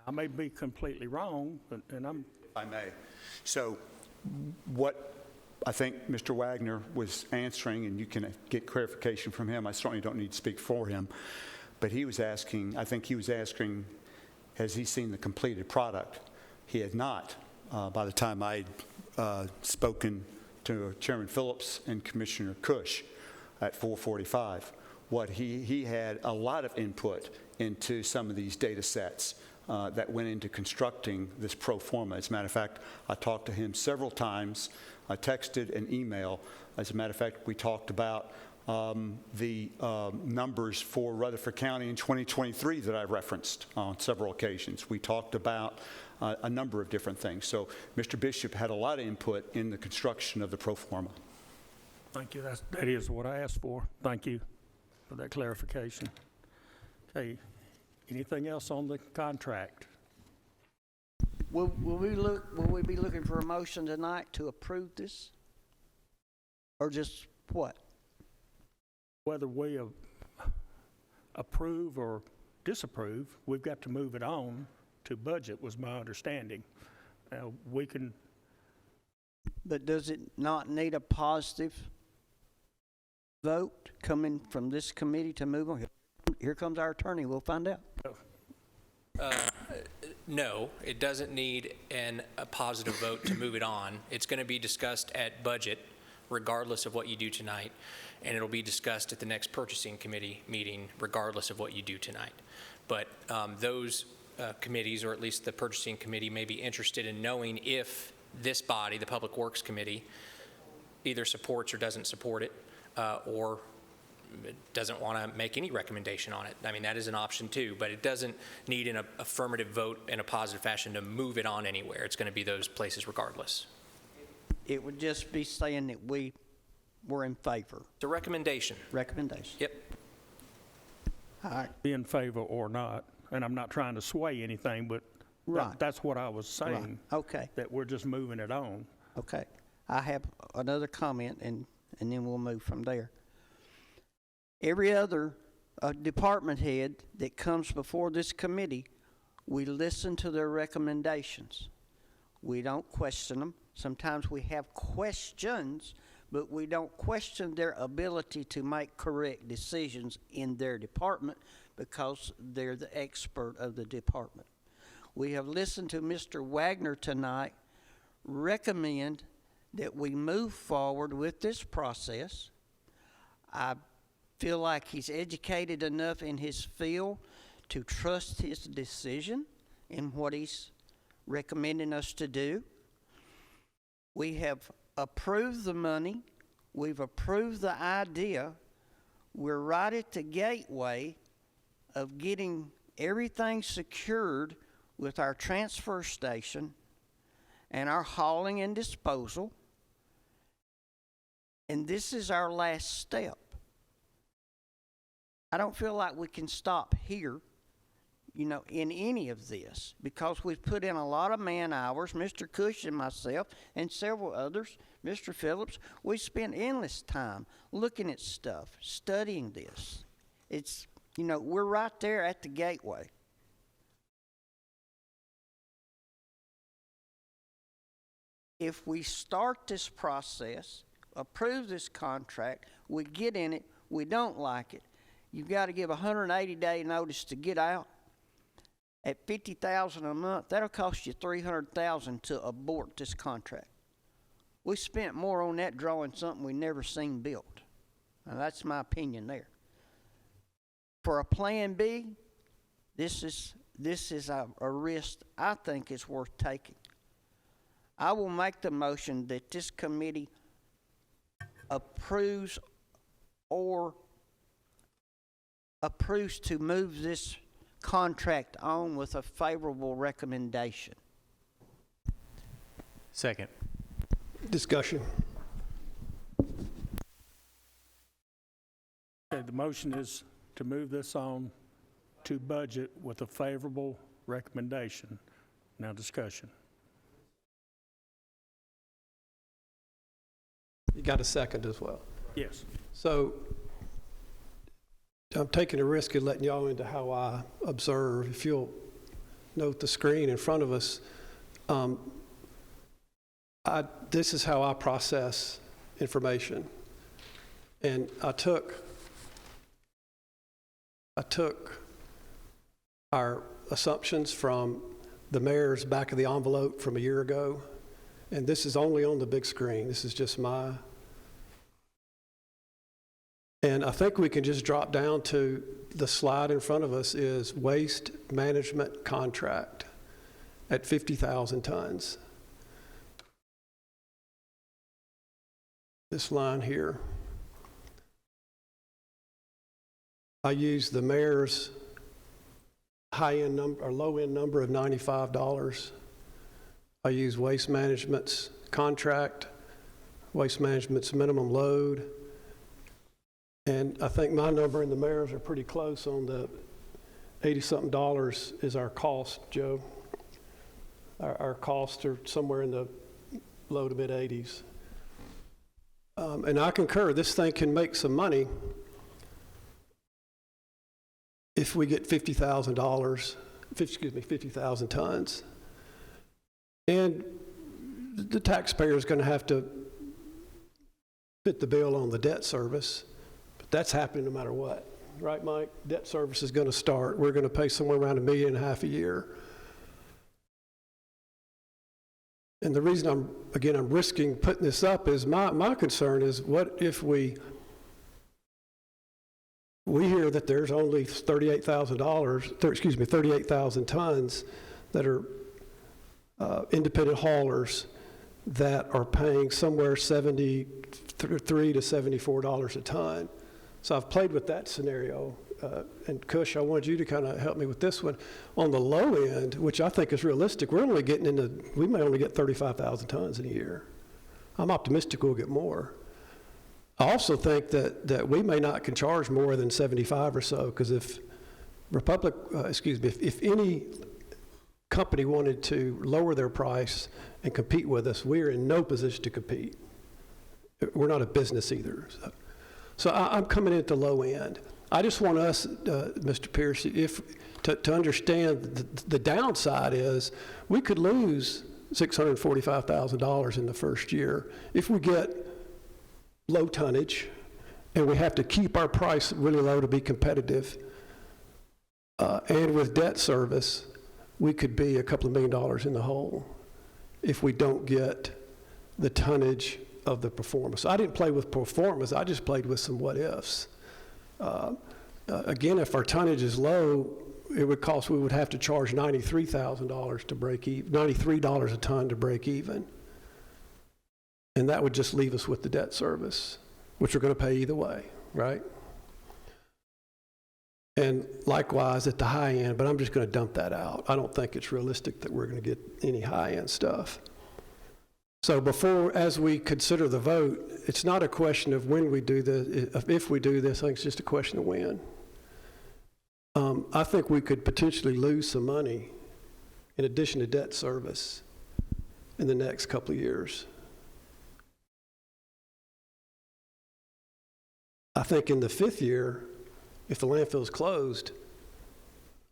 I may be completely wrong, and I'm... If I may. So what I think Mr. Wagner was answering, and you can get clarification from him, I certainly don't need to speak for him, but he was asking, I think he was asking, has he seen the completed product? He had not. By the time I'd spoken to Chairman Phillips and Commissioner Cush at 4:45, what he had a lot of input into some of these data sets that went into constructing this pro forma. As a matter of fact, I talked to him several times. I texted and emailed. As a matter of fact, we talked about the numbers for Rutherford County in 2023 that I referenced on several occasions. We talked about a number of different things. So Mr. Bishop had a lot of input in the construction of the pro forma. Thank you. That is what I asked for. Thank you for that clarification. Okay. Anything else on the contract? Will we be looking for a motion tonight to approve this? Or just what? Whether we approve or disapprove, we've got to move it on to budget, was my understanding. We can... But does it not need a positive vote coming from this committee to move on? Here comes our attorney. We'll find out. No, it doesn't need a positive vote to move it on. It's going to be discussed at budget, regardless of what you do tonight, and it'll be discussed at the next purchasing committee meeting, regardless of what you do tonight. But those committees, or at least the purchasing committee, may be interested in knowing if this body, the Public Works Committee, either supports or doesn't support it, or doesn't want to make any recommendation on it. I mean, that is an option too, but it doesn't need an affirmative vote in a positive fashion to move it on anywhere. It's going to be those places regardless. It would just be saying that we were in favor. It's a recommendation. Recommendation. Yep. All right. Be in favor or not, and I'm not trying to sway anything, but Right. that's what I was saying. Right. Okay. That we're just moving it on. Okay. I have another comment, and then we'll move from there. Every other department head that comes before this committee, we listen to their recommendations. We don't question them. Sometimes we have questions, but we don't question their ability to make correct decisions in their department because they're the expert of the department. We have listened to Mr. Wagner tonight recommend that we move forward with this process. I feel like he's educated enough in his field to trust his decision in what he's recommending us to do. We have approved the money. We've approved the idea. We're right at the gateway of getting everything secured with our transfer station and our hauling and disposal. And this is our last step. I don't feel like we can stop here, in any of this, because we've put in a lot of man hours. Mr. Cush and myself and several others, Mr. Phillips, we spent endless time looking at stuff, studying this. It's, we're right there at the gateway. If we start this process, approve this contract, we get in it, we don't like it, you've got to give a 180-day notice to get out. At $50,000 a month, that'll cost you $300,000 to abort this contract. We spent more on that drawing something we never seen built. Now, that's my opinion there. For a plan B, this is a risk I think is worth taking. I will make the motion that this committee approves to move this contract on with a favorable recommendation. Second. Discussion. Okay, the motion is to move this on to budget with a favorable recommendation. Now discussion. You got a second as well. Yes. So I'm taking a risk of letting y'all into how I observe. If you'll note the screen in front of us, this is how I process information. And I took our assumptions from the mayor's back of the envelope from a year ago, and this is only on the big screen. This is just my, and I think we can just drop down to the slide in front of us is waste management contract at 50,000 tons. This line here. I use the mayor's high-end number or low-end number of $95. I use Waste Management's contract, Waste Management's minimum load, and I think my number and the mayor's are pretty close on the $80-something is our cost, Joe. Our costs are somewhere in the low to mid-80s. And I concur, this thing can make some money if we get $50,000, 50,000 tons. And the taxpayer is going to have to fit the bill on the debt service, but that's happening no matter what. Right, Mike? Debt service is going to start. We're going to pay somewhere around $1.5 million a year. And the reason I'm risking putting this up is my concern is what if we hear that there's only 38,000 tons that are independent haulers that are paying somewhere $73 to $74 a ton. So I've played with that scenario. And Cush, I wanted you to kind of help me with this one. On the low end, which I think is realistic, we may only get 35,000 tons in a year. I'm optimistic we'll get more. I also think that we may not can charge more than 75 or so, because if if any company wanted to lower their price and compete with us, we're in no position to compete. We're not a business either. So I'm coming in at the low end. I just want us, Mr. Pierce, to understand the downside is we could lose $645,000 in the first year if we get low tonnage and we have to keep our price really low to be competitive. And with debt service, we could be a couple of $1 million in the hole if we don't get the tonnage of the performance. I didn't play with performance, I just played with some what ifs. Again, if our tonnage is low, we would have to charge $93,000 to break even, $93 a ton to break even. And that would just leave us with the debt service, which we're going to pay either way, right? And likewise at the high end, but I'm just going to dump that out. I don't think it's realistic that we're going to get any high end stuff. So as we consider the vote, it's not a question of when we do this, if we do this, I think it's just a question of when. I think we could potentially lose some money in addition to debt service in the next couple of years. I think in the 5th year, if the landfill is closed,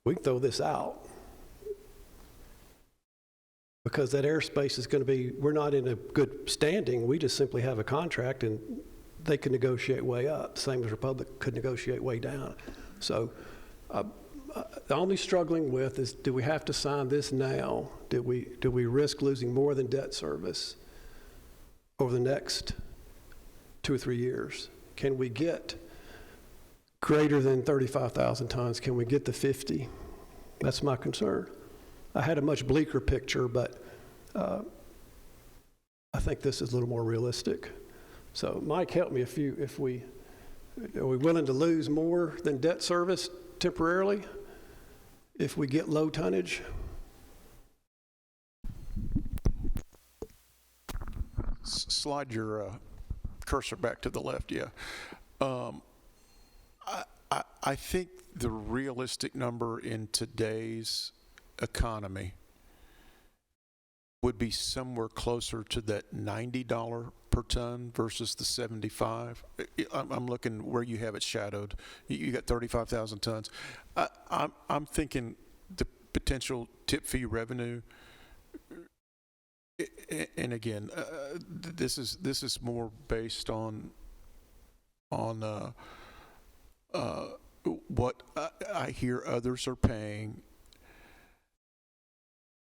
we can throw this out. Because that airspace is going to be, we're not in a good standing. We just simply have a contract and they can negotiate way up, same as Republic could negotiate way down. So the only struggling with is, do we have to sign this now? Do we risk losing more than debt service over the next 2 or 3 years? Can we get greater than 35,000 tons? Can we get the 50? That's my concern. I had a much bleaker picture, but I think this is a little more realistic. So Mike, help me are we willing to lose more than debt service temporarily if we get low tonnage? Slide your cursor back to the left, yeah. I think the realistic number in today's economy would be somewhere closer to that $90 per ton versus the 75. I'm looking where you have it shadowed. You got 35,000 tons. I'm thinking the potential tip fee revenue, and again, this is more based on what I hear others are paying.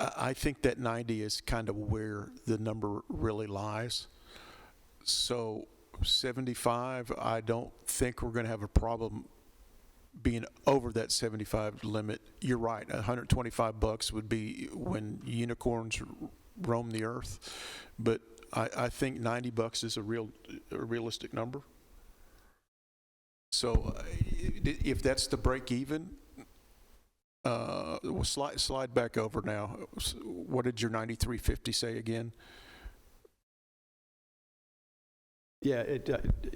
I think that 90 is kind of where the number really lies. So 75, I don't think we're going to have a problem being over that 75 limit. You're right, $125 would be when unicorns roam the earth, but I think $90 is a realistic number. So if that's the break even, we'll slide back over now. What did your 9350 say again? Yeah,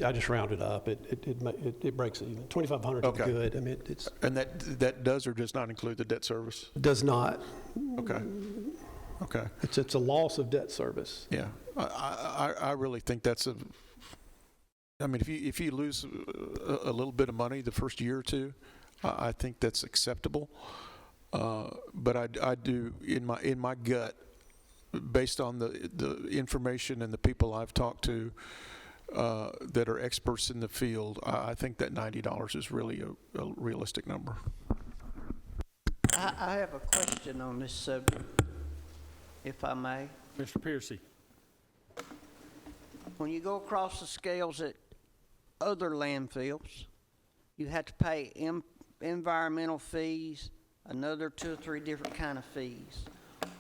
I just rounded up. It breaks even. 2,500 Okay. is good. I mean, it's And that does or does not include the debt service? does not. Okay. Okay. It's a loss of debt service. Yeah, I really think that's I mean, if you lose a little bit of money the first year or two, I think that's acceptable. But I do in my gut, based on the information and the people I've talked to that are experts in the field, I think that $90 is really a realistic number. I have a question on this subject, if I may. Mr. Piercy. When you go across the scales at other landfills, you have to pay environmental fees, another 2 or 3 different kind of fees.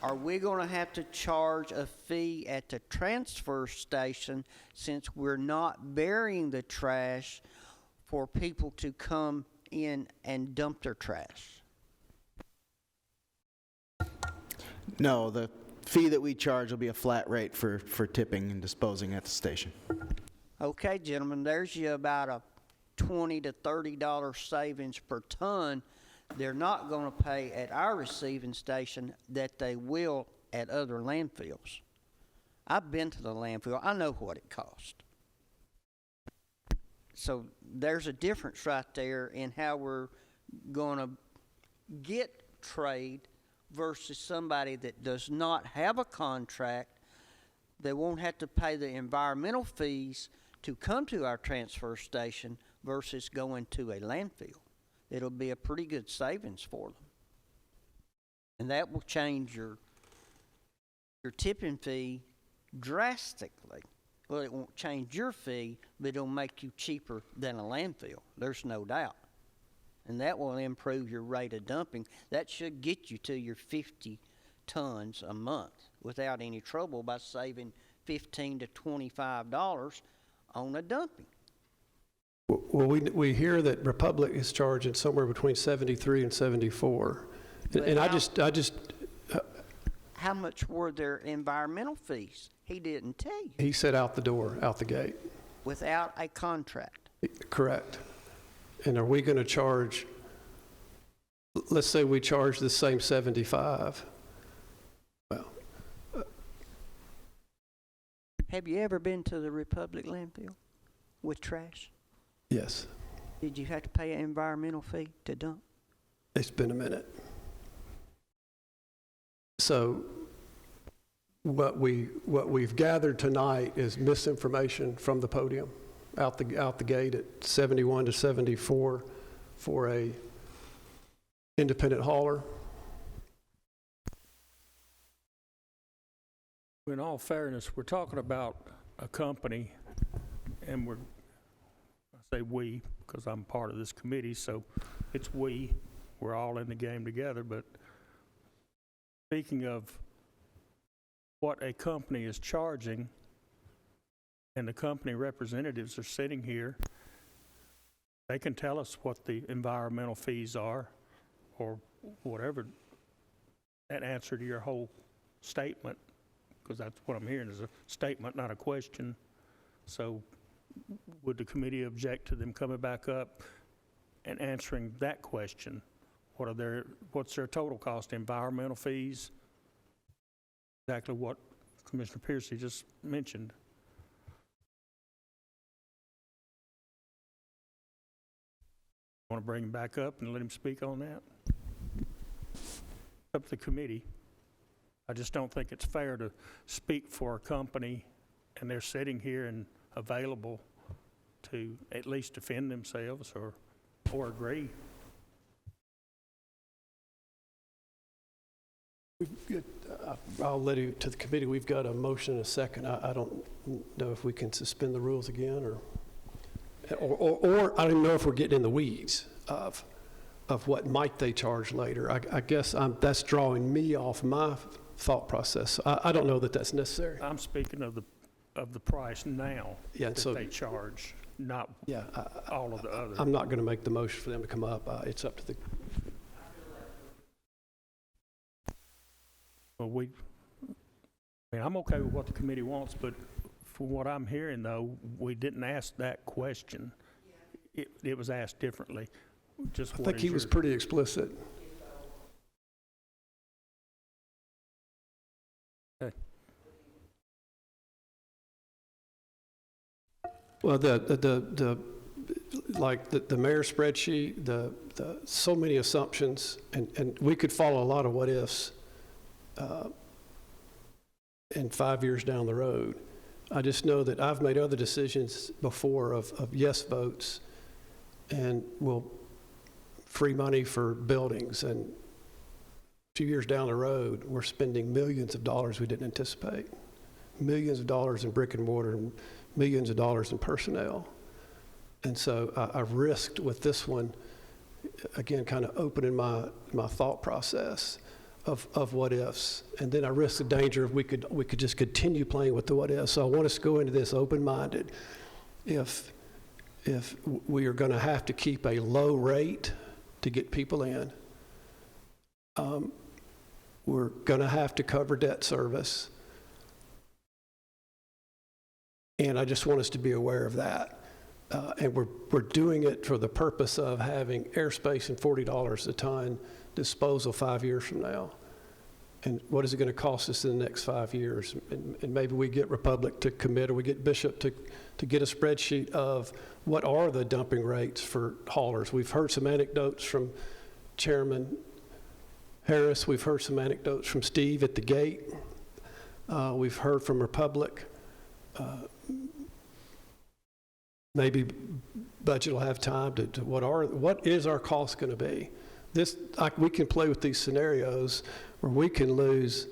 Are we going to have to charge a fee at the transfer station since we're not burying the trash for people to come in and dump their trash? No, the fee that we charge will be a flat rate for tipping and disposing at the station. Okay, gentlemen, there's you about a $20 to $30 savings per ton. They're not going to pay at our receiving station that they will at other landfills. I've been to the landfill. I know what it costs. So there's a difference right there in how we're going to get trade versus somebody that does not have a contract. They won't have to pay the environmental fees to come to our transfer station versus going to a landfill. It'll be a pretty good savings for them. And that will change your tipping fee drastically. Well, it won't change your fee, but it'll make you cheaper than a landfill. There's no doubt. And that will improve your rate of dumping. That should get you to your 50 tons a month without any trouble by saving $15 to $25 on a dumping. Well, we hear that Republic is charging somewhere between 73 and 74. And I just how much were their environmental fees? He didn't tell you. He said out the door, out the gate. Without a contract. Correct. And are we going to charge, let's say we charge the same 75. Well, have you ever been to the Republic landfill with trash? yes, Did you have to pay an environmental fee to dump? it's been a minute. So what we've gathered tonight is misinformation from the podium out the gate at 71 to 74 for a independent hauler. In all fairness, we're talking about a company, and I say we because I'm part of this committee, so it's we. We're all in the game together, but speaking of what a company is charging, and the company representatives are sitting here, they can tell us what the environmental fees are or whatever. That answer to your whole statement, because that's what I'm hearing is a statement, not a question. So would the committee object to them coming back up and answering that question? What's their total cost? Environmental fees exactly what Commissioner Piercy just mentioned. Want to bring him back up and let him speak on that? Up to the committee. I just don't think it's fair to speak for a company and they're sitting here and available to at least defend themselves or agree. I'll let it to the committee. We've got a motion and a second. I don't know if we can suspend the rules again or I don't even know if we're getting in the weeds of what might they charge later. I guess that's drawing me off my thought process. I don't know that that's necessary. I'm speaking of the price now that so they charge, not all of the others. I'm not going to make the motion for them to come up. It's up to the. Well, I'm okay with what the committee wants, but from what I'm hearing, though, we didn't ask that question. It was asked differently. I think he was pretty explicit. Okay. Well, the mayor's spreadsheet, the so many assumptions, and we could follow a lot of what ifs in 5 years down the road. I just know that I've made other decisions before of yes votes and will free money for buildings, and a few years down the road, we're spending millions of dollars we didn't anticipate. Millions of dollars in brick and mortar and millions of dollars in personnel. And so I risked with this one, again, kind of opening my thought process of what ifs. And then I risked the danger of we could just continue playing with the what ifs. So I want us to go into this open-minded. If we are going to have to keep a low rate to get people in, we're going to have to cover debt service. And I just want us to be aware of that. And we're doing it for the purpose of having airspace and $40 a ton disposal 5 years from now. And what is it going to cost us in the next 5 years? And maybe we get Republic to commit, or we get Bishop to get a spreadsheet of what are the dumping rates for haulers. We've heard some anecdotes from Chairman Harris. We've heard some anecdotes from Steve at the gate. We've heard from Republic. Maybe budget will have time to what is our cost going to be? We can play with these scenarios where we can lose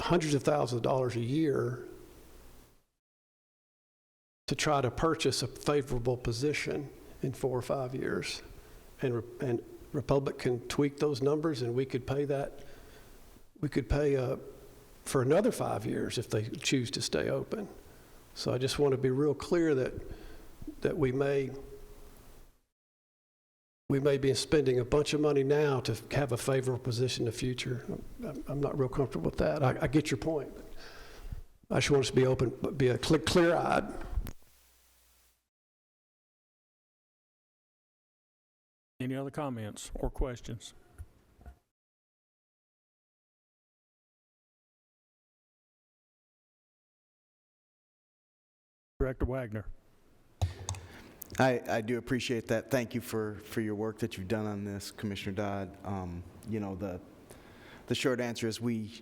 hundreds of thousands of dollars a year to try to purchase a favorable position in 4 or 5 years, and Republic can tweak those numbers, and we could pay that. We could pay for another 5 years if they choose to stay open. So I just want to be real clear that we may be spending a bunch of money now to have a favorable position in the future. I'm not real comfortable with that. I get your point. I just want us to be open, be clear-eyed. Any other comments or questions? Director Wagner. I do appreciate that. Thank you for your work that you've done on this, Commissioner Dodd. The short answer is we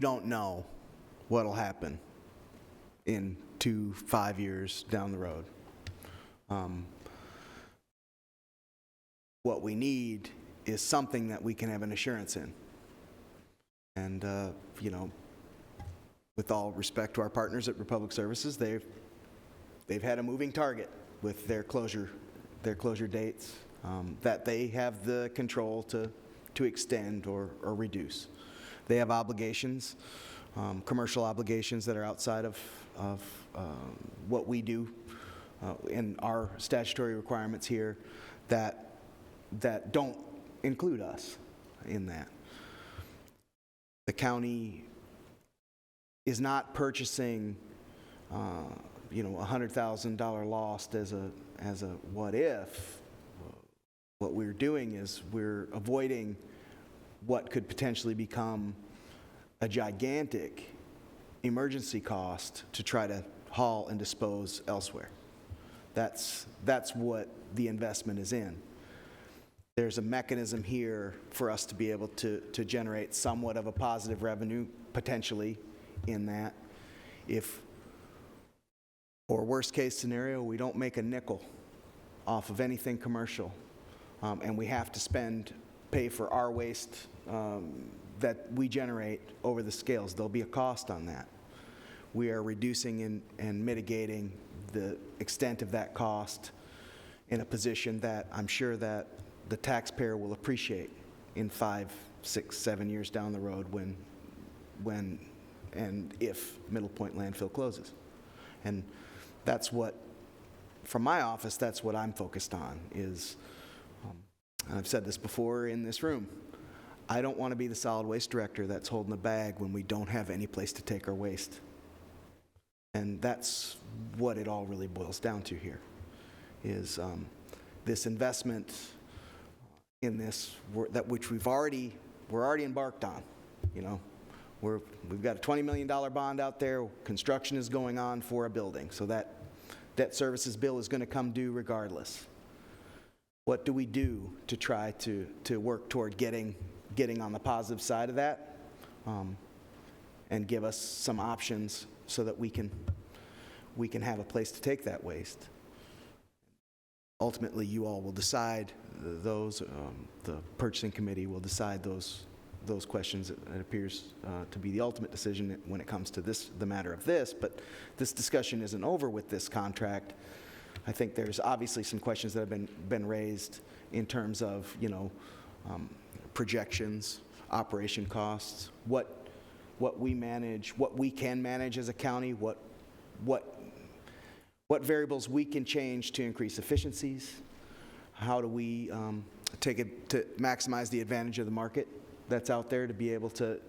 don't know what'll happen in 2-5 years down the road. What we need is something that we can have an assurance in. And with all respect to our partners at Republic Services, they've had a moving target with their closure dates that they have the control to extend or reduce. They have obligations, commercial obligations that are outside of what we do in our statutory requirements here that don't include us in that. The county is not purchasing $100,000 lost as a what if. What we're doing is we're avoiding what could potentially become a gigantic emergency cost to try to haul and dispose elsewhere. That's what the investment is in. There's a mechanism here for us to be able to generate somewhat of a positive revenue, potentially, in that. If, or worst case scenario, we don't make a nickel off of anything commercial, and we have to pay for our waste that we generate over the scales. There'll be a cost on that. We are reducing and mitigating the extent of that cost in a position that I'm sure that the taxpayer will appreciate in 5, 6, 7 years down the road when and if Middle Point landfill closes. And that's what, from my office, that's what I'm focused on is, and I've said this before in this room, I don't want to be the solid waste director that's holding the bag when we don't have any place to take our waste. And that's what it all really boils down to here, is this investment in this, which we're already embarked on. You know, we've got a $20 million bond out there. Construction is going on for a building, so that debt services bill is going to come due regardless. What do we do to try to work toward getting on the positive side of that, and give us some options so that we can have a place to take that waste? Ultimately, you all will decide those. The purchasing committee will decide those questions. It appears to be the ultimate decision when it comes to the matter of this. But this discussion isn't over with this contract. I think there's obviously some questions that have been raised in terms of, you know, projections, operation costs, what we manage, what we can manage as a county, what variables we can change to increase efficiencies, how do we take it to maximize the advantage of the market that's out there to be able to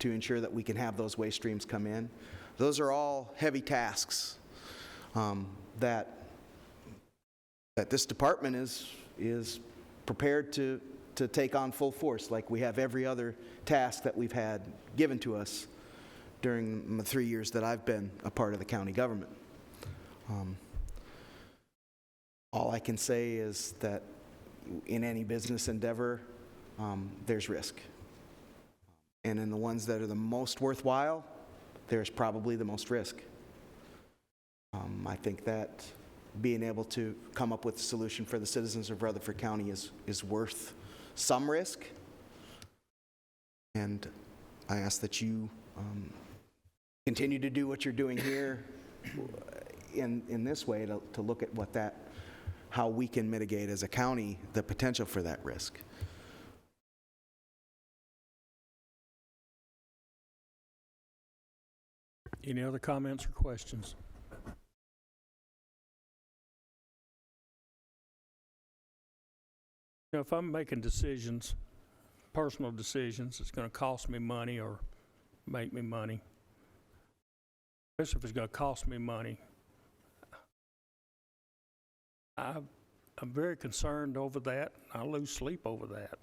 ensure that we can have those waste streams come in. Those are all heavy tasks that this department is prepared to take on full force, like we have every other task that we've had given to us during the 3 years that I've been a part of the county government. All I can say is that in any business endeavor, there's risk. And in the ones that are the most worthwhile, there's probably the most risk. I think that being able to come up with a solution for the citizens of Rutherford County is worth some risk. And I ask that you continue to do what you're doing here in this way to look at how we can mitigate as a county the potential for that risk. Any other comments or questions? You know, if I'm making decisions, personal decisions, it's going to cost me money or make me money. Especially if it's going to cost me money. I'm very concerned over that. I lose sleep over that.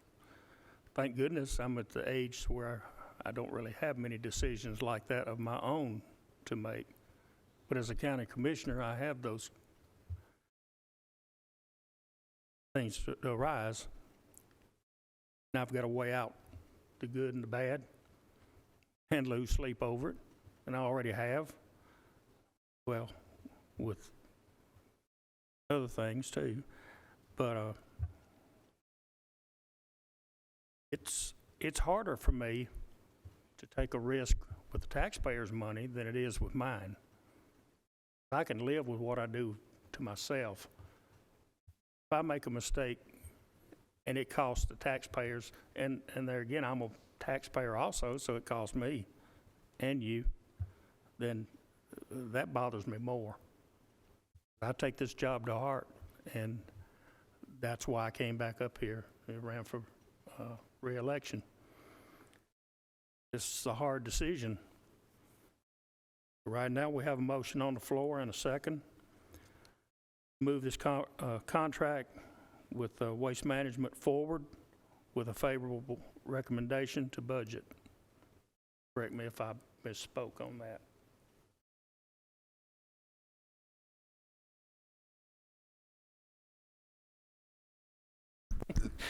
Thank goodness I'm at the age where I don't really have many decisions like that of my own to make. But as a county commissioner, I have those things to arise. And I've got to weigh out the good and the bad and lose sleep over it. And I already have. Well, with other things too. But it's harder for me to take a risk with the taxpayers' money than it is with mine. I can live with what I do to myself. If I make a mistake and it costs the taxpayers, and there again, I'm a taxpayer also, so it costs me and you, then that bothers me more. I take this job to heart, and that's why I came back up here and ran for re-election. This is a hard decision. Right now, we have a motion on the floor and a second. Move this contract with Waste Management forward with a favorable recommendation to budget. Correct me if I misspoke on that.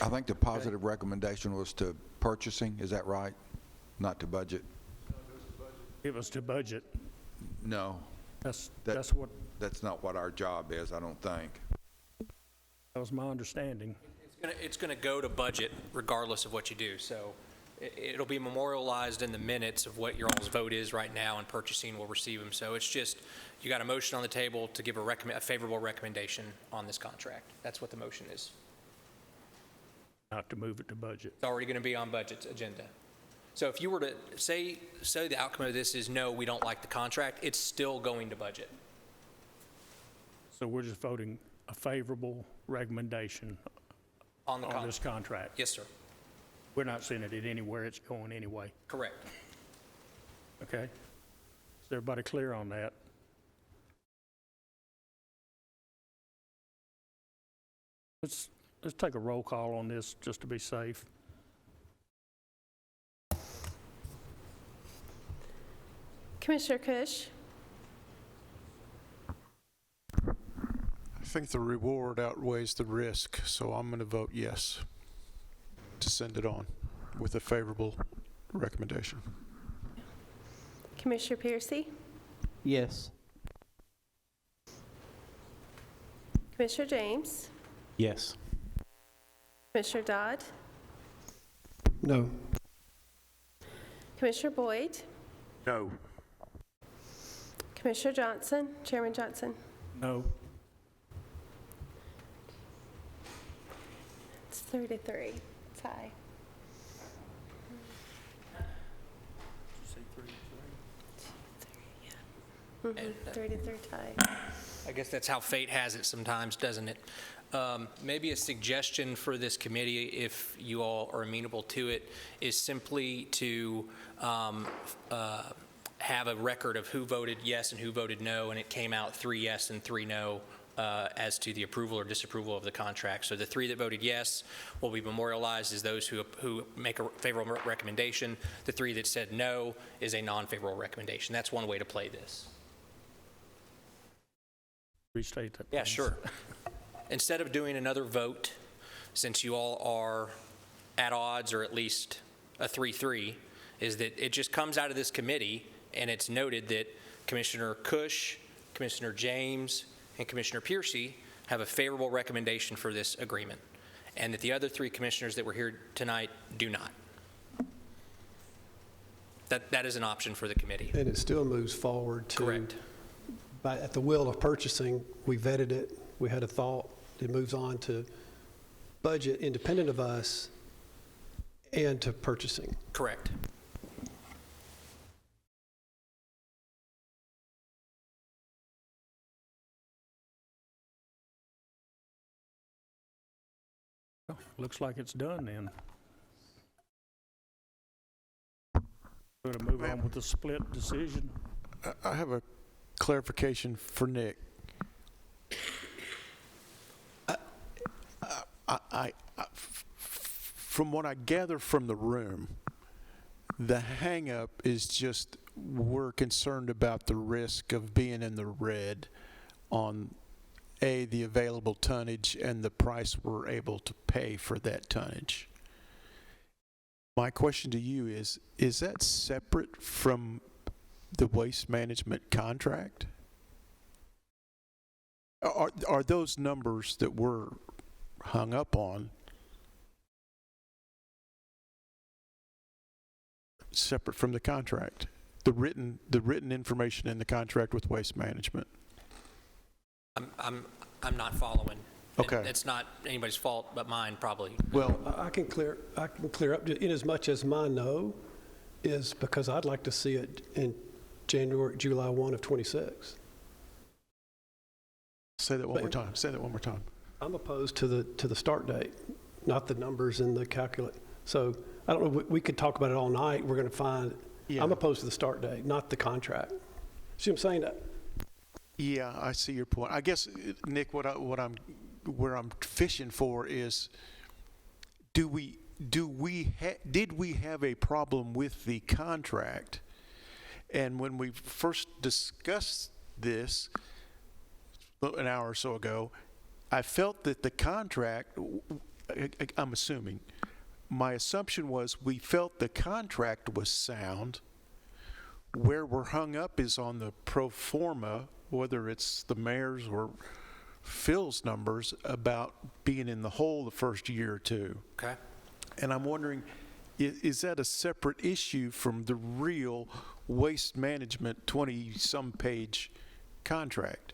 I think the positive recommendation was to purchasing, is that right? Not to budget? It was to budget. No. That's what, That's not what our job is, I don't think. that was my understanding. It's going to go to budget regardless of what you do. So it'll be memorialized in the minutes of what your all's vote is right now, and purchasing will receive them. So it's just, you got a motion on the table to give a favorable recommendation on this contract. That's what the motion is. Not to move it to budget. It's already going to be on budget's agenda. So if you were to say the outcome of this is no, we don't like the contract, it's still going to budget. So we're just voting a favorable recommendation On the this contract. Yes, sir. We're not sending it anywhere, it's going anyway. Correct. Okay? Is everybody clear on that? Let's take a roll call on this just to be safe. Commissioner Kush, I think the reward outweighs the risk, so I'm going to vote yes to send it on with a favorable recommendation. Commissioner Piercy, Yes. Commissioner James, Yes. Commissioner Dodd, No. Commissioner Boyd, No. Commissioner Johnson, Chairman Johnson. No. It's 3-3, tie. Mm-hmm. 3-3 tie. I guess that's how fate has it sometimes, doesn't it? Maybe a suggestion for this committee, if you all are amenable to it, is simply to have a record of who voted yes and who voted no, and it came out 3 yes and 3 no as to the approval or disapproval of the contract. So the 3 that voted yes will be memorialized as those who make a favorable recommendation. The 3 that said no is a non-favorable recommendation. That's one way to play this. Restate that. Yeah, please. sure. Instead of doing another vote, since you all are at odds, or at least a 3-3, is that it just comes out of this committee, and it's noted that Commissioner Cush, Commissioner James, and Commissioner Piercy have a favorable recommendation for this agreement, and that the other 3 commissioners that were here tonight do not. That is an option for the committee. And it still moves forward to. Correct. But at the will of purchasing, we vetted it, we had a thought, it moves on to budget independent of us and to purchasing. Correct. Oh, looks like it's done then. Going to move on with the split decision. I have a clarification for Nick. From what I gather from the room, the hang-up is just we're concerned about the risk of being in the red on the available tonnage and the price we're able to pay for that tonnage. My question to you is that separate from the waste management contract? Are those numbers that we're hung up on separate from the contract? The written information in the contract with waste management? I'm not following. Okay. It's not anybody's fault but mine, probably. Well, I can clear up, in as much as my no is because I'd like to see it in July 1 of 26. Say that one more time. Say that one more time. I'm opposed to the start date, not the numbers in the calculate. So I don't know, we could talk about it all night. We're going to find, Yeah. I'm opposed to the start date, not the contract. See what I'm saying? Yeah, I see your point. I guess, Nick, where I'm fishing for is, do we did we have a problem with the contract? And when we first discussed this an hour or so ago, I felt that the contract, I'm assuming, my assumption was we felt the contract was sound. Where we're hung up is on the pro forma, whether it's the mayor's or Phil's numbers, about being in the hole the first year or two. Okay. And I'm wondering, is that a separate issue from the real waste management 20-some page contract?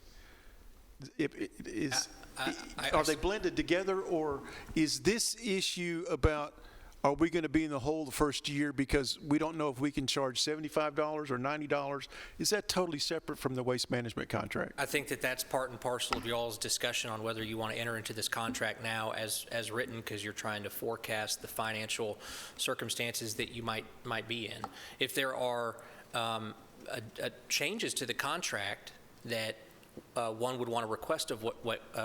Are they blended together, or is this issue about, are we going to be in the hole the first year because we don't know if we can charge $75 or $90? Is that totally separate from the waste management contract? I think that that's part and parcel of y'all's discussion on whether you want to enter into this contract now as written, because you're trying to forecast the financial circumstances that you might be in. If there are changes to the contract that one would want to request of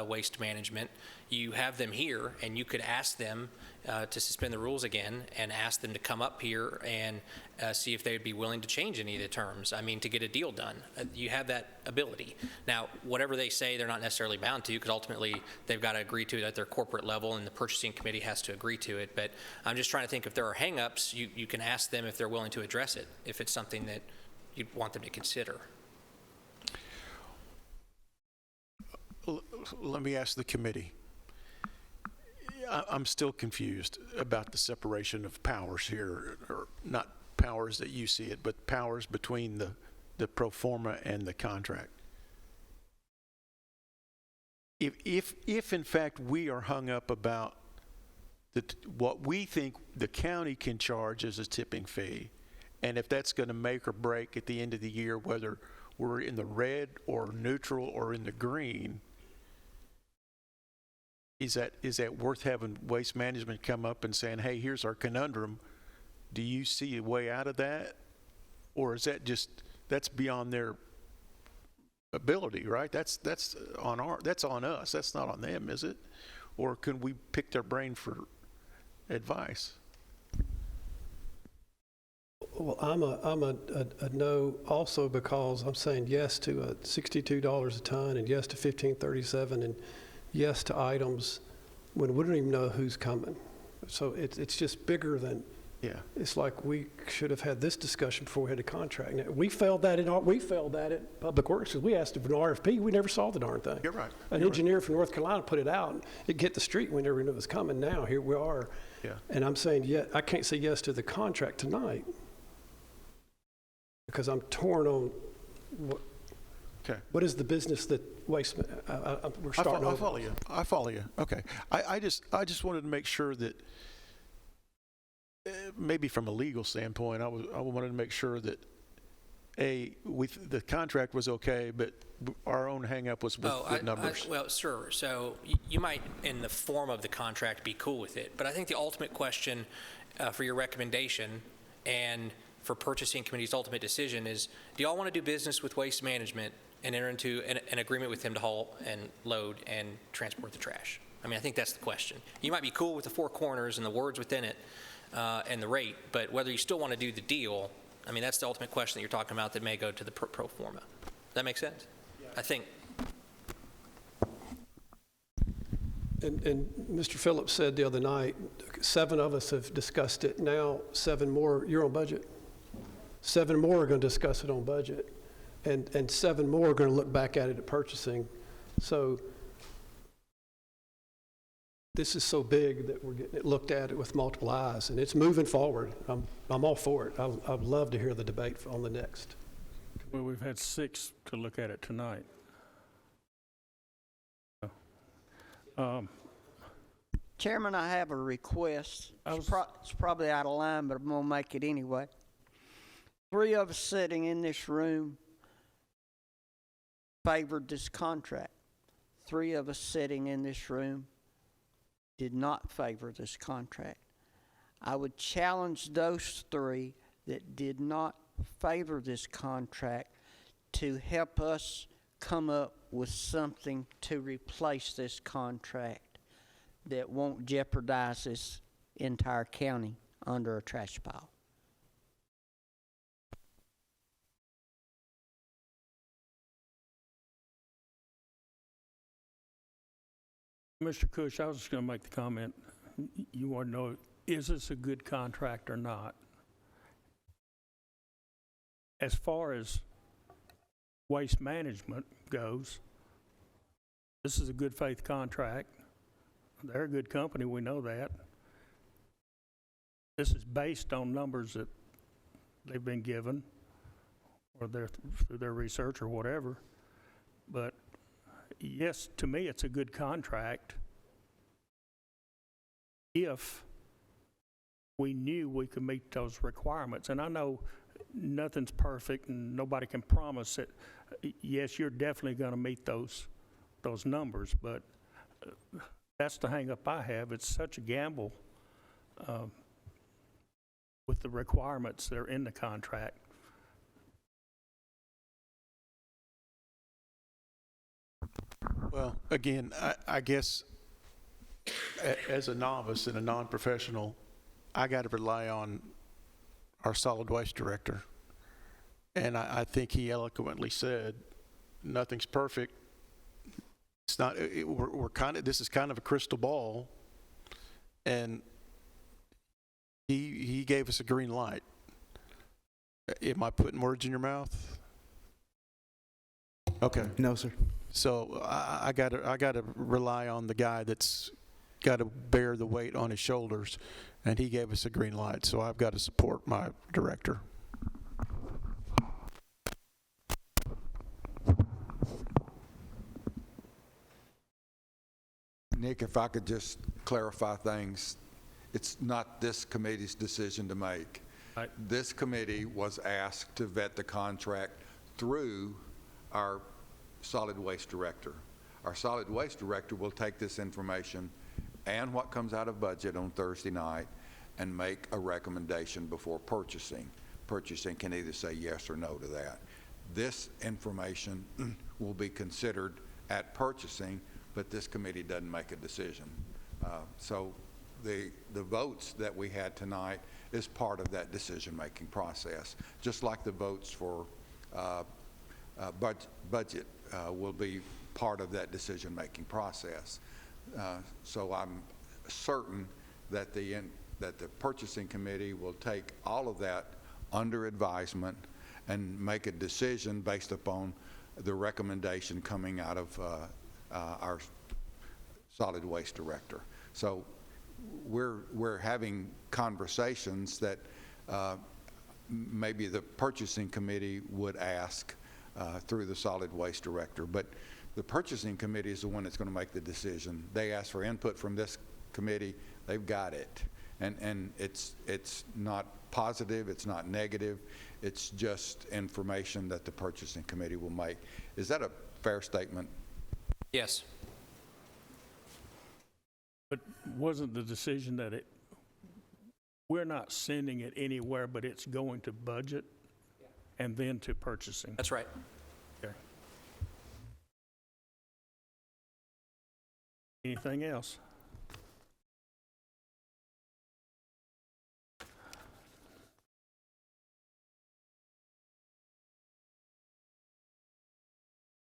waste management, you have them here, and you could ask them to suspend the rules again and ask them to come up here and see if they would be willing to change any of the terms. I mean, to get a deal done. You have that ability. Now, whatever they say, they're not necessarily bound to, because ultimately they've got to agree to it at their corporate level, and the purchasing committee has to agree to it. But I'm just trying to think, if there are hang-ups, you can ask them if they're willing to address it, if it's something that you'd want them to consider. Let me ask the committee. I'm still confused about the separation of powers here, or not powers that you see it, but powers between the pro forma and the contract. If in fact we are hung up about what we think the county can charge as a tipping fee, and if that's going to make or break at the end of the year whether we're in the red or neutral or in the green, is that worth having waste management come up and saying, hey, here's our conundrum, do you see a way out of that? Or is that that's beyond their ability, right? That's on us, that's not on them, is it? Or can we pick their brain for advice? Well, I'm a no also, because I'm saying yes to a $62 a ton and yes to 1537 and yes to items when we don't even know who's coming. So it's just bigger than, it's like we should have had this discussion before we had a contract. Now, we failed that at Public Works, because we asked for an RFP, we never saw the darn thing. You're right. An engineer from North Carolina put it out, it hit the street, we never knew it was coming. Now here we are. Yeah. And I'm saying, I can't say yes to the contract tonight, because I'm torn on what is the business that waste, we're starting over. I follow you. Okay. I just wanted to make sure that, maybe from a legal standpoint, I wanted to make sure that, the contract was okay, but our own hang-up was with the numbers. Well, sure. So you might, in the form of the contract, be cool with it. But I think the ultimate question for your recommendation and for purchasing committee's ultimate decision is, do y'all want to do business with Waste Management and enter into an agreement with them to haul and load and transport the trash? I mean, I think that's the question. You might be cool with the four corners and the words within it and the rate, but whether you still want to do the deal, I mean, that's the ultimate question that you're talking about that may go to the pro forma. Does that make sense? Yeah. I think. And Mr. Phillips said the other night, 7 of us have discussed it. Now 7 more, you're on budget. 7 more are going to discuss it on budget, and 7 more are going to look back at it at purchasing. So this is so big that we're getting it looked at it with multiple eyes, and it's moving forward. I'm all for it. I'd love to hear the debate on the next. Well, we've had 6 to look at it tonight. Chairman, I have a request. It's probably out of line, but I'm going to make it anyway. 3 of us sitting in this room favored this contract. 3 of us sitting in this room did not favor this contract. I would challenge those 3 that did not favor this contract to help us come up with something to replace this contract that won't jeopardize this entire county under a trash pile. Mr. Cush, I was just going to make the comment. You want to know, is this a good contract or not? As far as waste management goes, this is a good faith contract. They're a good company, we know that. This is based on numbers that they've been given, or through their research or whatever. But yes, to me, it's a good contract if we knew we could meet those requirements. And I know nothing's perfect and nobody can promise that, yes, you're definitely going to meet those numbers, but that's the hang up I have. It's such a gamble with the requirements that are in the contract. Well, again, I guess as a novice and a non-professional, I got to rely on our solid waste director. And I think he eloquently said, nothing's perfect. It's not, this is kind of a crystal ball. And he gave us a green light. Am I putting words in your mouth? Okay. No, sir. So I gotta rely on the guy that's got to bear the weight on his shoulders, and he gave us a green light. So I've got to support my director. Nick, if I could just clarify things, it's not this committee's decision to make. Right. This committee was asked to vet the contract through our solid waste director. Our solid waste director will take this information and what comes out of budget on Thursday night and make a recommendation before purchasing. Purchasing can either say yes or no to that. This information will be considered at purchasing, but this committee doesn't make a decision. So the votes that we had tonight is part of that decision-making process, just like the votes for budget will be part of that decision-making process. So I'm certain that the purchasing committee will take all of that under advisement and make a decision based upon the recommendation coming out of our solid waste director. So we're having conversations that maybe the purchasing committee would ask through the solid waste director, but the purchasing committee is the one that's going to make the decision. They ask for input from this committee, they've got it. And it's not positive, it's not negative, it's just information that the purchasing committee will make. Is that a fair statement? Yes. But wasn't the decision that we're not sending it anywhere, but it's going to budget and then to purchasing? That's right. Okay. Anything else?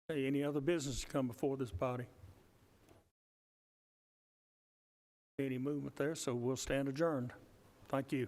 Okay, any other business to come before this body? Any movement there, so we'll stand adjourned. Thank you.